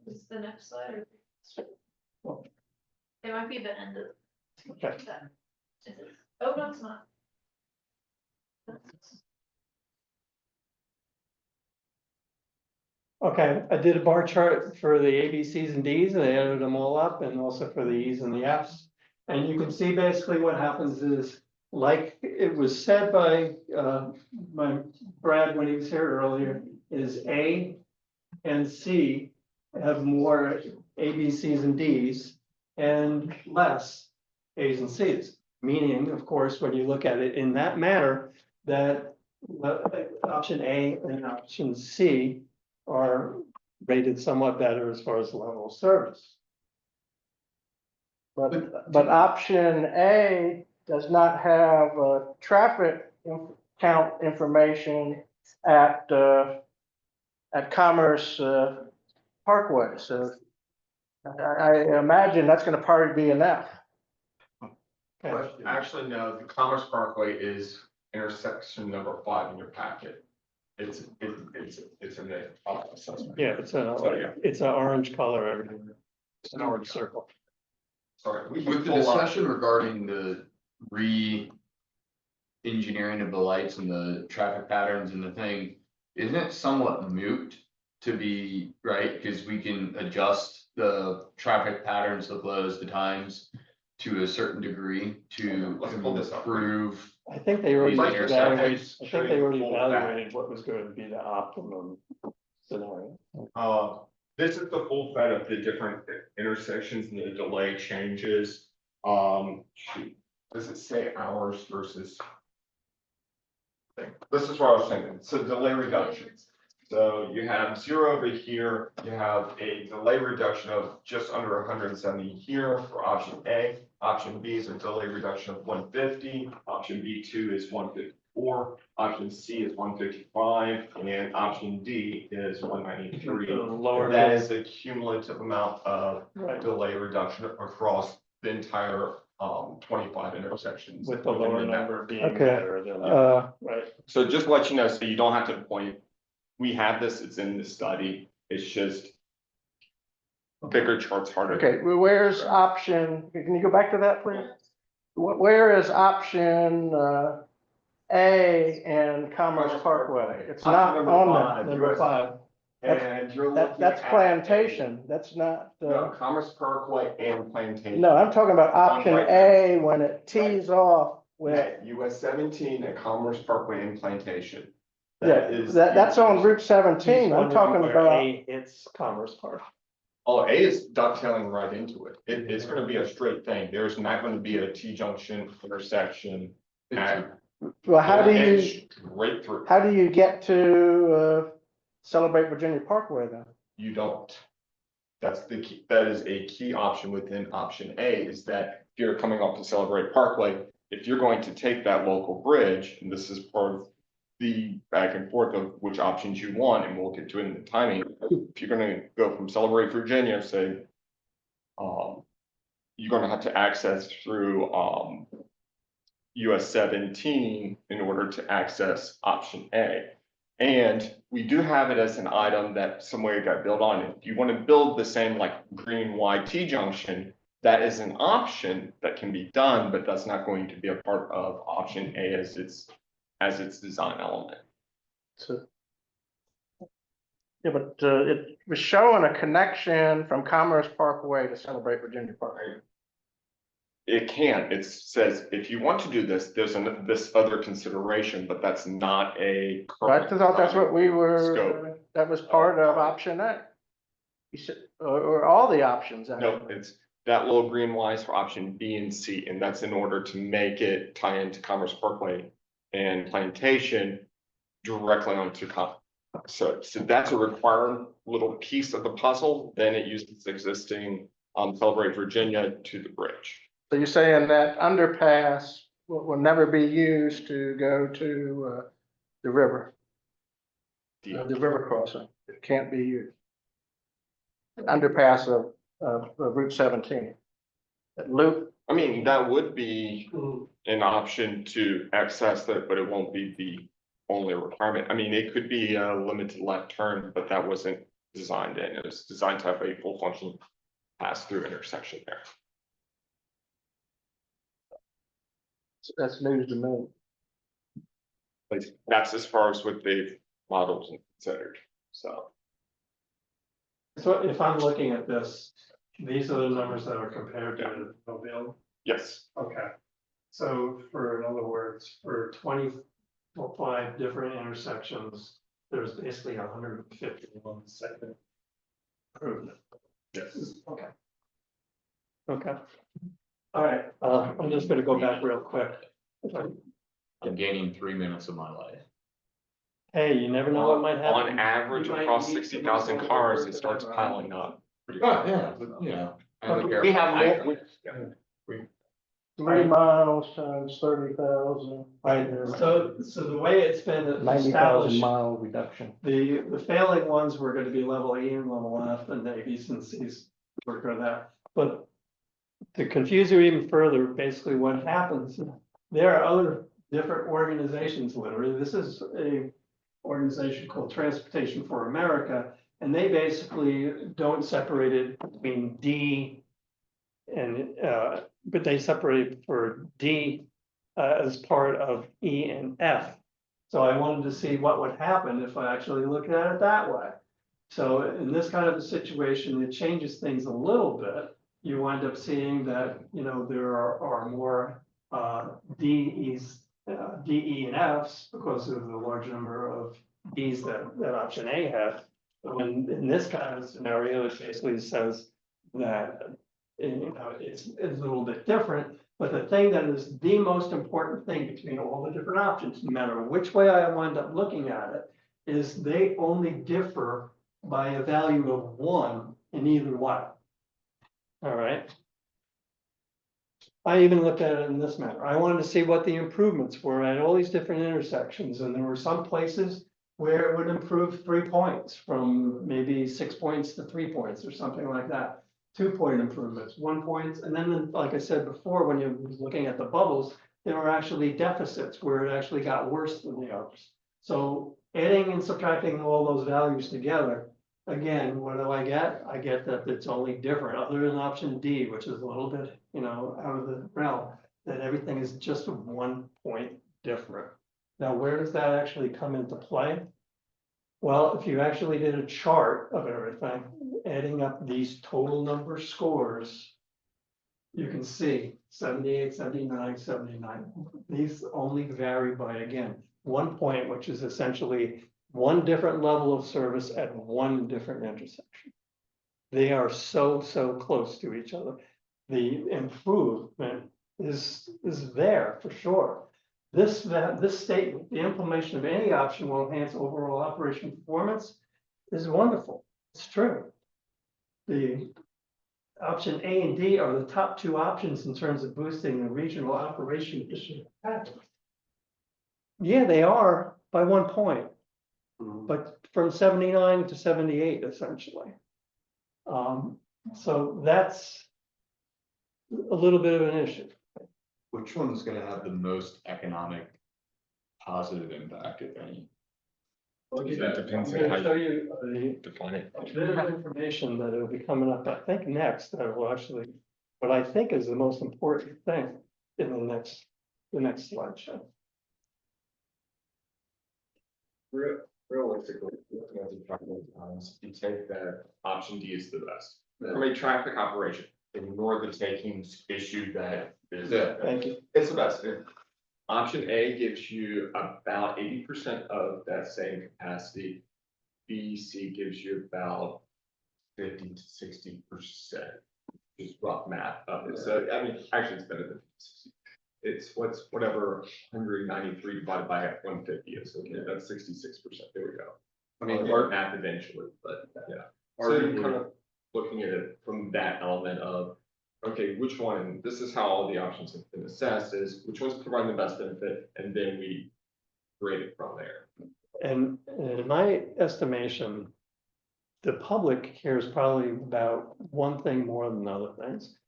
Is the next slide or? Well. It might be the end of Okay. that. Is it? Oh, no, it's not. Okay, I did a bar chart for the A, B, C's and D's and I added them all up and also for the E's and the F's. And you can see basically what happens is, like it was said by my Brad when he was here earlier, is A and C have more A, B, C's and D's and less A's and C's. Meaning, of course, when you look at it in that manner, that option A and option C are rated somewhat better as far as level of service. But option A does not have traffic count information at Commerce Parkway, so I imagine that's gonna probably be enough. But actually, no, the Commerce Parkway is intersection number 5 in your packet. It's in the assessment. Yeah, it's an orange color everywhere. It's an orange circle. Sorry. With the discussion regarding the engineering of the lights and the traffic patterns and the thing, isn't it somewhat moot to be, right? Because we can adjust the traffic patterns, the flows, the times to a certain degree to Let's pull this up. I think they already These evaluated, intersections what was going to be the optimum scenario. This is the full set of the different intersections and the delay changes. Shoot, does it say hours versus? This is what I was thinking. So delay reductions. So you have 0 over here, you have a delay reduction of just under 170 here for option A. Option B is a delay reduction of 150, option B2 is 154, option C is 155, and option D is 193. That is the cumulative amount of delay reduction across the entire 25 intersections. With the lower number being Okay. better than, right. So just to let you know, so you don't have to point, we have this, it's in the study, it's just bigger charts harder. Okay, well, where's option, can you go back to that, please? Where is option A and Commerce Parkway? It's not Option on number that. Number 5. And you're looking That's at- Plantation, that's not, No, Commerce Parkway and Plantation. no, I'm talking about option right A when it tees off with, At US 17 and Commerce Parkway and Plantation. yeah, that's on Route 17, I'm talking about. A hits Commerce Park. Oh, A is dovetailing right into it. It's gonna be a straight thing. There's not gonna be a T-junction intersection. Well, how do you, Straight through. how do you get to Celebrate Virginia Parkway then? You don't. That's the key, that is a key option within option A, is that if you're coming up to Celebrate Parkway, if you're going to take that local bridge, and this is part of the back and forth of which options you want, and we'll get to it in the timing. If you're gonna go from Celebrate Virginia, say, you're gonna have to access through, US 17 in order to access option A. And we do have it as an item that somewhere got built on it. If you want to build the same like green YT junction, that is an option that can be done, but that's not going to be a part of option A as its design element. So Yeah, but it was showing a connection from Commerce Parkway to Celebrate Virginia Park. It can, it says, if you want to do this, there's this other consideration, but that's not a. I thought that's what we were, Scope. that was part of option A. You said, or all the options. No, actually. it's that little green line is for option B and C, and that's in order to make it tie into Commerce Parkway and Plantation directly onto so that's a required little piece of the puzzle, then it uses existing Celebrate Virginia to the bridge. So you're saying that underpass will never be used to go to the river? The river crossing, it can't be used. Underpass of Route 17. That loop. I mean, that would be an option to access that, but it won't be the only requirement. I mean, it could be a limited left turn, but that wasn't designed in. It was designed to have a full function pass through intersection there. That's news to me. But that's as far as what they've modeled and considered, so. So if I'm looking at this, these are the numbers that are compared to the bill. Yes. Okay. So in other words, for 25 different intersections, there's basically 151 segment improvement. Yes. Okay. Okay. All right, I'm just gonna go back real quick. I'm gaining 3 minutes of my life. Hey, you never know what might happen. On average, You might across need to 60,000 move cars, forward it starts with piling up. Oh, yeah, but, you know. I don't care. We have more, 3 miles times 30,000. Right, so the way it's been 90,000 established, mile reduction. the failing ones were gonna be level E and level F, and the B's and C's were for that. But to confuse you even further, basically what happens, there are other different organizations, literally, this is a organization called Transportation for America, and they basically don't separate it between D and, but they separate it for D as part of E and F. So I wanted to see what would happen if I actually looked at it that way. So in this kind of a situation, it changes things a little bit. You wind up seeing that, you know, there are more D, E, and Fs because of the large number of Ds that option A had. When in this kind of scenario, it basically says that, you know, it's a little bit different. But the thing that is the most important thing between all the different options, no matter which way I wind up looking at it, is they only differ by a value of 1 in either one. All right. I even looked at it in this manner. I wanted to see what the improvements were at all these different intersections, and there were some places where it would improve 3 points from maybe 6 points to 3 points or something like that. 2-point improvements, 1 point, and then, like I said before, when you're looking at the bubbles, there were actually deficits where it actually got worse than the others. So adding and subtracting all those values together, again, what do I get? I get that it's only different, other than option D, which is a little bit, you know, out of the realm, that everything is just 1 point different. Now, where does that actually come into play? Well, if you actually did a chart of everything, adding up these total number scores, you can see 78, 79, 79. These only vary by, again, 1 point, which is essentially 1 different level of service at 1 different intersection. They are so close to each other. The improvement is there for sure. This statement, the implementation of any option will enhance overall operation performance, is wonderful. It's true. The option A and D are the top 2 options in terms of boosting the regional operation efficiency. Yeah, they are by 1 point, but from 79 to 78 essentially. So that's a little bit of an issue. Which one's gonna have the most economic positive impact, if any? That depends on I'm how gonna show you a define it. bit of information that will be coming up, I think next, that will actually, what I think is the most important thing in the next slideshow. realistically, looking at the traffic times, you take that option D is the best. From a traffic operation, ignore the takings issue that is. Yeah. Thank you. It's the best. Option A gives you about 80% of that same capacity. B, C gives you about 50 to 60%. Just rough math of it. So, I mean, actually, it's better than 60. It's whatever 193 divided by 150 is. Okay, that's 66%. There we go. I mean, Hard math eventually, but yeah. So you're kind of looking at it from that element of, okay, which one, this is how all the options have been assessed, is which one's providing the best benefit, and then we grade it from there. And in my estimation, the public cares probably about one thing more than other things.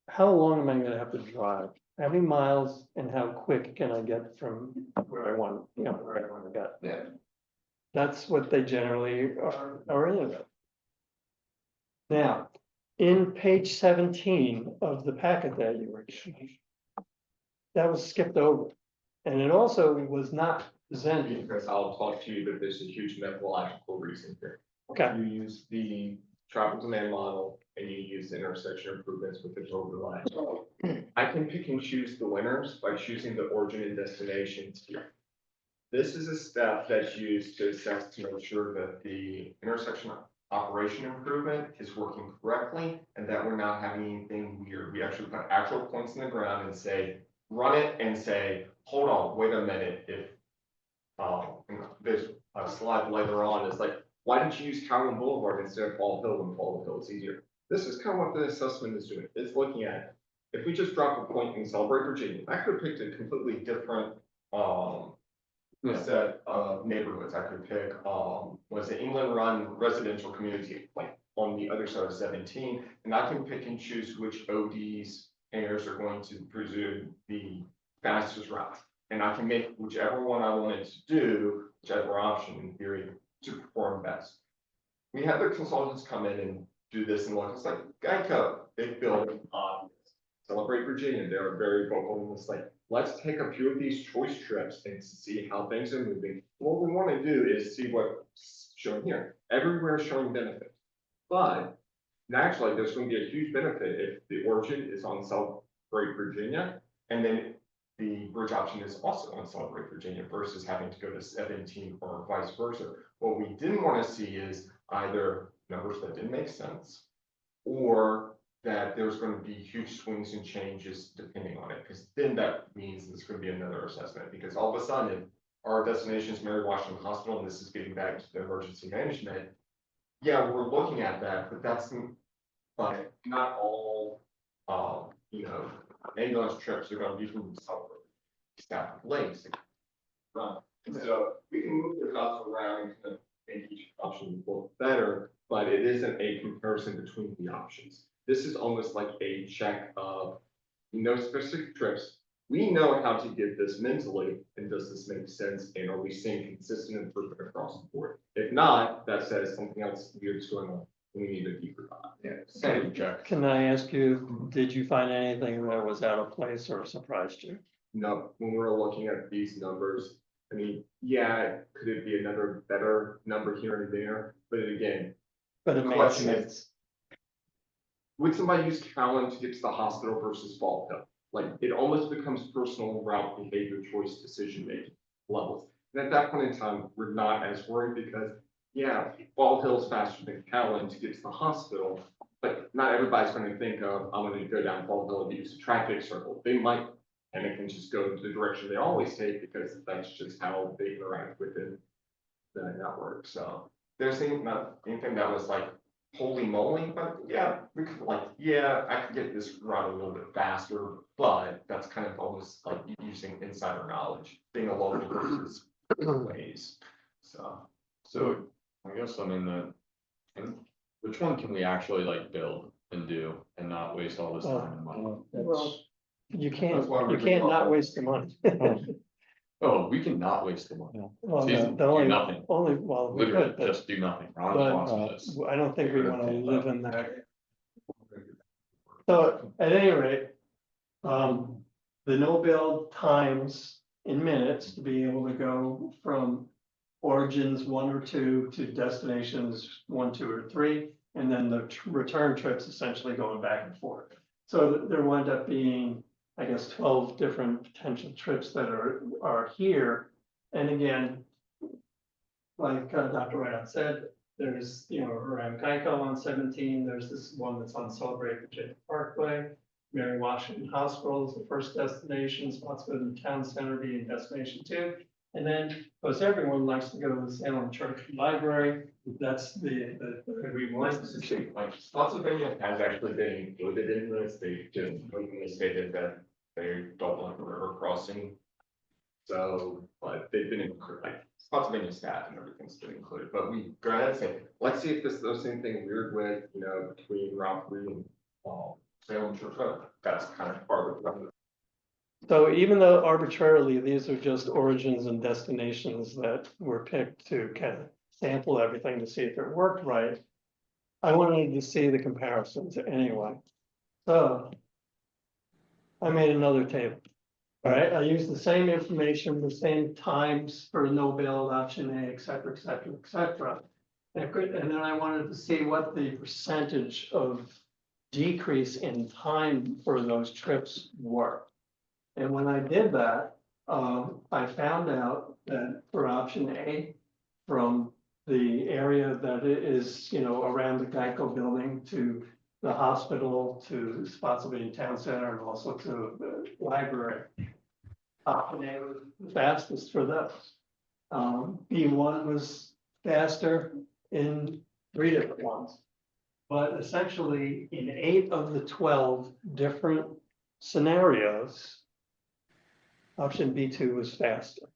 How long am I gonna have to drive? How many miles and how quick can I get from where I want, where I want to get? Yeah. That's what they generally are in about. Now, in page 17 of the packet that you were given, that was skipped over. And it also was not presented. Because I'll talk to you that there's a huge methodological reason here. Okay. You use the traffic demand model and you use intersection improvements with the overlay. I can pick and choose the winners by choosing the origin and destinations here. This is a step that's used to assess to make sure that the intersection operation improvement is working correctly and that we're not having anything weird. We actually put actual points in the ground and say, run it and say, hold on, wait a minute. If there's a slide later on, it's like, why didn't you use Cowan Boulevard instead of Fall Hill when Fall Hill is easier? This is kind of what the assessment is doing. It's looking at, if we just drop a point in Celebrate Virginia, I could have picked a completely different set of neighborhoods. I could pick, was it England Run residential community, like on the other side of 17, and I can pick and choose which ODs pairs are going to presume the fastest route. And I can make whichever one I wanted to do, whichever option in theory, to perform best. We had the consultants come in and do this and look, it's like Geico, they built on Celebrate Virginia. They're very vocal in this, like, let's take a few of these choice trips and see how things are moving. What we want to do is see what's shown here. Everywhere is showing benefit. But naturally, there's going to be a huge benefit if the origin is on Celebrate Virginia, and then the bridge option is also on Celebrate Virginia versus having to go to 17 or vice versa. What we didn't want to see is either numbers that didn't make sense or that there's going to be huge swings and changes depending on it, because then that means there's going to be another assessment, because all of a sudden our destination is Mary Washington Hospital, and this is getting back to the emergency management. Yeah, we're looking at that, but that's not all, ambulance trips are going to be from the suburb. Staff links. And so we can move the dots around and make each option look better, but it isn't a comparison between the options. This is almost like a check of specific trips. We know how to get this mentally, and does this make sense? And are we seeing consistent improvement across the board? If not, that says something else weird is going on. We need a deeper dive. Yeah, same check. Can I ask you, did you find anything that was out of place or surprised you? No, when we're looking at these numbers, I mean, yeah, could it be another better number here and there? But again, But it makes sense. Would somebody use Cowan to get to the hospital versus Fall Hill? Like, it almost becomes personal route behavior choice decision making levels. And at that point in time, we're not as worried because, yeah, Fall Hill's faster than Cowan to get to the hospital, but not everybody's going to think of, I'm going to go down Fall Hill and use a traffic circle. They might, and it can just go the direction they always take because that's just how they interact within the network. So there's not anything that was like, holy moly, but yeah, we could I could get this route a little bit faster, but that's kind of almost like using insider knowledge, being a local versus ways. So I guess which one can we actually build and do and not waste all this time and money? Well, you can't That's why we're not waste the money. Oh, we can not waste the money. Well, It's easy. Do nothing. We Literally, could, but just do nothing. Ron but, wants this. I don't think we want to live in that. So at any rate, the no build times in minutes to be able to go from origins 1 or 2 to destinations 1, 2, or 3, and then the return trips essentially going back and forth. So there wind up being, I guess, 12 different potential trips that are here. And again, like Dr. Ryan said, there's, around Geico on 17, there's this one that's on Celebrate Virginia Parkway. Mary Washington Hospital is the first destination, Spotswood Town Center being destination 2. And then, because everyone likes to go to the Salem Church Library, that's the We want to see, like, Spotsylvania has actually been included in this, they just openly stated that they don't want the river crossing. So, but they've been included, like, Spotsylvania staff and everything's been included, but we go ahead and say, let's see if this, those same thing weird way, between Route 3 and, Salem Church Road, that's kind of part of the. So even though arbitrarily, these are just origins and destinations that were picked to kind of sample everything to see if it worked right, I wanted to see the comparisons anyway. So I made another table. All right, I used the same information, the same times for no build, option A, et cetera, et cetera, et cetera. And then I wanted to see what the percentage of decrease in time for those trips were. And when I did that, I found out that for option A, from the area that it is, around the Geico building to the hospital, to Spotsylvania Town Center, and also to the library, option A was the fastest for those. B1 was faster in 3 different ones. But essentially, in 8 of the 12 different scenarios, option B2 was faster.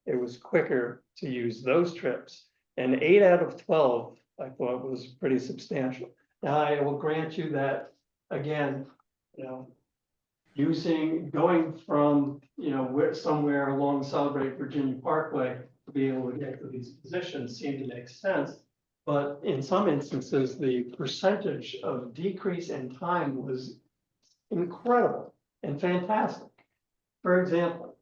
It was quicker to use those trips. And 8 out of 12, I thought was pretty substantial. Now, I will grant you that, again, going from, somewhere along Celebrate Virginia Parkway to be able to get to these positions seemed to make sense. But in some instances, the percentage of decrease in time was incredible and fantastic. For example,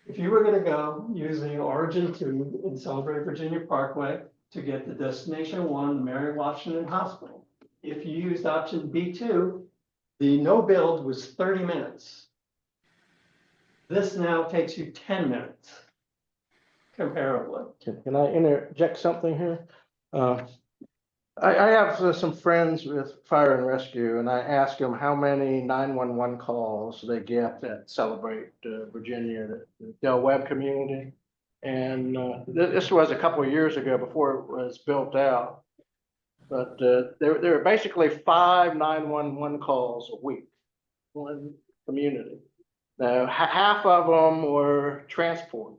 if you were going to go using Origin 2 in Celebrate Virginia Parkway to get to Destination 1, the Mary Washington Hospital, if you used option B2, the no build was 30 minutes. This now takes you 10 minutes. Comparably. Can I interject something here? I have some friends with fire and rescue, and I ask them how many 911 calls they get at Celebrate Virginia, the Del Webb community. And this was a couple of years ago before it was built out. But there are basically 5 911 calls a week, one community. Now, half of them were transport.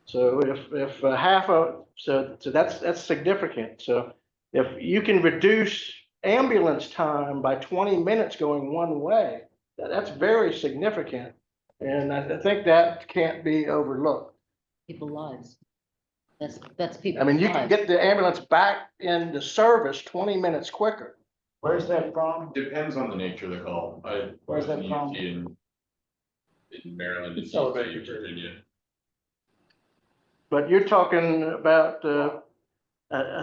So if half of, so that's significant. So if you can reduce ambulance time by 20 minutes going one way, that's very significant. And I think that can't be overlooked. People's lives. That's people. I mean, you can get the ambulance back into service 20 minutes quicker. Where's that from? Depends on the nature of the call. Where's that from? In Maryland and Celebrate Virginia. But you're talking about a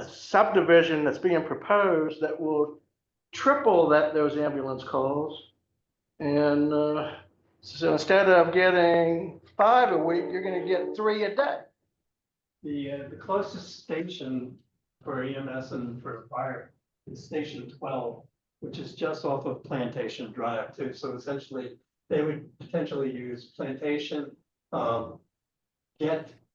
subdivision that's being proposed that will triple those ambulance calls. And so instead of getting 5 a week, you're going to get 3 a day. The closest station for EMS and for fire is Station 12, which is just off of Plantation Drive too. So essentially, they would potentially use Plantation,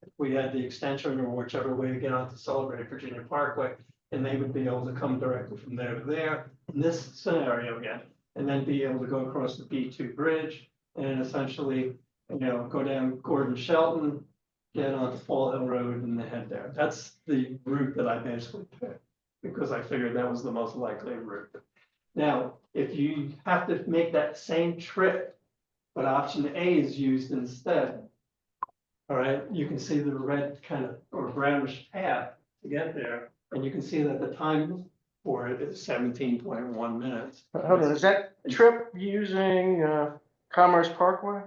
if we had the extension or whichever way to get onto Celebrate Virginia Parkway, and they would be able to come directly from there to there in this scenario again, and then be able to go across the B2 bridge and essentially, go down Gordon Shelton, get onto Fall Hill Road and head there. That's the route that I basically picked because I figured that was the most likely route. Now, if you have to make that same trip, but option A is used instead, all right, you can see the red kind of or brownish path to get there, and you can see that the time for it is 17.1 minutes. Hold on, is that trip using Commerce Parkway?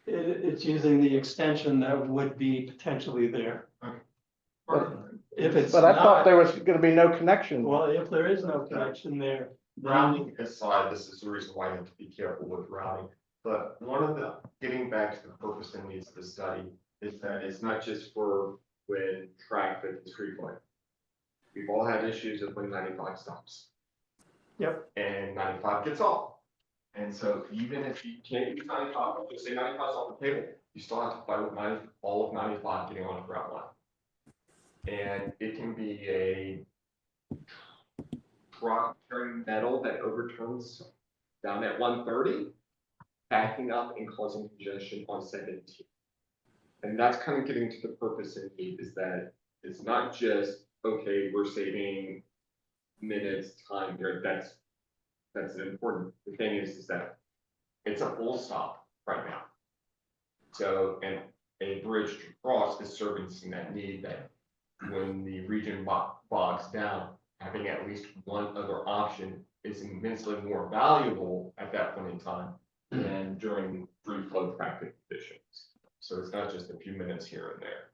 It's using the extension that would be potentially there. If it's But I thought not, there was gonna be no connection. well, if there is no connection there, then Routing aside, this is the reason why you have to be careful with routing. But one of the, getting back to the purpose and needs of the study is that it's not just for when traffic is frequent. We've all had issues of when 95 stops. Yep. And 95 gets off. And so even if you can't use 95, just say 95 is off the table, you still have to fight with 90, all of 95 getting on a route line. And it can be a truck carrying metal that overturns down at 130, backing up and causing congestion on 17. And that's kind of getting to the purpose and need, is that it's not just, okay, we're saving minutes, time here, that's important. The thing is that it's a full stop right now. So, and a bridge to cross is servicing that need, that when the region bogs down, having at least one other option is immensely more valuable at that point in time than during free flow traffic conditions. So it's not just a few minutes here and there.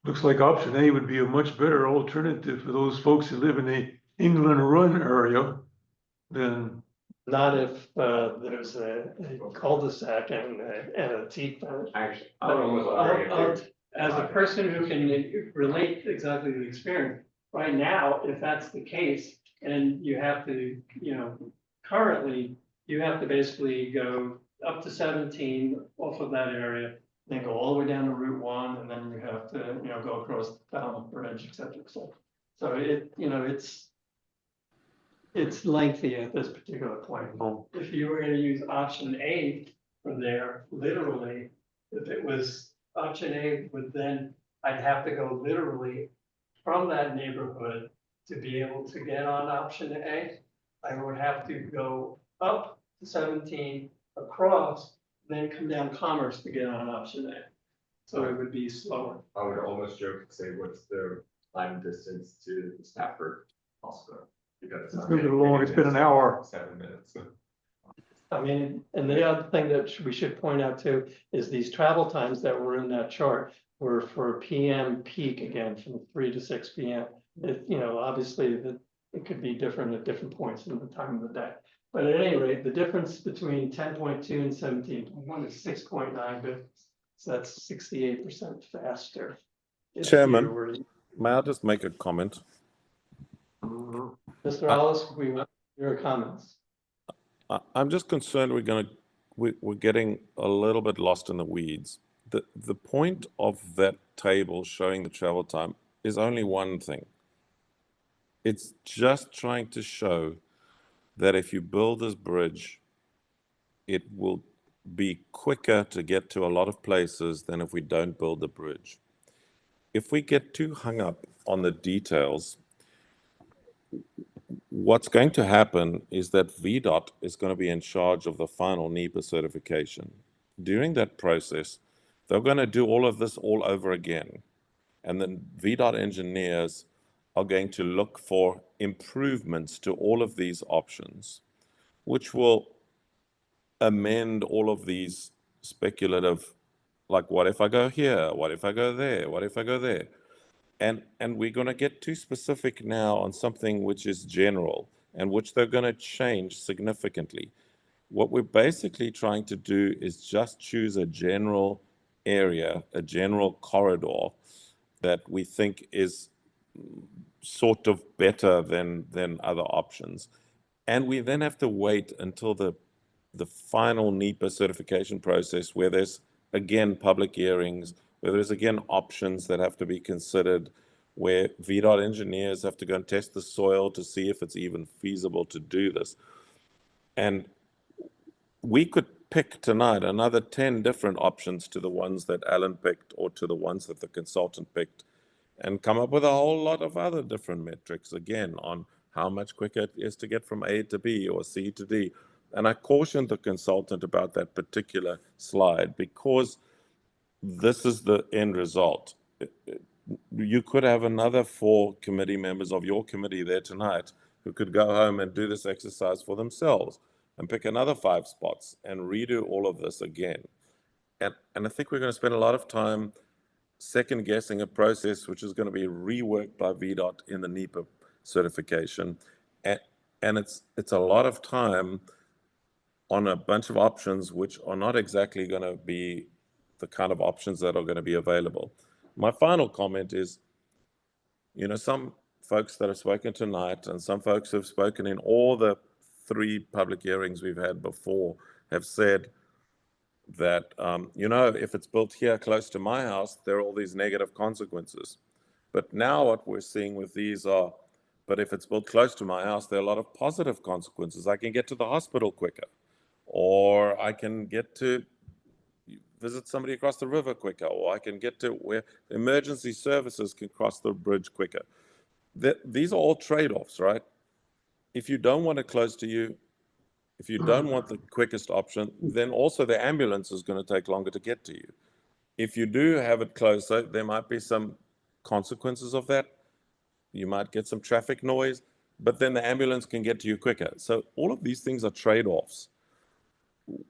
Looks like option A would be a much better alternative for those folks who live in the England Run area than. not if there's a cul-de-sac and a T-fence. Actually, I almost agree. As a person who can relate exactly to the experience, right now, if that's the case, and you have to, currently, you have to basically go up to 17 off of that area, then go all the way down to Route 1, and then you have to, go across the Falmouth Bridge, et cetera, et cetera. So it's lengthy at this particular point. If you were gonna use option A for there, literally, if it was option A would then, I'd have to go literally from that neighborhood to be able to get on option A. I would have to go up to 17, across, then come down Commerce to get on option A. So it would be slower. I would almost joke and say, what's the time distance to Stafford Hospital? Because It's moving along, it's been an hour. 7 minutes. I mean, and the other thing that we should point out too, is these travel times that were in that chart were for PM peak again, from 3 to 6 PM. It, obviously it could be different at different points in the time of the day. But at any rate, the difference between 10.2 and 17.1 is 6.9 bits. So that's 68% faster. if you Chairman, were- may I just make a comment? Mr. Ellis, we want your comments. I'm just concerned we're getting a little bit lost in the weeds. The point of that table showing the travel time is only one thing. It's just trying to show that if you build this bridge, it will be quicker to get to a lot of places than if we don't build the bridge. If we get too hung up on the details, what's going to happen is that VDOT is going to be in charge of the final NEPA certification. During that process, they're going to do all of this all over again. And then VDOT engineers are going to look for improvements to all of these options, which will amend all of these speculative, like, what if I go here? What if I go there? What if I go there? And we're going to get too specific now on something which is general and which they're going to change significantly. What we're basically trying to do is just choose a general area, a general corridor that we think is sort of better than other options. And we then have to wait until the final NEPA certification process, where there's, again, public hearings, where there's, again, options that have to be considered, where VDOT engineers have to go and test the soil to see if it's even feasible to do this. And we could pick tonight another 10 different options to the ones that Alan picked or to the ones that the consultant picked, and come up with a whole lot of other different metrics, again, on how much quicker it is to get from A to B or C to D. And I cautioned the consultant about that particular slide because this is the end result. You could have another 4 committee members of your committee there tonight who could go home and do this exercise for themselves and pick another 5 spots and redo all of this again. and I think we're going to spend a lot of time second guessing a process which is going to be reworked by VDOT in the NEPA certification. And it's a lot of time on a bunch of options which are not exactly going to be the kind of options that are going to be available. My final comment is, you know, some folks that have spoken tonight and some folks who have spoken in all the 3 public hearings we've had before have said that, you know, if it's built here close to my house, there are all these negative consequences. But now what we're seeing with these are, but if it's built close to my house, there are a lot of positive consequences. I can get to the hospital quicker, or I can get to visit somebody across the river quicker, or I can get to where emergency services can cross the bridge quicker. These are all trade-offs, right? If you don't want it close to you, if you don't want the quickest option, then also the ambulance is going to take longer to get to you. If you do have it closer, there might be some consequences of that. You might get some traffic noise, but then the ambulance can get to you quicker. So all of these things are trade-offs.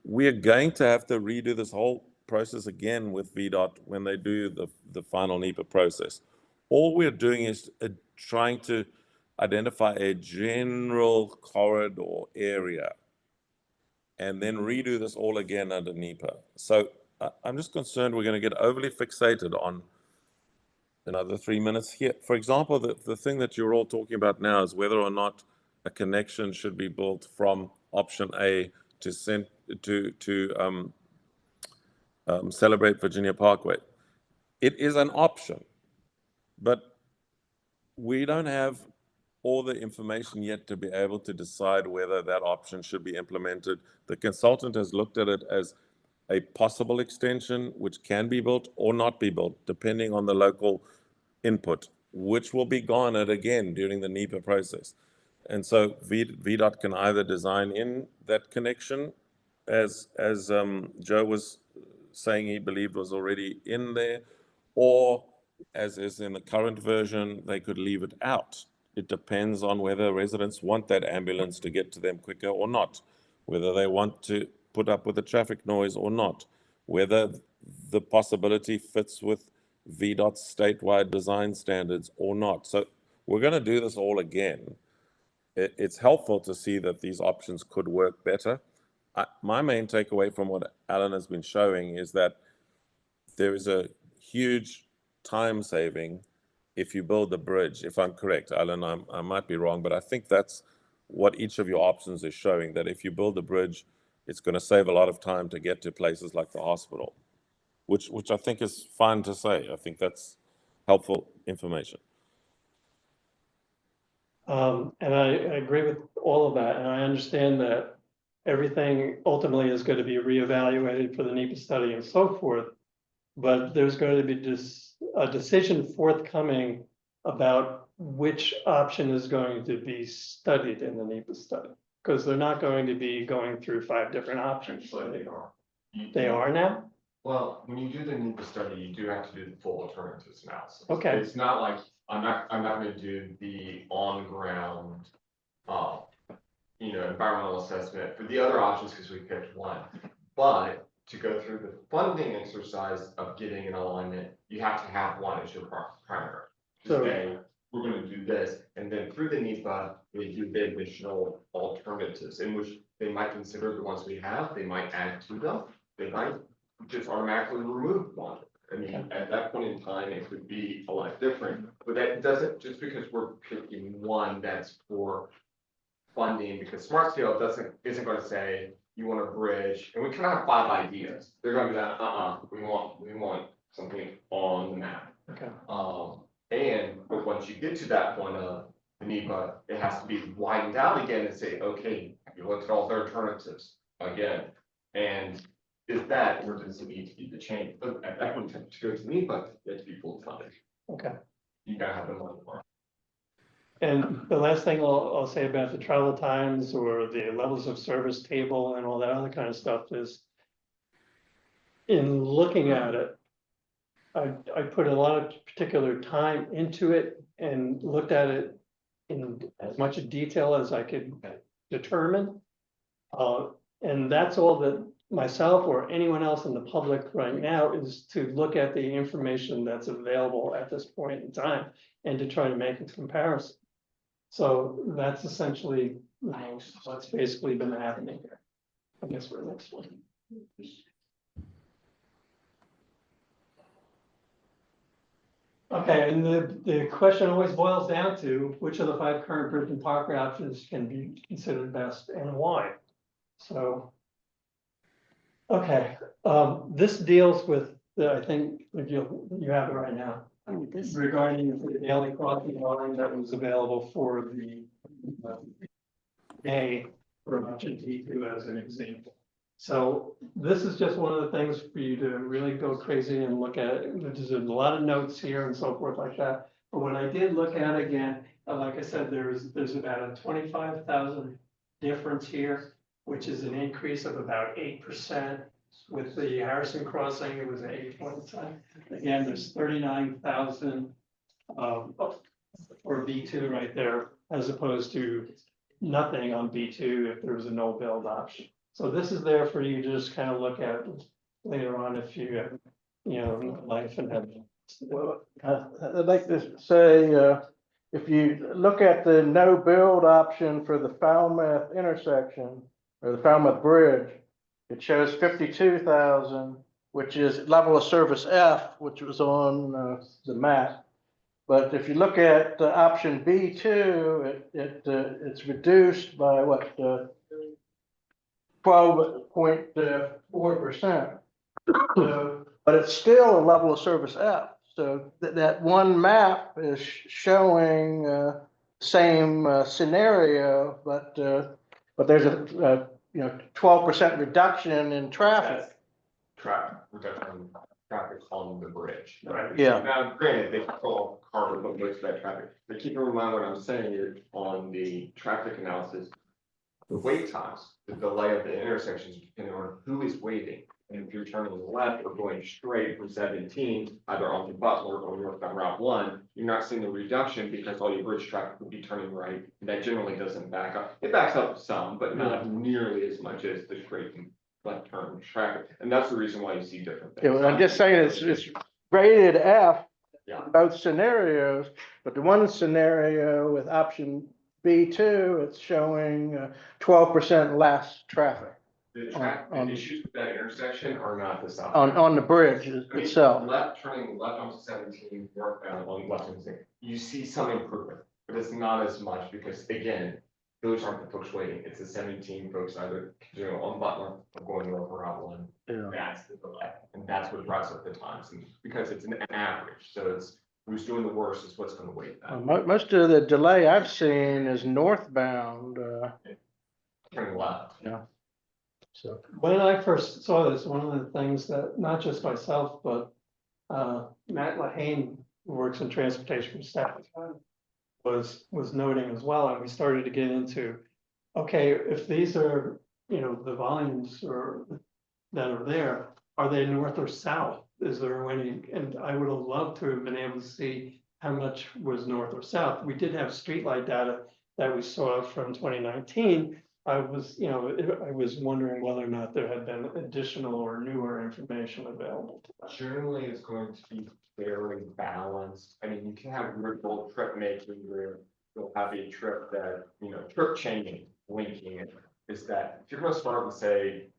We are going to have to redo this whole process again with VDOT when they do the final NEPA process. All we're doing is trying to identify a general corridor area and then redo this all again under NEPA. So I'm just concerned we're going to get overly fixated on another 3 minutes here. For example, the thing that you're all talking about now is whether or not a connection should be built from option A to Celebrate Virginia Parkway. It is an option, but we don't have all the information yet to be able to decide whether that option should be implemented. The consultant has looked at it as a possible extension, which can be built or not be built, depending on the local input, which will be garnered again during the NEPA process. And so VDOT can either design in that connection, as Joe was saying he believed was already in there, or as is in the current version, they could leave it out. It depends on whether residents want that ambulance to get to them quicker or not, whether they want to put up with the traffic noise or not, whether the possibility fits with VDOT's statewide design standards or not. So we're going to do this all again. It's helpful to see that these options could work better. My main takeaway from what Alan has been showing is that there is a huge time saving if you build the bridge. If I'm correct, Alan, I might be wrong, but I think that's what each of your options is showing, that if you build the bridge, it's going to save a lot of time to get to places like the hospital, which I think is fine to say. I think that's helpful information. And I agree with all of that, and I understand that everything ultimately is going to be reevaluated for the NEPA study and so forth. But there's going to be a decision forthcoming about which option is going to be studied in the NEPA study, because they're not going to be going through 5 different options. They are. They are now? Well, when you do the NEPA study, you do have to do the full alternatives analysis. Okay. It's not like, I'm not going to do the on-ground, environmental assessment for the other options because we picked one. But to go through the funding exercise of getting an alignment, you have to have one as your primary. So say, we're going to do this, and then through the NEPA, we do the additional alternatives, in which they might consider the ones we have, they might add to them, they might just automatically remove one. I mean, at that point in time, it could be a lot different, but that doesn't, just because we're picking one that's for funding, because Smart Scale isn't going to say, you want a bridge, and we kind of have 5 ideas. They're going to be like, we want something on the map. Okay. But once you get to that point of the NEPA, it has to be widened out again and say, okay, you looked at all the alternatives again. And is that, or does it need to be the change? But at that point, to go to NEPA, it has to be full funded. Okay. You gotta have the money for it. And the last thing I'll say about the travel times or the levels of service table and all that other kind of stuff is, in looking at it, I put a lot of particular time into it and looked at it in as much detail as I could determine. And that's all that myself or anyone else in the public right now is to look at the information that's available at this point in time and to try to make a comparison. So that's essentially, what's basically been happening here. I guess we're next one. Okay, and the question always boils down to which of the 5 current bridge and parkway options can be considered best and why. So, okay, this deals with I think you have it right now. Regarding the daily crossing line that was available for the A for option T2 as an example. So this is just one of the things for you to really go crazy and look at. There's a lot of notes here and so forth like that. But when I did look at it again, like I said, there's about a 25,000 difference here, which is an increase of about 8%. With the Harrison crossing, it was an 8.7. Again, there's 39,000 for B2 right there, as opposed to nothing on B2 if there was a no build option. So this is there for you to just kind of look at later on if you have, life and have. Well, I'd like to say, if you look at the no build option for the Falmouth intersection or the Falmouth Bridge, it shows 52,000, which is level of service F, which was on the map. But if you look at option B2, it's reduced by what, 12.4%. But it's still a level of service F. So that one map is showing same scenario, but there's a 12% reduction in traffic. Traffic reduction, traffic on the bridge. Right. Yeah. Now, granted, they control car, but most of that traffic. But keep in mind what I'm saying here on the traffic analysis. The wait times, the delay of the intersections, depending on who is waiting. And if you're turning left or going straight from 17, either onto Butler or northbound Route 1, you're not seeing the reduction because all your bridge traffic would be turning right. And that generally doesn't back up. It backs up some, but not nearly as much as the straight and left turn traffic. And that's the reason why you see different things. Yeah, well, I'm just saying it's rated F Yeah. in both scenarios, but the one scenario with option B2, it's showing 12% less traffic. The issues with that intersection are not the south. On the bridge itself. Left turning left onto 17 northbound on Western, you see some improvement, but it's not as much because again, those aren't the folks waiting. It's the 17 folks either on Butler or going over Route 1. Yeah. That's the delay, and that's what drives up the times. And because it's an average, so it's who's doing the worst is what's going to wait. That. Most of the delay I've seen is northbound. Turning left. Yeah. So When I first saw this, one of the things that not just myself, but Matt Lahane, who works in transportation for staff, was noting as well, and we started to get into, okay, if these are, the volumes that are there, are they north or south? Is there any, and I would have loved to have been able to see how much was north or south. We did have streetlight data that we saw from 2019. I was wondering whether or not there had been additional or newer information available to us. Generally, it's going to be fairly balanced. I mean, you can have virtual trip making where you'll have a trip that, trip changing, linking it. Is that if you're going to start with, say,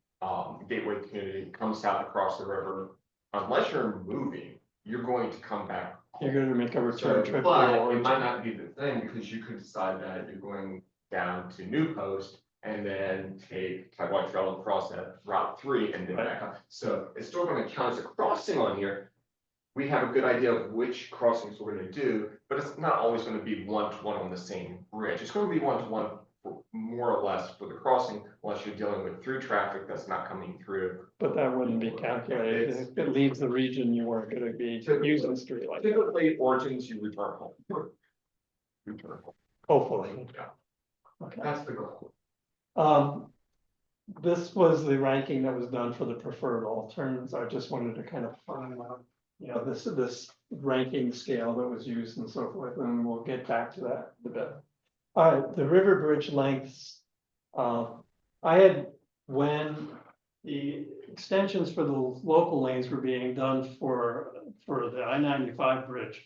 Gateway Community, come south across the river, unless you're moving, you're going to come back. You're going to make a return trip. But it might not be the thing because you could decide that you're going down to New Post and then take White Trail and cross that Route 3 and then back up. So it's still going to count as a crossing on here. We have a good idea of which crossings we're going to do, but it's not always going to be one-to-one on the same bridge. It's going to be one-to-one more or less for the crossing, unless you're dealing with through traffic that's not coming through. But that wouldn't be calculated. If it leaves the region, you weren't going to be using the street like that. Typically, origins, you return home. Hopefully. Yeah. Okay. That's the goal. This was the ranking that was done for the preferred alternatives. I just wanted to kind of find out, this ranking scale that was used and so forth, and we'll get back to that in a bit. All right, the river bridge lengths. I had, when the extensions for the local lanes were being done for the I-95 bridge.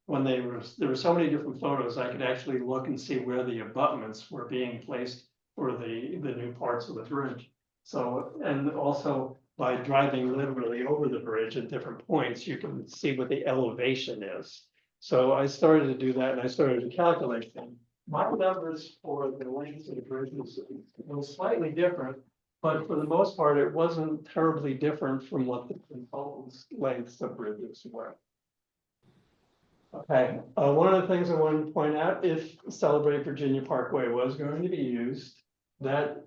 When there were so many different photos, I could actually look and see where the abutments were being placed for the new parts of the bridge. So, and also by driving literally over the bridge at different points, you can see what the elevation is. So I started to do that and I started to calculate them. My numbers for the lengths of the bridge was slightly different, but for the most part, it wasn't terribly different from what the consultant's lengths of bridges were. Okay, one of the things I wanted to point out, if Celebrate Virginia Parkway was going to be used, that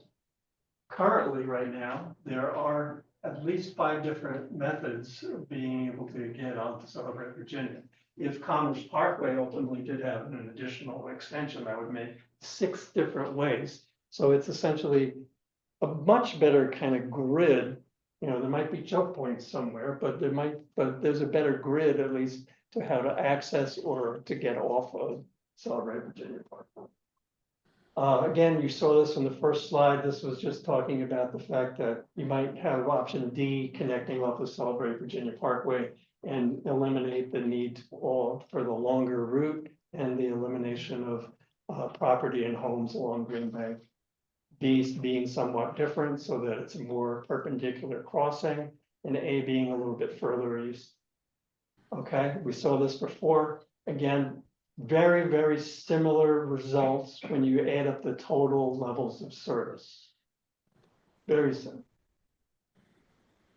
currently right now, there are at least 5 different methods of being able to get onto Celebrate Virginia. If Commerce Parkway ultimately did have an additional extension, that would make 6 different ways. So it's essentially a much better kind of grid. You know, there might be choke points somewhere, but there's a better grid at least to how to access or to get off of Celebrate Virginia Parkway. Again, you saw this on the first slide. This was just talking about the fact that you might have option D connecting off of Celebrate Virginia Parkway and eliminate the need for the longer route and the elimination of property and homes along Green Bank. B being somewhat different so that it's a more perpendicular crossing, and A being a little bit further east. Okay, we saw this before. Again, very, very similar results when you add up the total levels of service. Very similar.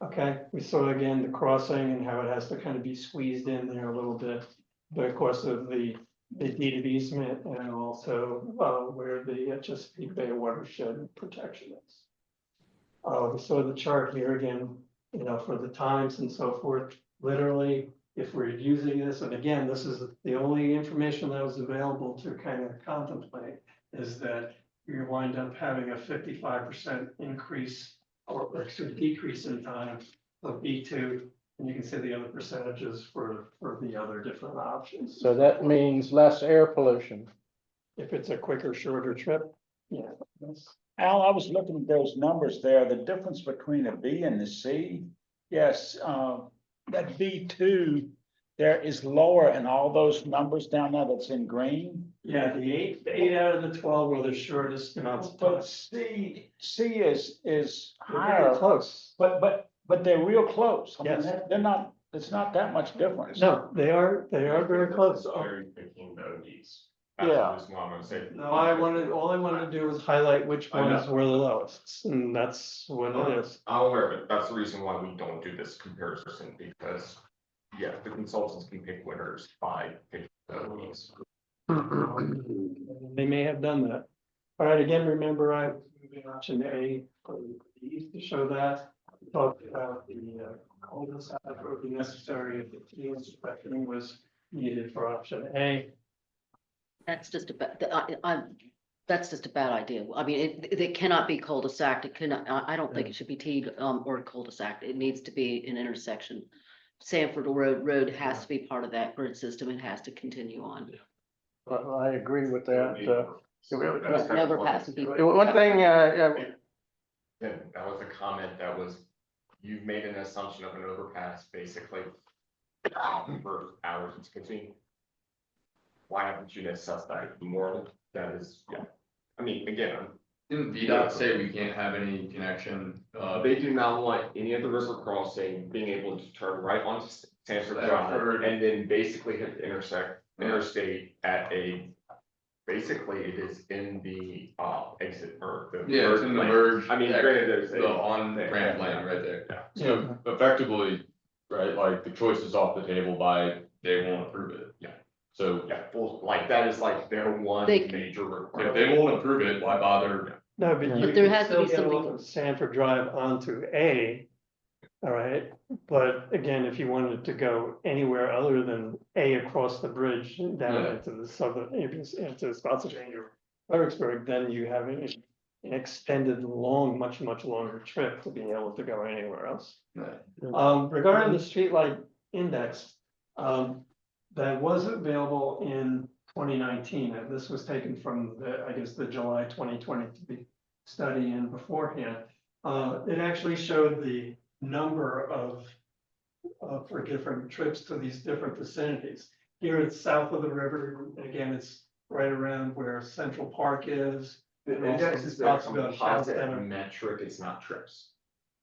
Okay, we saw again the crossing and how it has to kind of be squeezed in there a little bit, but of course of the deed of easement and also where the Chesapeake Bay watershed protection is. We saw the chart here again, you know, for the times and so forth. Literally, if we're using this, and again, this is the only information that was available to kind of contemplate, is that you wind up having a 55% increase or decrease in time of B2, and you can see the other percentages for the other different options. So that means less air pollution. If it's a quicker, shorter trip, yeah. Al, I was looking at those numbers there, the difference between a B and the C. Yes, that B2 there is lower in all those numbers down there that's in green. Yeah, the eight out of the 12 were the shortest amounts of time. But C is They're higher, very close. but they're real close. I mean, Yes. they're not, it's not that much difference. No, they are very close. Cherry picking those. Yeah. That's what I'm gonna say. No, all I wanted to do was highlight which I know. ones were the lowest, and that's what it is. I'm aware of it. That's the reason why we don't do this comparison, because, yeah, the consultants can pick winners by picking those. They may have done that. All right, again, remember I moving option A for the east to show that. We talked about the cul-de-sac would be necessary if the T inspection was needed for option A. That's just a bad, that's just a bad idea. I mean, it cannot be cul-de-sac. It cannot, I don't think it should be T or cul-de-sac. It needs to be an intersection. Sanford Road has to be part of that grid system. It has to continue on. Well, I agree with that. It never has to be. One thing, Yeah, that was a comment that was, you've made an assumption of an overpass, basically. For hours it's continuing. Why haven't you assessed that more? That is, yeah. I mean, again, Didn't VDOT say we can't have any connection? they do not want any of the river crossing being able to turn right onto Sanford Drive and then basically hit the interstate at a, basically it is in the exit or the. Yeah, it's in the merge. I mean, granted, there's The on-ramp lane right there. So effectively, right, like the choice is off the table by they won't approve it. Yeah. So Yeah, well, like that is like their one They- major if requirement. they won't approve it, why bother? No, but you there can has to still be get something- off of Sanford Drive onto A. All right, but again, if you wanted to go anywhere other than A across the bridge down Yeah. into the southern, into Spotsylvania or Fredericksburg, then you have an extended much longer trip to being able to go anywhere else. Regarding the streetlight index, that was available in 2019, and this was taken from the, I guess, the July 2023 study and beforehand. It actually showed the number of, for different trips to these different vicinities. Here it's south of the river, and again, it's right around where Central Park is. The And also index is a talks about town composite center. metric, it's not trips.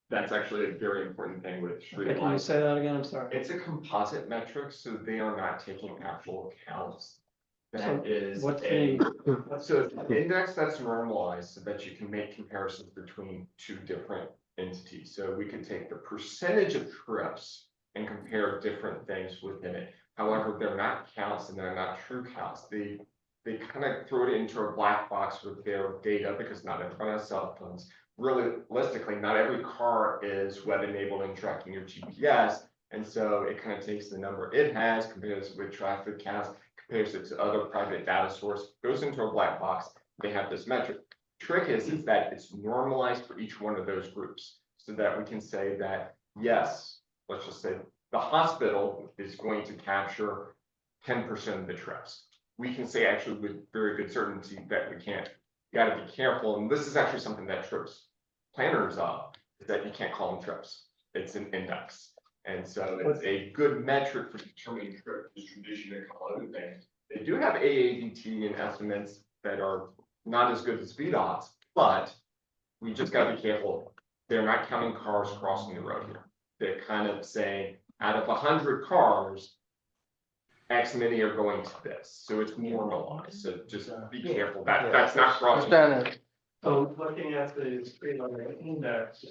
That's actually a very important thing with street Okay, can you lights. say that again? I'm sorry. It's a composite metric, so they are not taking actual counts. That So is what's a, the- so it's an index that's normalized so that you can make comparisons between two different entities. So we can take the percentage of trips and compare different things within it. However, they're not counts and they're not true counts. They kind of throw it into a black box with their data because not everyone has cell phones. Realistically, not every car is web enabled and tracking your GPS. And so it kind of takes the number it has, compares it with traffic counts, compares it to other private data source, goes into a black box. They have this metric. Trick is that it's normalized for each one of those groups so that we can say that, yes, let's just say the hospital is going to capture 10% of the trips. We can say actually with very good certainty that we can't. You got to be careful, and this is actually something that trips planners up, is that you can't call them trips. It's an index. And so it's a good metric for determining trip distribution and a couple other things. They do have AAVT and estimates that are not as good as VDOTs, but we just got to be careful. They're not counting cars crossing the road here. They're kind of saying out of 100 cars, X many are going to this. So it's normalized. So just be careful. That's not crossing. So looking at the street level index,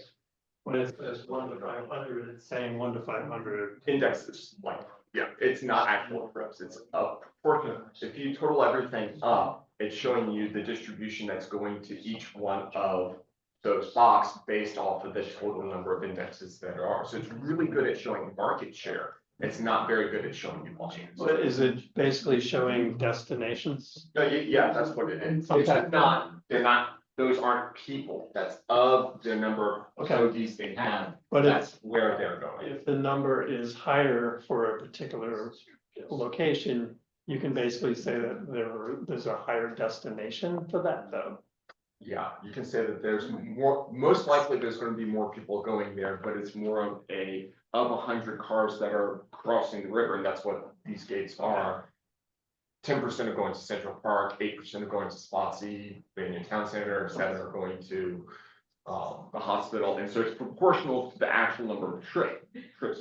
when it says 1 to 500, it's saying 1 to 500. Indexes, like, yeah, it's not actual trips, it's a proportion. If you total everything up, it's showing you the distribution that's going to each one of those boxes based off of the total number of indexes that there are. So it's really good at showing market share. It's not very good at showing you volumes. But is it basically showing destinations? No, yeah, that's what it is. It's Okay. not, they're not, those aren't people. That's of the number of Okay. ODs they have. But That's where they're going. If the number is higher for a particular location, you can basically say that there's a higher destination for that though. Yeah, you can say that there's more, most likely there's going to be more people going there, but it's more of 100 cars that are crossing the river, and that's what these gates are. 10% are going to Central Park, 8% are going to Spotsy, Banyan Town Center, 7 are going to the hospital, and so it's proportional to the actual number of trips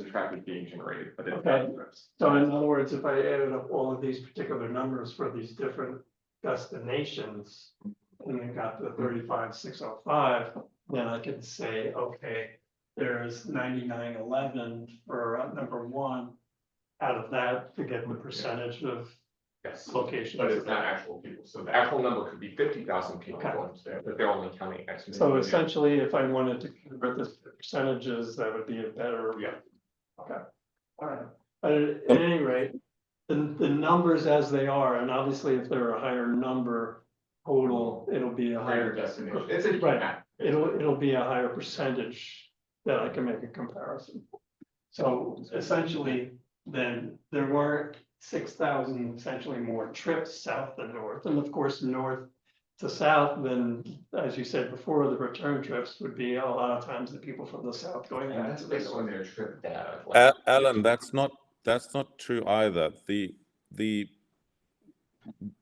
and traffic being generated, but it's not trips. So in other words, if I added up all of these particular numbers for these different destinations, and then got the 35,605, then I could say, okay, there's 9911 for number 1. Out of that to get the percentage of locations. But it's not actual people. So the actual number could be 50,000 people Okay. going there, but they're only counting X. So essentially, if I wanted to convert this to percentages, that would be a better. Yeah. Okay, all right. But at any rate, the numbers as they are, and obviously if they're a higher number total, it'll be a Higher higher. destination. It's a Right, it'll be a higher percentage that I can make a comparison. So essentially, then there were 6,000 essentially more trips south than north, and of course, north to south, then, as you said before, the return trips would be a lot of times the people from the south going And back that's to the based on north. their trip data. Alan, that's not true either. The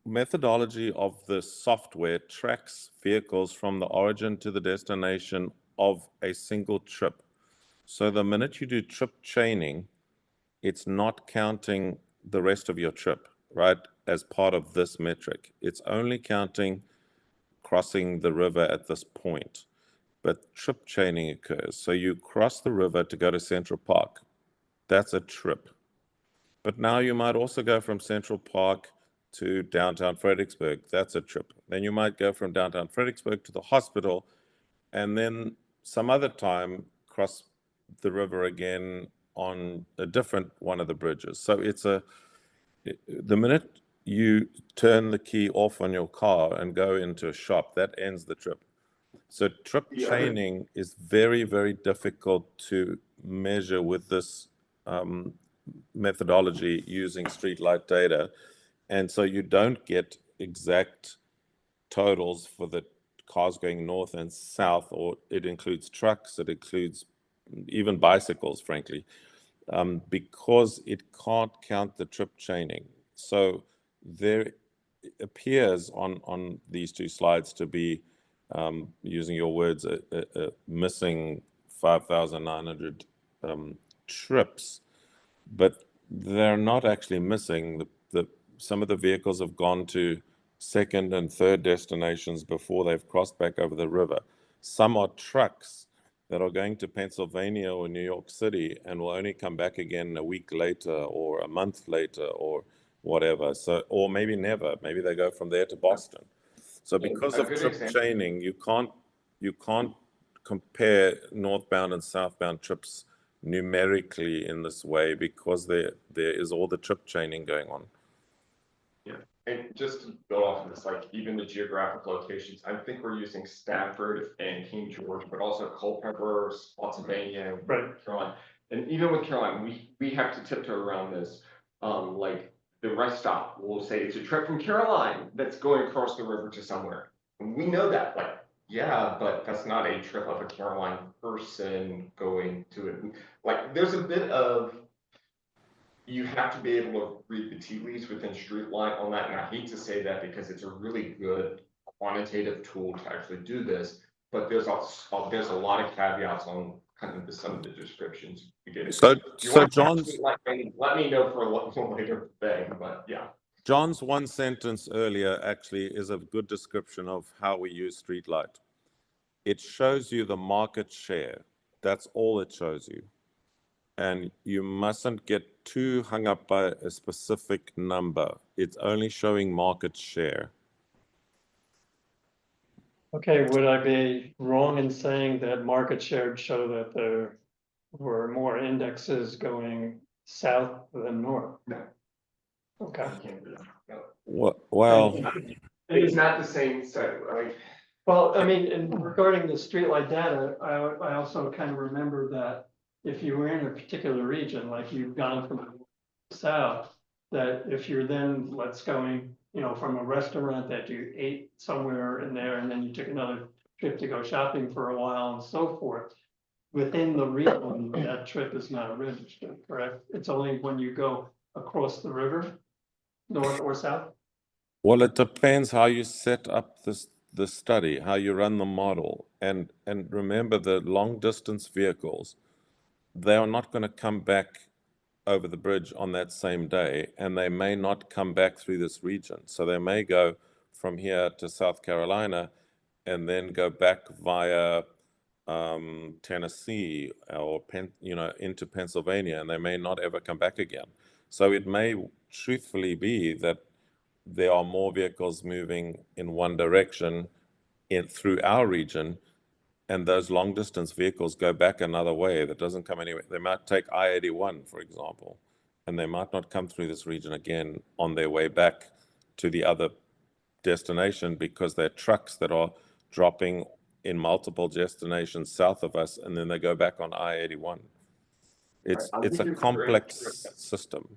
methodology of the software tracks vehicles from the origin to the destination of a single trip. So the minute you do trip chaining, it's not counting the rest of your trip, right, as part of this metric. It's only counting crossing the river at this point. But trip chaining occurs. So you cross the river to go to Central Park. That's a trip. But now you might also go from Central Park to downtown Fredericksburg. That's a trip. Then you might go from downtown Fredericksburg to the hospital, and then some other time cross the river again on a different one of the bridges. So the minute you turn the key off on your car and go into a shop, that ends the trip. So trip chaining is very, very difficult to measure with this methodology using streetlight data. And so you don't get exact totals for the cars going north and south, or it includes trucks, it includes even bicycles, frankly, because it can't count the trip chaining. So there appears on these two slides to be, using your words, a missing 5,900 trips, but they're not actually missing. Some of the vehicles have gone to second and third destinations before they've crossed back over the river. Some are trucks that are going to Pennsylvania or New York City and will only come back again a week later or a month later or whatever. So, or maybe never. Maybe they go from there to Boston. So because of trip chaining, you can't compare northbound and southbound trips numerically in this way because there is all the trip chaining going on. Yeah, and just to build off of this, like even the geographic locations, I think we're using Stafford and King George, but also Culpeper, Spotsylvania, Right. Caroline. And even with Caroline, we have to tiptoe around this. Like the rest stop will say it's a trip from Caroline that's going across the river to somewhere. And we know that, like, yeah, but that's not a trip of a Caroline person going to it. Like there's a bit of, you have to be able to read the tea leaves within Streetlight on that. And I hate to say that because it's a really good quantitative tool to actually do this, but there's a lot of caveats on kind of some of the descriptions we get. So John's, let me know for a later thing, but yeah. John's one sentence earlier actually is a good description of how we use Streetlight. It shows you the market share. That's all it shows you. And you mustn't get too hung up by a specific number. It's only showing market share. Okay, would I be wrong in saying that market share would show that there were more indexes going south than north? No. Okay. I can't do that. No. Well, It's not the same set, right? Well, I mean, and regarding the streetlight data, I also kind of remember that if you were in a particular region, like you've gone from the south, that if you're then, let's going, you know, from a restaurant that you ate somewhere in there, and then you took another trip to go shopping for a while and so forth, within the region, that trip is not registered, correct? It's only when you go across the river, north or south? well, it depends how you set up the study, how you run the model. And remember, the long distance vehicles, they are not going to come back over the bridge on that same day, and they may not come back through this region. So they may go from here to South Carolina and then go back via Tennessee or into Pennsylvania, and they may not ever come back again. So it may truthfully be that there are more vehicles moving in one direction through our region, and those long distance vehicles go back another way that doesn't come anywhere. They might take I-81, for example, and they might not come through this region again on their way back to the other destination because they're trucks that are dropping in multiple destinations south of us, and then they go back on I-81. It's a complex system.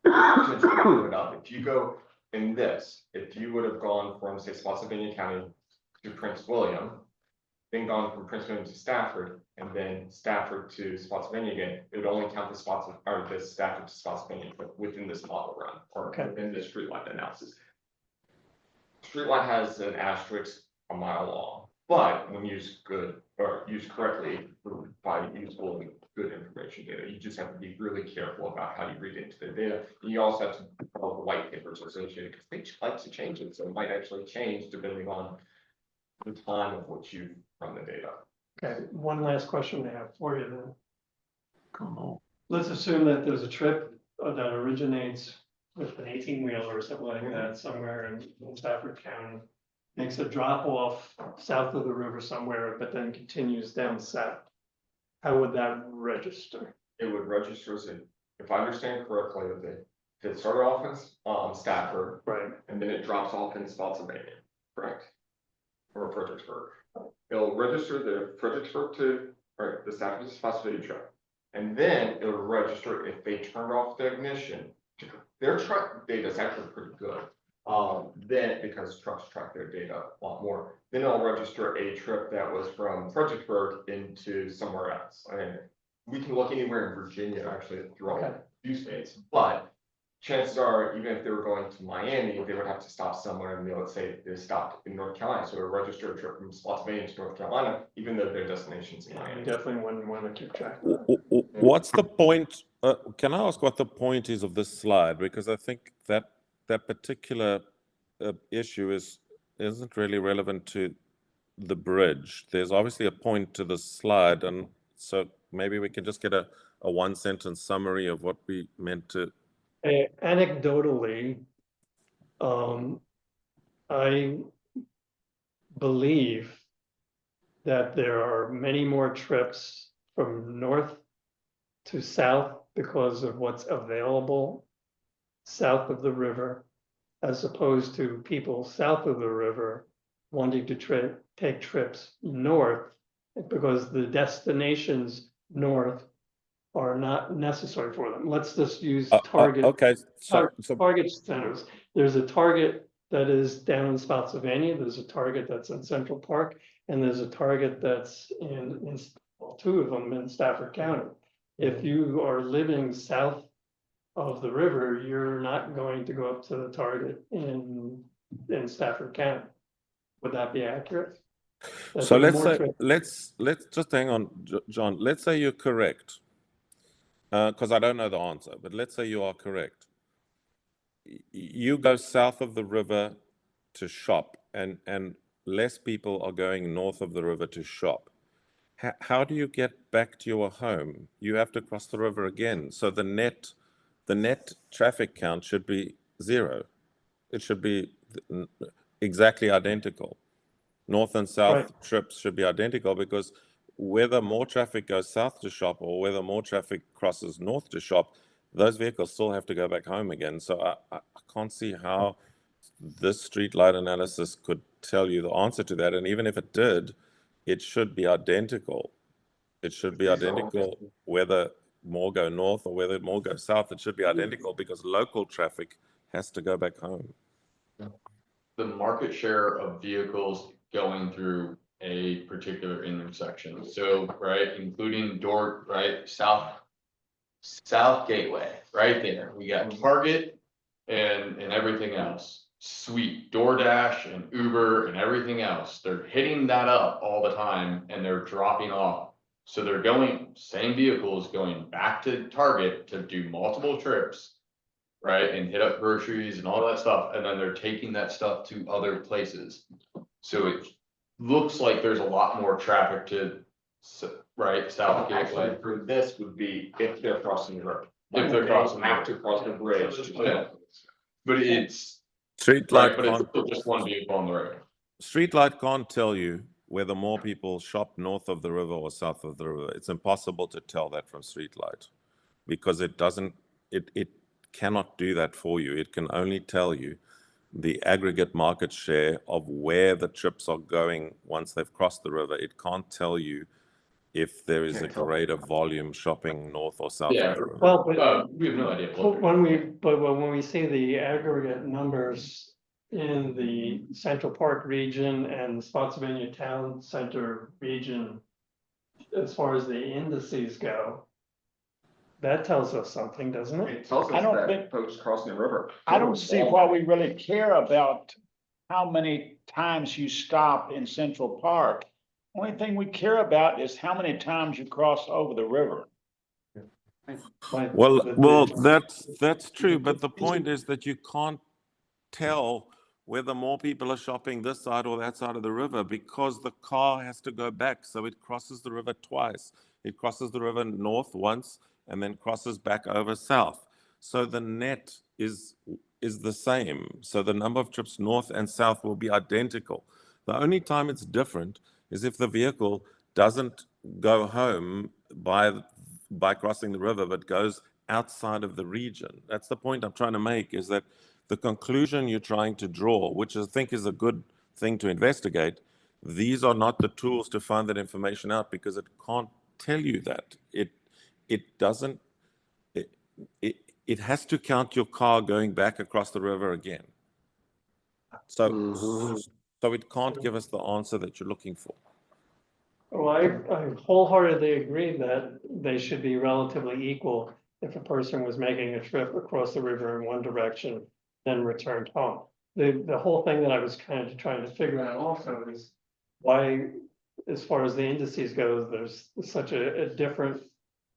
If you go in this, if you would have gone from, say, Spotsylvania County to Prince William, then gone from Prince William to Stafford, and then Stafford to Spotsylvania again, it would only count the Stafford to Spotsylvania within this model run, or within the streetlight analysis. Streetlight has an asterisk a mile long, but when used correctly, provide useful and good information data. You just have to be really careful about how you read into the data. And you also have to follow the white papers associated because they like to change it, so it might actually change depending on the time of which you run the data. Okay, one last question I have for you then. Let's assume that there's a trip that originates with an 18-wheeler or something like that somewhere in Stafford County, makes a drop off south of the river somewhere, but then continues down south. How would that register? It would register as if I understand correctly, if it started off in Stafford, right, and then it drops off in Spotsylvania, correct? Or Fredericksburg. It'll register the Fredericksburg the Stafford to Spotsylvania trip. And then it'll register if they turned off the ignition. Their truck data is actually pretty good. Then, because trucks track their data a lot more, then it'll register a trip that was from Fredericksburg into somewhere else. And we can look anywhere in Virginia, actually, throughout a few states, but chances are, even if they were going to Miami, they would have to stop somewhere, and let's say they stopped in North Carolina, so it would register a trip from Spotsylvania to North Carolina, even though their destination's in You Miami. definitely wouldn't want to keep track of that. What's the point? Can I ask what the point is of this slide? Because I think that particular issue isn't really relevant to the bridge. There's obviously a point to the slide, and so maybe we can just get a one-sentence summary of what we meant to. Anecdotally, I believe that there are many more trips from north to south because of what's available south of the river, as opposed to people south of the river wanting to take trips north, because the destinations north are not necessary for them. Let's just use Target. Okay, so Target centers. There's a Target that is down in Spotsylvania. There's a Target that's in Central Park, and there's a Target that's in two of them in Stafford County. If you are living south of the river, you're not going to go up to the Target in Stafford County. Would that be accurate? So let's just hang on, John. Let's say you're correct, because I don't know the answer, but let's say you are correct. You go south of the river to shop, and less people are going north of the river to shop. How do you get back to your home? You have to cross the river again. So the net traffic count should be 0. It should be exactly identical. North and south trips should be identical, because whether more traffic goes south to shop or whether more traffic crosses north to shop, those vehicles still have to go back home again. So I can't see how this streetlight analysis could tell you the answer to that. And even if it did, it should be identical. It should be identical whether more go north or whether more go south. It should be identical, because local traffic has to go back home. The market share of vehicles going through a particular intersection. So, right, including South Gateway, right there. We got Target and everything else. Sweet, DoorDash and Uber and everything else. They're hitting that up all the time, and they're dropping off. So they're same vehicles going back to Target to do multiple trips, right, and hit up groceries and all that stuff, and then they're taking that stuff to other places. So it looks like there's a lot more traffic to, right, South Gateway. Actually, for this would be if they're crossing the road. If they're crossing, have to cross the bridge. but it's Streetlight right, but it's still just one vehicle on the road. Streetlight can't tell you whether more people shop north of the river or south of the river. It's impossible to tell that from Streetlight, because it doesn't. It cannot do that for you. It can only tell you the aggregate market share of where the trips are going once they've crossed the river. It can't tell you if there is a greater volume shopping north or south of the river. Well, but we have no idea. when we see the aggregate numbers in the Central Park region and the Spotsylvania Town Center region, as far as the indices go, that tells us something, doesn't it? It tells us that folks crossing the river. I don't see why we really care about how many times you stop in Central Park. Only thing we care about is how many times you cross over the river. Well, that's true, but the point is that you can't tell whether more people are shopping this side or that side of the river, because the car has to go back, so it crosses the river twice. It crosses the river north once and then crosses back over south. So the net is the same. So the number of trips north and south will be identical. The only time it's different is if the vehicle doesn't go home by crossing the river, but goes outside of the region. That's the point I'm trying to make, is that the conclusion you're trying to draw, which I think is a good thing to investigate, these are not the tools to find that information out, because it can't tell you that. It doesn't, it has to count your car going back across the river again. So, so it can't give us the answer that you're looking for. Well, I wholeheartedly agree that they should be relatively equal if a person was making a trip across the river in one direction, then returned home. The whole thing that I was kind of trying to figure out also is why, as far as the indices goes, there's such a different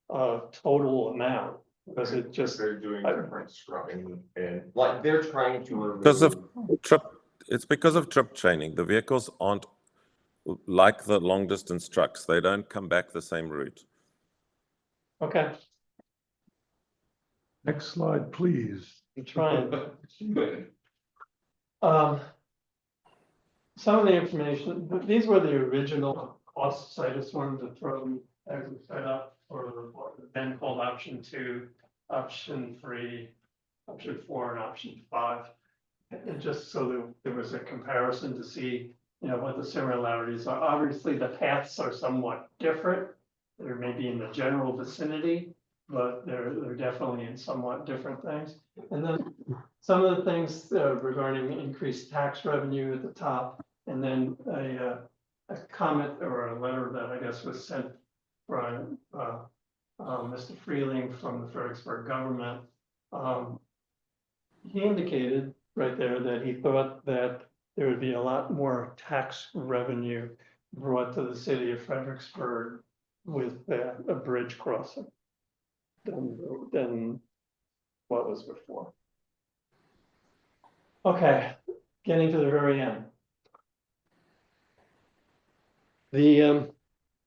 total amount. Because it just, They're doing different scrubbing and like they're trying to remove. Because of it's because of trip training. The vehicles aren't like the long distance trucks. They don't come back the same route. okay, Next slide, please. I'm trying. Some of the information, these were the original costs. I just wanted to throw them as we set up for what was then called option 2, option 3, option 4, and option 5. And just so that there was a comparison to see, what the similarities are. Obviously, the paths are somewhat different. They're maybe in the general vicinity, but they're definitely in somewhat different things. And then some of the things regarding increased tax revenue at the top, and then a comment or a letter that I guess was sent from Mr. Freeling from the Fredericksburg government. He indicated right there that he thought that there would be a lot more tax revenue brought to the city of Fredericksburg with a bridge crossing than what was before. Okay, getting to the very end. The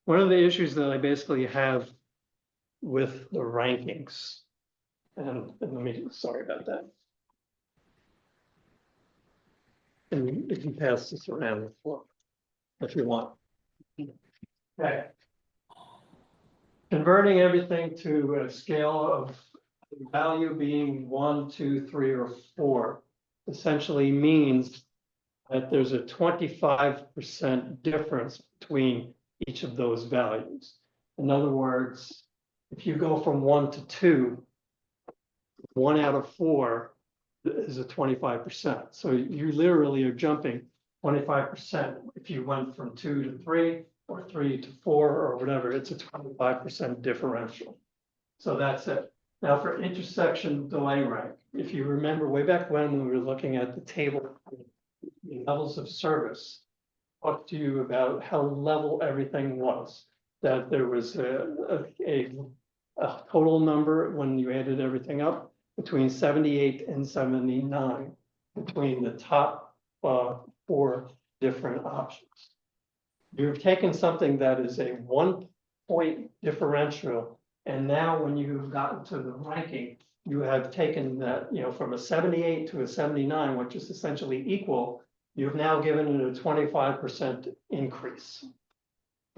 one of the issues that I basically have with the rankings, and let me, sorry about that. And you can pass this around the floor if you want. Okay. Converting everything to a scale of value being 1, 2, 3, or 4 essentially means that there's a 25% difference between each of those values. In other words, if you go from 1 to 2, 1 out of 4 is a 25%. So you literally are jumping 25% if you went from 2 to 3 or 3 to 4 or whatever. It's a 25% differential. So that's it. Now for intersection delay rank, if you remember way back when we were looking at the table, the levels of service, talked to you about how level everything was, that there was a total number when you added everything up between 78 and 79 between the top 4 different options. You've taken something that is a 1-point differential, and now when you've gotten to the ranking, you have taken that, from a 78 to a 79, which is essentially equal. You've now given it a 25% increase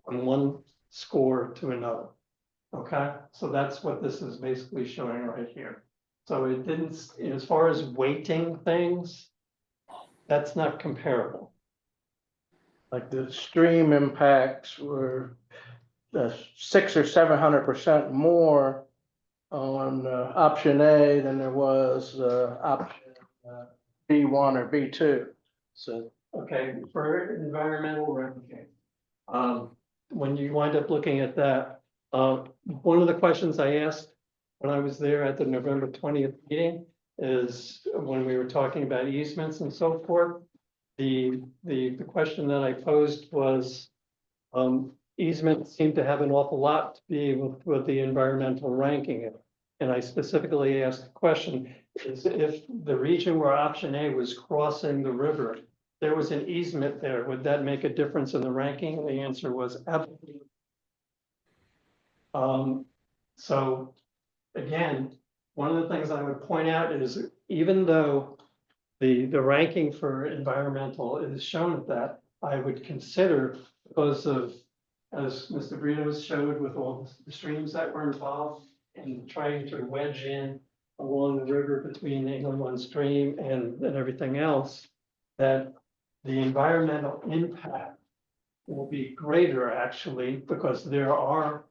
from one score to another. Okay, so that's what this is basically showing right here. So it didn't, as far as weighting things, that's not comparable. Like the stream impacts were 600 or 700% more on option A than there was option B1 or B2. So okay, for environmental ranking, when you wind up looking at that, one of the questions I asked when I was there at the November 20th meeting is when we were talking about easements and so forth. The question that I posed was, easements seem to have an awful lot to be with the environmental ranking. And I specifically asked the question, is if the region where option A was crossing the river, there was an easement there, would that make a difference in the ranking? And the answer was absolutely. So again, one of the things I would point out is even though the ranking for environmental is shown at that, I would consider, because of, as Mr. Brito showed with all the streams that were involved in trying to wedge in along the river between the Inland One stream and everything else, that the environmental impact will be greater actually, because there are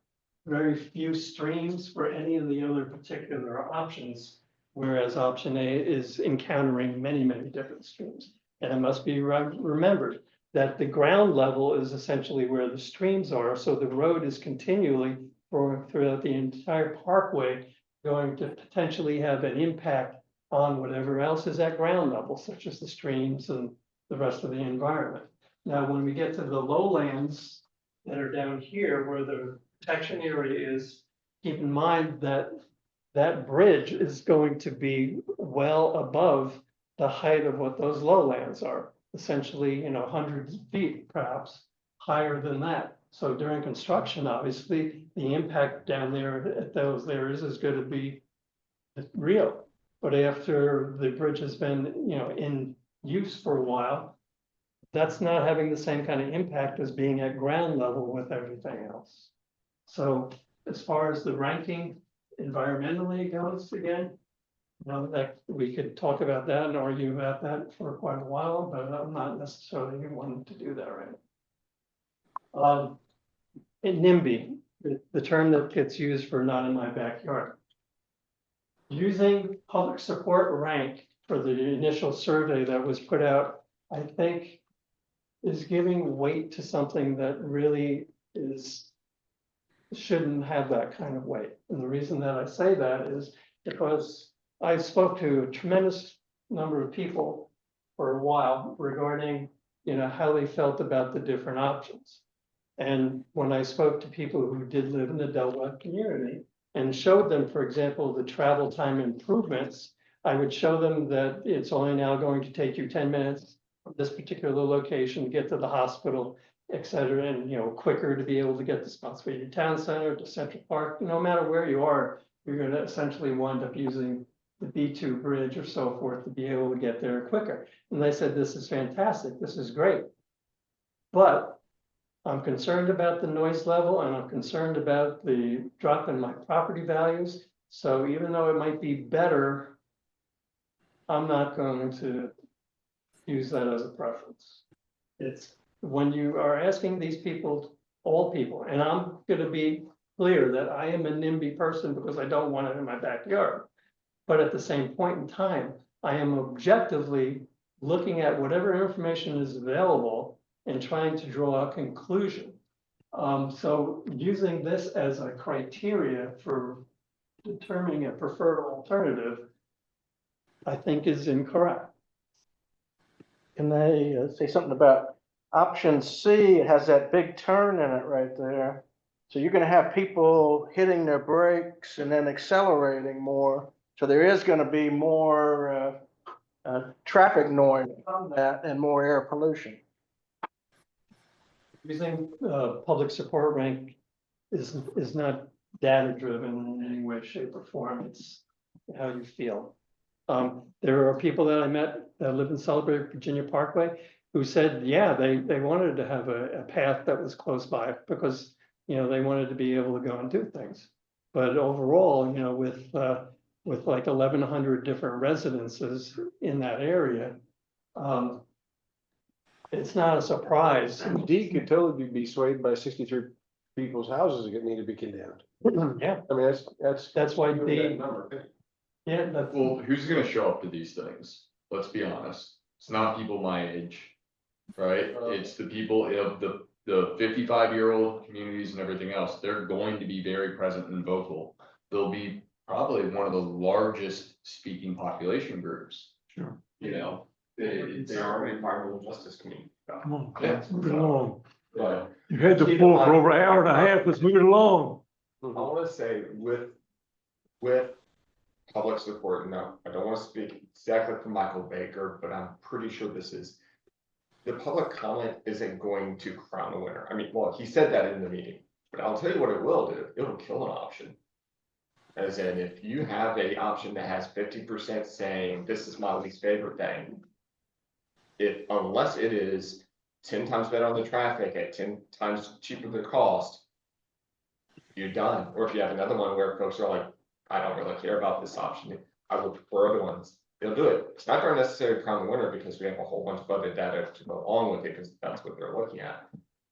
very few streams for any of the other particular options, whereas option A is encountering many, many different streams. And it must be remembered that the ground level is essentially where the streams are, so the road is continually throughout the entire parkway going to potentially have an impact on whatever else is at ground level, such as the streams and the rest of the environment. Now, when we get to the lowlands that are down here where the protection area is, keep in mind that that bridge is going to be well above the height of what those lowlands are, essentially, hundreds of feet, perhaps higher than that. So during construction, obviously, the impact down there at those areas is going to be real. But after the bridge has been, in use for a while, that's not having the same kind of impact as being at ground level with everything else. So as far as the ranking environmentally goes, again, that we could talk about that and argue about that for quite a while, but I'm not necessarily wanting to do that right now. In NIMBY, the term that gets used for not in my backyard. Using public support rank for the initial survey that was put out, I think is giving weight to something that really shouldn't have that kind of weight. And the reason that I say that is because I spoke to a tremendous number of people for a while regarding, how they felt about the different options. And when I spoke to people who did live in the Delaware community and showed them, for example, the travel time improvements, I would show them that it's only now going to take you 10 minutes from this particular location to get to the hospital, et cetera, and, quicker to be able to get to Spotsylvania Town Center, to Central Park. No matter where you are, you're going to essentially wind up using the B2 bridge or so forth to be able to get there quicker. And they said, this is fantastic, this is great. But I'm concerned about the noise level and I'm concerned about the drop in my property values. So even though it might be better, I'm not going to use that as a preference. It's when you are asking these people, all people, and I'm going to be clear that I am a NIMBY person because I don't want it in my backyard. But at the same point in time, I am objectively looking at whatever information is available and trying to draw a conclusion. So using this as a criteria for determining a preferred alternative, I think is incorrect. Can I say something about option C? It has that big turn in it right there. So you're gonna have people hitting their brakes and then accelerating more. So there is gonna be more traffic noise from that and more air pollution. Using public support rank is not data driven in any way, shape, or form. It's how you feel. There are people that I met that live in Celebrate Virginia Parkway who said, yeah, they wanted to have a path that was close by because, they wanted to be able to go and do things. But overall, with like 1,100 different residences in that area, it's not a surprise. D could totally be swayed by 63 people's houses that need to be condemned. Yeah, I mean, that's why really the, that number. yeah, that's, Well, who's gonna show up to these things? Let's be honest. It's not people my age, right? It's the people of the 55-year-old communities and everything else. They're going to be very present and vocal. They'll be probably one of the largest speaking population groups. Sure. They are an environmental justice community. Come on, Yeah. move it along. But You had the floor for over an hour and a half, let's move it along. I wanna say with public support, and no, I don't wanna speak exactly for Michael Baker, but I'm pretty sure this is. The public comment isn't going to crown a winner. I mean, well, he said that in the meeting, but I'll tell you what it will do, it'll kill an option. As in, if you have a option that has 50% saying, this is my least favorite thing. Unless it is 10 times better on the traffic at 10 times cheaper the cost, you're done. Or if you have another one where folks are like, I don't really care about this option, I would prefer other ones, they'll do it. It's not going to necessarily crown the winner because we have a whole bunch of other data to go along with it because that's what they're looking at.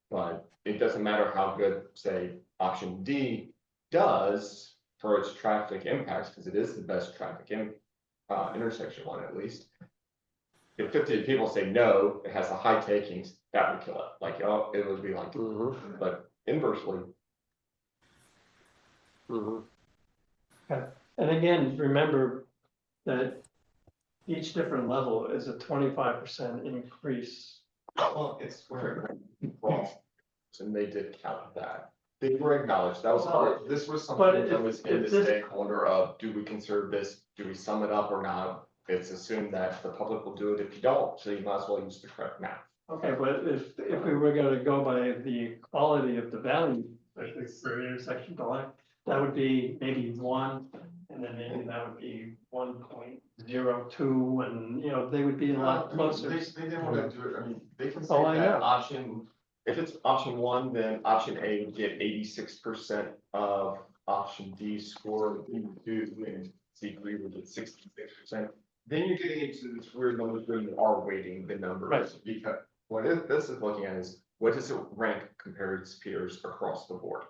But it doesn't matter how good, say, option D does for its traffic impacts, because it is the best traffic intersection one at least. if 50 people say no, it has the high takings, that would kill it. Like, oh, it would be like, but inversely. And again, remember that each different level is a 25% increase. Well, it's where and they did count that. They were acknowledged. That was hard. This was something that was in the stakeholder of, do we conserve this? Do we sum it up or not? It's assumed that the public will do it if you don't, so you might as well use the correct math. Okay, but if we were gonna go by the quality of the value, like for intersection delay, that would be maybe 1, and then maybe that would be 1.02, and you know, they would be a lot closer. They didn't want to do it. I mean, they can say Oh, I that know. option, if it's option 1, then option A would get 86% of option D score. B2 and C3 would get 66%. Then you're getting into this weird numbers where you are weighting the numbers. Right. Because what this is looking at is, what does it rank compared to its peers across the board?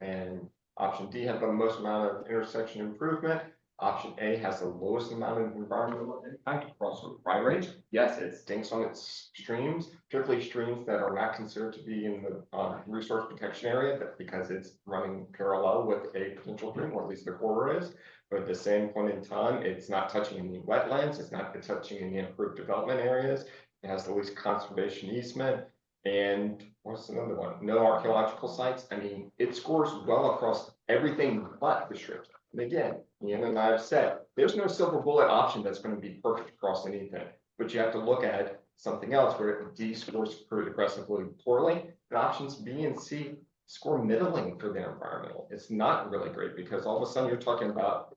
And option D had the most amount of intersection improvement. Option A has the lowest amount of environmental impact across a wide range. Yes, it stinks on its streams, particularly streams that are not considered to be in the resource protection area, but because it's running parallel with a potential stream, or at least the corridor is. But at the same point in time, it's not touching any wetlands, it's not touching any improved development areas. It has the least conservation easement. And what's another one? No archaeological sites. I mean, it scores well across everything but the strips. And again, Ian and I have said, there's no silver bullet option that's going to be perfect across anything. But you have to look at something else where D scores pretty aggressively poorly, and options B and C score middling for their environmental. It's not really great because all of a sudden you're talking about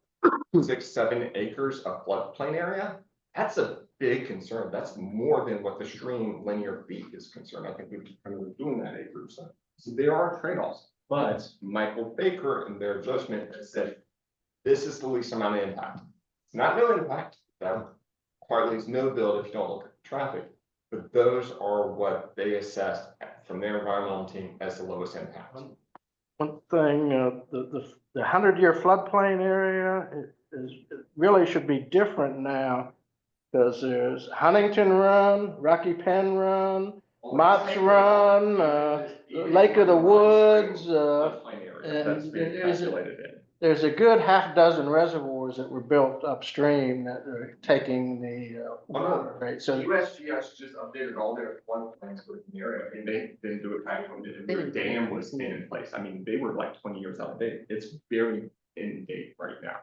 6-7 acres of floodplain area. That's a big concern. That's more than what the stream linear feet is concerned. I think we're doing that acres. So there are trade-offs, but Michael Baker and their judgment said, this is the least amount of impact. It's not no impact. That partly is no build if you don't look at the traffic, but those are what they assessed from their environmental team as the lowest impact. One thing, the 100-year floodplain area is really should be different now, because there's Huntington Run, Rocky Pen Run, Mott's Run, Lake of the Woods, and there's a good half dozen reservoirs that were built upstream that are taking the water, right? So USGS just updated all their floodplains within the area. I mean, they didn't do it back when the dam was in place. I mean, they were like 20 years out of date. It's very in date right now.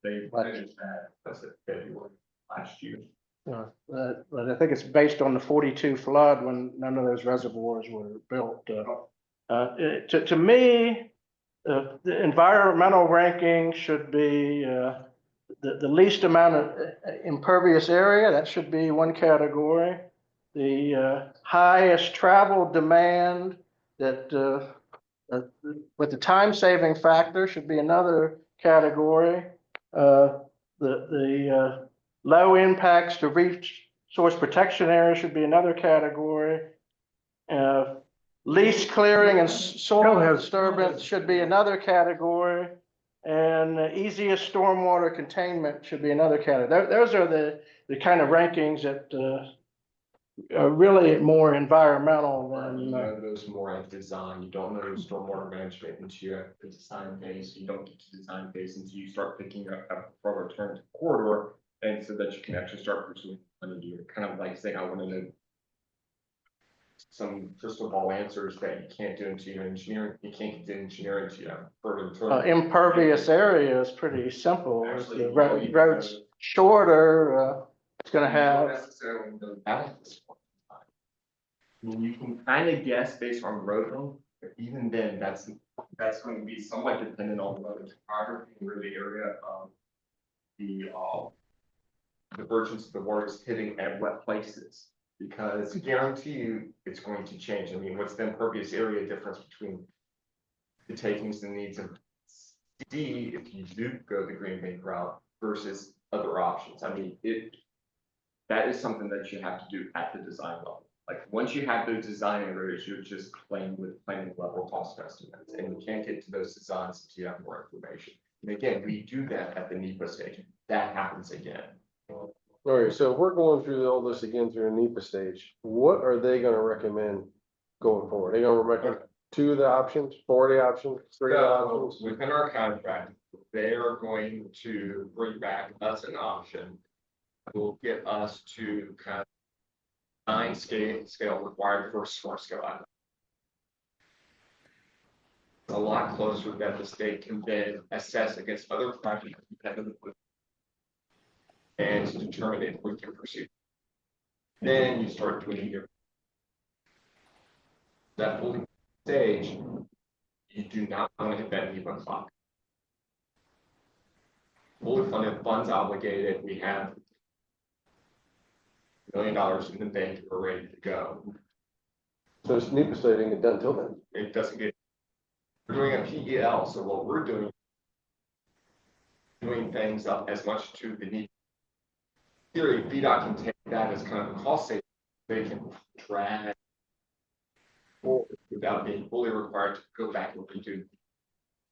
They finished that, that's it, February last year. but I think it's based on the 42 flood when none of those reservoirs were built. To me, the environmental ranking should be the least amount of impervious area. That should be one category. The highest travel demand that with the time saving factor should be another category. The low impacts to resource protection area should be another category. Least clearing and soil disturbance should be another category. And easiest stormwater containment should be another category. Those are the kind of rankings that are really more environmental than. You know those more at design. You don't know stormwater management until you have the design phase. You don't get to design phase until you start thinking of a further turn to corridor, and so that you can actually start pursuing under you. Kind of like saying, I want to know some crystal ball answers that you can't do into your engineering. You can't get the engineering to further. Impervious area is pretty simple. Actually, the road's shorter. It's going to have. Necessarily know that at this point in time. I mean, you can kind of guess based on road length, but even then, that's going to be somewhat dependent on the road topography and where the area of the divergence of the water is hitting at what places. Because I guarantee you it's going to change. I mean, what's the impervious area difference between the takings and needs of D if you do go the Green Bank route versus other options? I mean, that is something that you have to do at the design level. Like once you have those design areas, you're just playing with planning level cost estimates, and you can't get to those designs until you have more information. And again, we do that at the NEPA stage. That happens again. All right, so if we're going through all this again through a NEPA stage, what are they gonna recommend going forward? They gonna recommend 2 of the options, 4 of the options, 3 of the So options? within our contract, they are going to bring back us an option. Will get us to kind of 9 scale required for a smart scale item. A lot closer that the state can then assess against other projects competitively and to determine if we can proceed. Then you start doing your that fully stage. You do not want to hit that NEPA clock. Fully funded, funds obligated, we have $1 million in the bank, we're ready to go. So this NEPA study didn't get done till then. It doesn't get, we're doing a PEL, so what we're doing things up as much to the need. Theory, VDOT can take that as kind of a cost saving, they can drag forward without being fully required to go back and redo.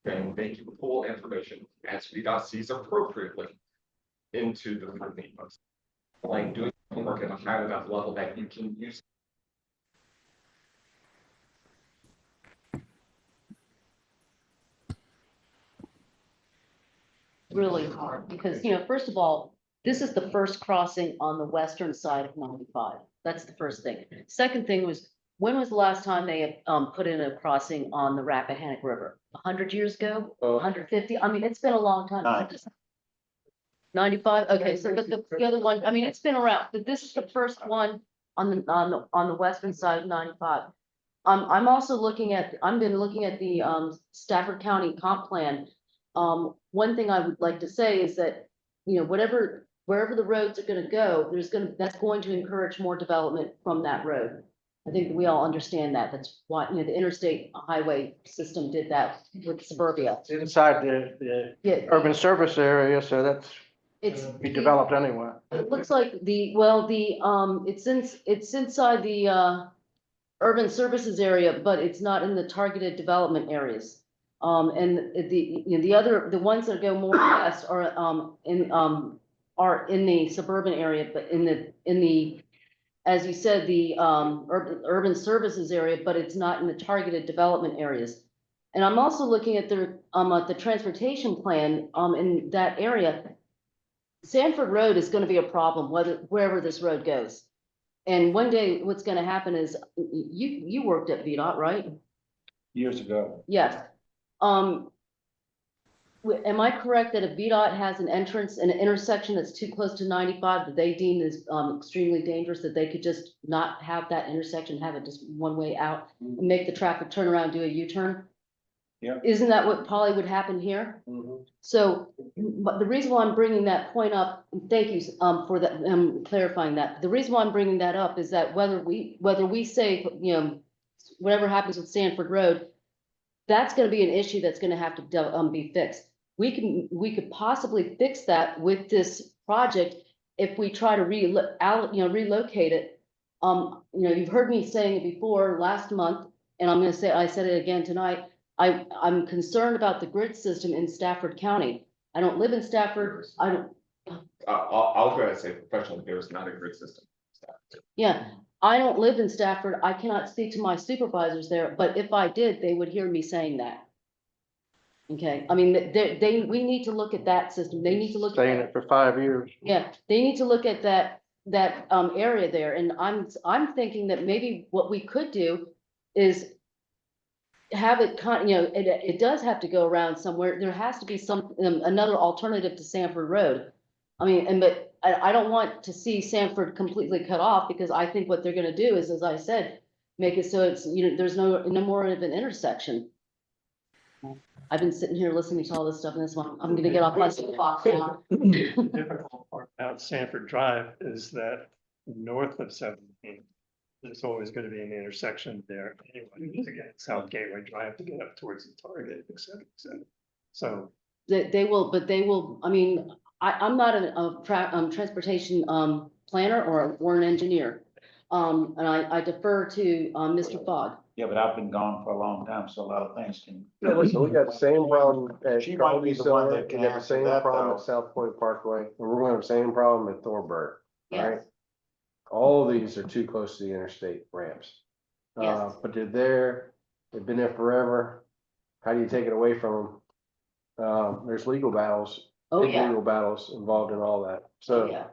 Then they can pull information as VDOT sees appropriately into the NEPA. Like doing homework at a high enough level that you can use. Really hard, because, first of all, this is the first crossing on the western side of 95. That's the first thing. Second thing was, when was the last time they put in a crossing on the Rappahannock River? 100 years ago? 150? I mean, it's been a long time. 95? Okay, so but the other one, I mean, it's been around, but this is the first one on the western side of 95. I'm also looking at, I've been looking at the Stafford County comp plan. One thing I would like to say is that, wherever the roads are gonna go, that's going to encourage more development from that road. I think we all understand that. That's why, the interstate highway system did that with suburbia. It's inside the Yeah, urban service area, so that's it's be developed anyway. It looks like it's inside the urban services area, but it's not in the targeted development areas. And the ones that go more west are in the suburban area, but in the as you said, the urban services area, but it's not in the targeted development areas. And I'm also looking at the transportation plan in that area. Sanford Road is going to be a problem wherever this road goes. And one day what's going to happen is you worked at VDOT, right? Years ago. Yes. Am I correct that if VDOT has an entrance in an intersection that's too close to 95 that they deem is extremely dangerous, that they could just not have that intersection, have it just one way out and make the traffic turn around, do a U-turn? Yeah. Isn't that what probably would happen here? So, but the reason why I'm bringing that point up, thank you for that, clarifying that. The reason why I'm bringing that up is that whether we say, whatever happens with Sanford Road, that's going to be an issue that's going to have to be fixed. We could possibly fix that with this project if we try to relocate it. You've heard me saying it before last month, and I said it again tonight. I'm concerned about the grid system in Stafford County. I don't live in Stafford. I'll go ahead and say professionally, there's not a grid system. Yeah, I don't live in Stafford. I cannot speak to my supervisors there, but if I did, they would hear me saying that. Okay, I mean, we need to look at that system. They need to look. Saying it for 5 years. Yeah, they need to look at that area there, and I'm thinking that maybe what we could do is have it it does have to go around somewhere. There has to be another alternative to Sanford Road. I mean, but I don't want to see Sanford completely cut off, because I think what they're gonna do is, as I said, make it so it's, there's no more of an intersection. I've been sitting here listening to all this stuff, and this one, I'm gonna get off my soapbox now. The difficult part about Sanford Drive is that north of 17, there's always going to be an intersection there anyway, to get South Gateway Drive to get up towards the Target, et cetera, et cetera. So they will, I mean, I'm not a transportation planner or an engineer, And I defer to, Mr. Fogg. Yeah, but I've been gone for a long time, so a lot of things can. Yeah, listen, we got the same problem at She might be Carnegie the one Silver, that we can got the answer same that, problem though. at South Point Parkway, and we're gonna have the same problem at Thornburg, alright? Yes. All of these are too close to the interstate ramps. Yes. But they're there, they've been there forever, how do you take it away from them? There's legal battles, Oh, big yeah. legal battles involved in all that, Oh, so, yeah.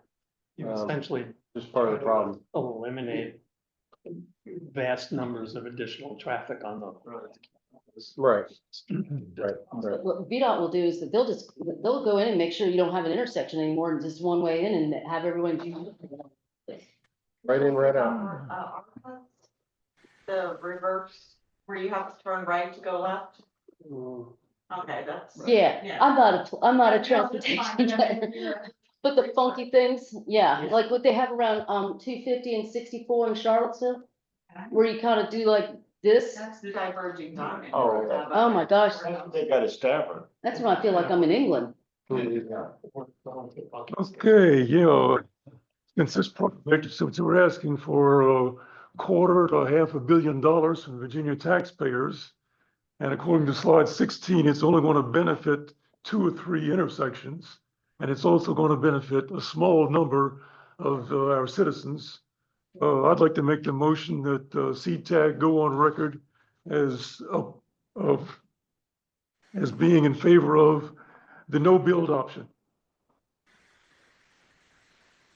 You Um, essentially just part of the problem. eliminate vast numbers of additional traffic on the road. Right, Right. right. What VDOT will do is that they'll go in and make sure you don't have an intersection anymore and just one way in and have everyone. Right in, right out. The reverse, where you have to turn right to go left? Mm. Okay, that's. Yeah, I'm not a No, it's transportation fine. planner. But the funky things, yeah, like what they have around, 250 and 64 in Charlottesville, where you kind of do like this. That's the diverging timing. Oh, my gosh. They got a stabber. That's when I feel like I'm in England. Okay, since this project, since we're asking for a quarter to $500 million from Virginia taxpayers, and according to slide 16, it's only going to benefit 2 or 3 intersections, and it's also going to benefit a small number of our citizens. I'd like to make the motion that CTAC go on record as as being in favor of the no build option.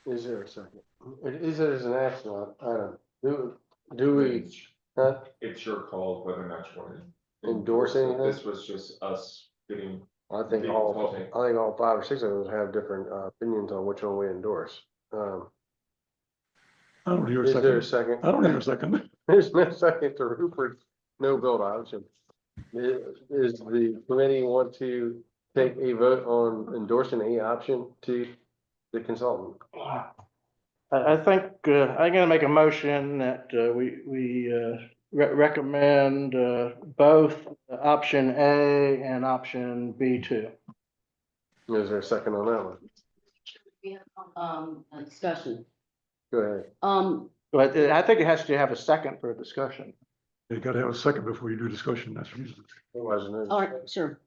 Is there a second? Is it as an action item? Do we, huh? It's your call whether or not you want to Endorse anything? This was just us getting. I think all 5 or 6 of us have different opinions on which one we endorse. I don't hear a Is there a second. second? I don't hear a second. There's no second to Rupert's no build option. Is the committee want to take a vote on endorsing a option to the consultant? I think, I'm gonna make a motion that, we recommend, both option A and option B2. Is there a second on that one? We have, a discussion. Go ahead. But I think it has to have a second for a discussion. You gotta have a second before you do discussion, that's reason. Otherwise, no. All right, sure.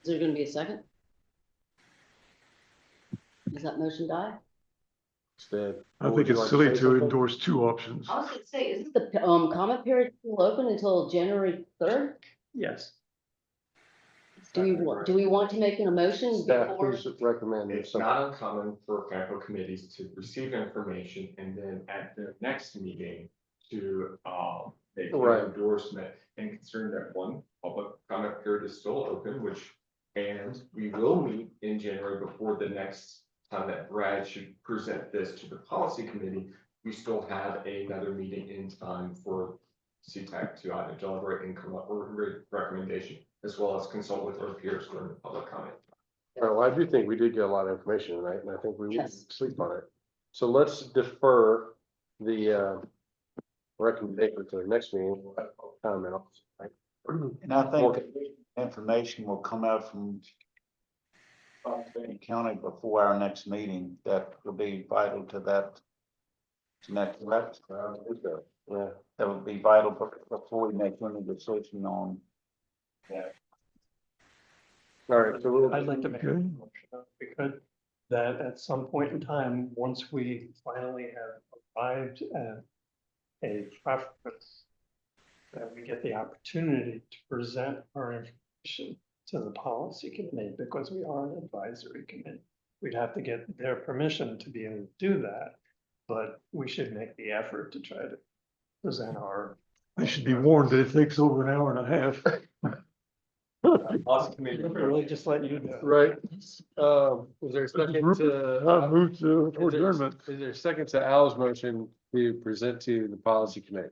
Is there gonna be a second? Does that motion die? Instead. I Would think you it's like silly say to something? endorse 2 options. I was gonna say, isn't the, comment period still open until January 3rd? Yes. Do we want to make an emotion Staff, before? please recommend It's something. not uncommon for FAMPO committees to receive information and then at their next meeting to, make Right. an endorsement. And considering that one, public comment period is still open, and we will meet in January before the next time that Brad should present this to the policy committee. We still have another meeting in time for CTAC to either deliberate and come up with a recommendation, as well as consult with our peers during the public comment. Well, I do think we did get a lot of information tonight, and I think we will Yes. sleep on it. So let's defer the recommendation to the next meeting. We'll have public comment on this, right? And I think information will come out from county before our next meeting that will be vital to that. Isn't that correct? Yeah. That would be vital before we make any decision on. All right, so we'll. I'd like to make a Okay. motion, if we could, that at some point in time, once we finally have arrived at a preference, that we get the opportunity to present our information to the policy committee, because we are an advisory committee. We'd have to get their permission to be able to do that, but we should make the effort to try to present our. They should be warned that it takes over an hour and a half. Policy committee. Really just let you know. Right. Is there a second I to? moved to for adjournment. Is there a second to Al's motion to present to the policy committee?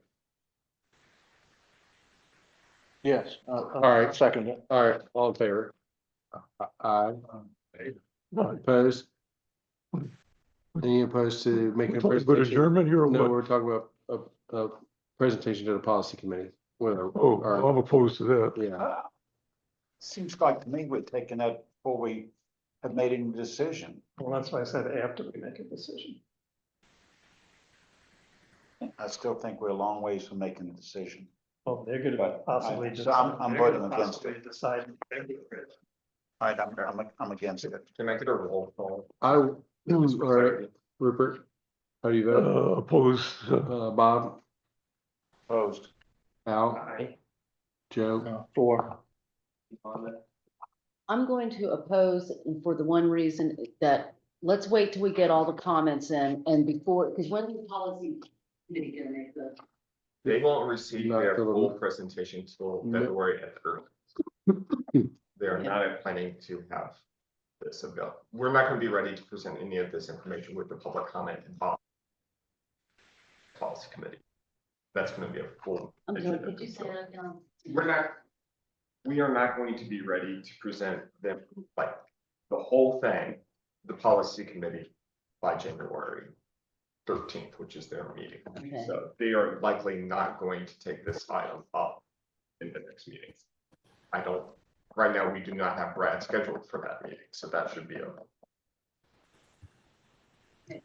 Yes. All right. Second it. All right, all in favor? Aye. Opposed? Any opposed to making a But presentation? adjournment here or No, what? we're talking about a presentation to the policy committee. Whether, Oh, I'm opposed to that. yeah, Seems like to me we're taking that before we have made any decision. Well, that's why I said after we make a decision. I still think we're a long ways from making a decision. Well, they're gonna possibly. So I'm they're voting gonna against possibly Decide. All right, I'm against it. Can I get a roll call? All right, Rupert, how do you vote? Oppose, Bob, Opposed. Al, Aye. Joe, For. I'm going to oppose for the one reason that, let's wait till we get all the comments in and before, because when the policy committee gonna make the. They won't receive Not their till- full presentation till No. February at the earliest. They are not planning to have this available. We're not gonna be ready to present any of this information with the public comment and policy committee. That's gonna be a full. I'm sorry, agenda. could you say that again? We are not going to be ready to present them, like, the whole thing, the policy committee by January 13th, which is their meeting. Okay. So they are likely not going to take this item up in the next meeting. Right now, we do not have Brad scheduled for that meeting, so that should be okay.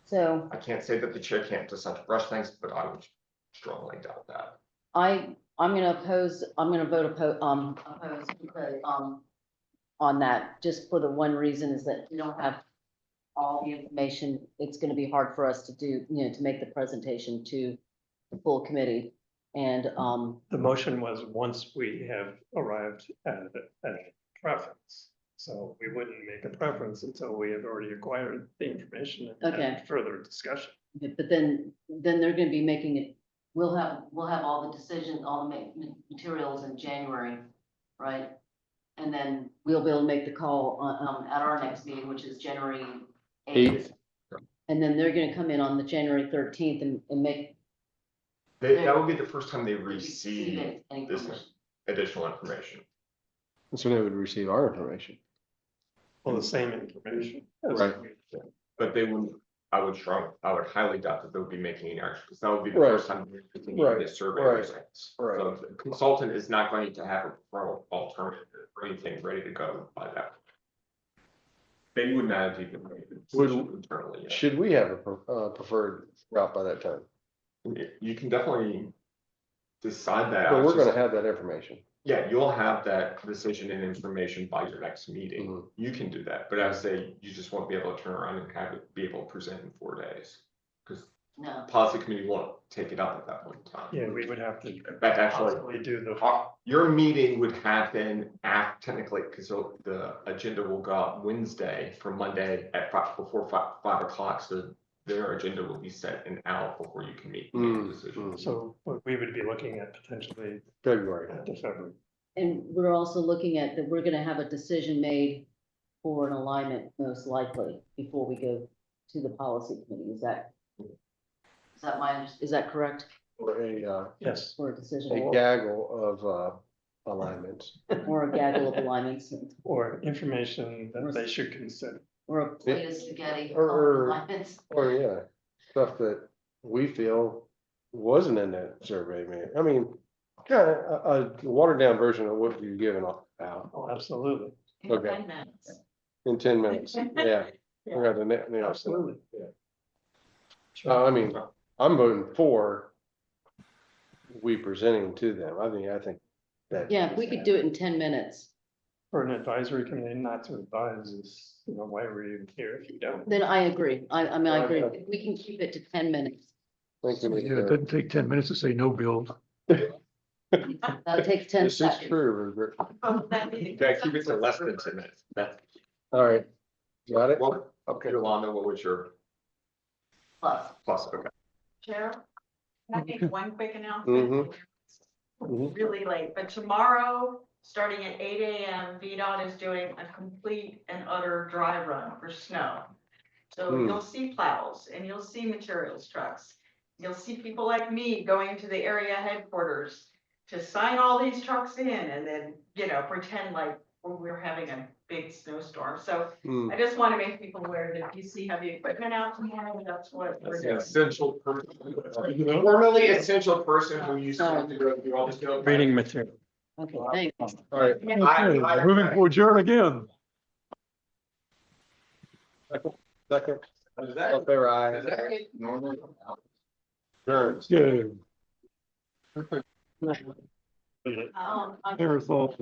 So I can't say that the chair can't decide to brush things, but I would strongly doubt that. I'm gonna oppose, I'm gonna vote oppose because, on that, just for the one reason is that we don't have all the information. It's gonna be hard for us to do, to make the presentation to the full committee. And, The motion was once we have arrived at a preference. So we wouldn't make a preference until we have already acquired the information and Okay. had further discussion. but then they're gonna be making it, we'll have all the decision, all the materials in January, right? And then we'll be able to make the call on, at our next meeting, which is January 8th. And then they're gonna come in on the January 13th and make. That would be the first time they receive receive any this information. additional information. that's when they would receive our information. Well, the same information. as Right. we- But they wouldn't, I would highly doubt that they would be making any action, because that would be the Right. first time they're taking Right. the survey Right. results. Right. So the consultant is not going to have a pro alternative or anything ready to go by that. They would not have even made the decision internally yet. Should we have a preferred route by that time? You can definitely decide that. But we're gonna have that information. Yeah, you'll have that decision and information by your next meeting. Mhm. You can do that, but I would say you just won't be able to turn around and have it be able to present in 4 days. Because No, policy committee won't take it up at that point in time. Yeah, we would have to That actually, possibly do the. your meeting would happen technically, because the agenda will go out Wednesday for Monday at before 5 o'clock, so their agenda will be set an hour before you can meet and make a decision. So what we would be looking at potentially February. at the February. and we're also looking at that, we're gonna have a decision made for an alignment most likely before we go to the policy committee. Is that is that correct? Or a, Yes. For a decision a gaggle of, alignments. or a gaggle of alignments Or information that they should consider. or a plate of spaghetti Or- of alignments? Or, yeah, stuff that we feel wasn't in that survey, man. I mean, kind of a watered down version of what you're giving off, Al, Oh, absolutely. Okay. 10 minutes. in 10 minutes. Yeah. We're at the net, Absolutely. I mean, I'm voting for we presenting to them. I think that. Yeah, if we could do it in 10 minutes, For an advisory committee not to advise is, why are we even here if you don't? then I agree. I mean, I agree. If we can keep it to 10 minutes. Thank you. yeah, it doesn't take 10 minutes to say no build. That takes 10 This is seconds. true, Rupert. Yeah, keep it to less than 10 minutes. That's, All right. Got it? well, okay, Yolanda, what was your Plus, plus? Okay. Chair, can I make one quick announcement? Mhm. Really late, but tomorrow, starting at 8 AM, VDOT is doing a complete and utter dry run for snow. So Hmm. you'll see plows and you'll see materials trucks. You'll see people like me going to the area headquarters to sign all these trucks in and then, pretend like we're having a big snowstorm. So Hmm. I just want to make people aware that if you see heavy equipment out tomorrow, that's what we're That's an doing. essential person. Formerly essential person who used to have to go through all this. Reading material. okay, thanks. All right. Okay, moving to adjourn again. Second. All in favor, aye. Adjourned. Yeah. Um, Never thought.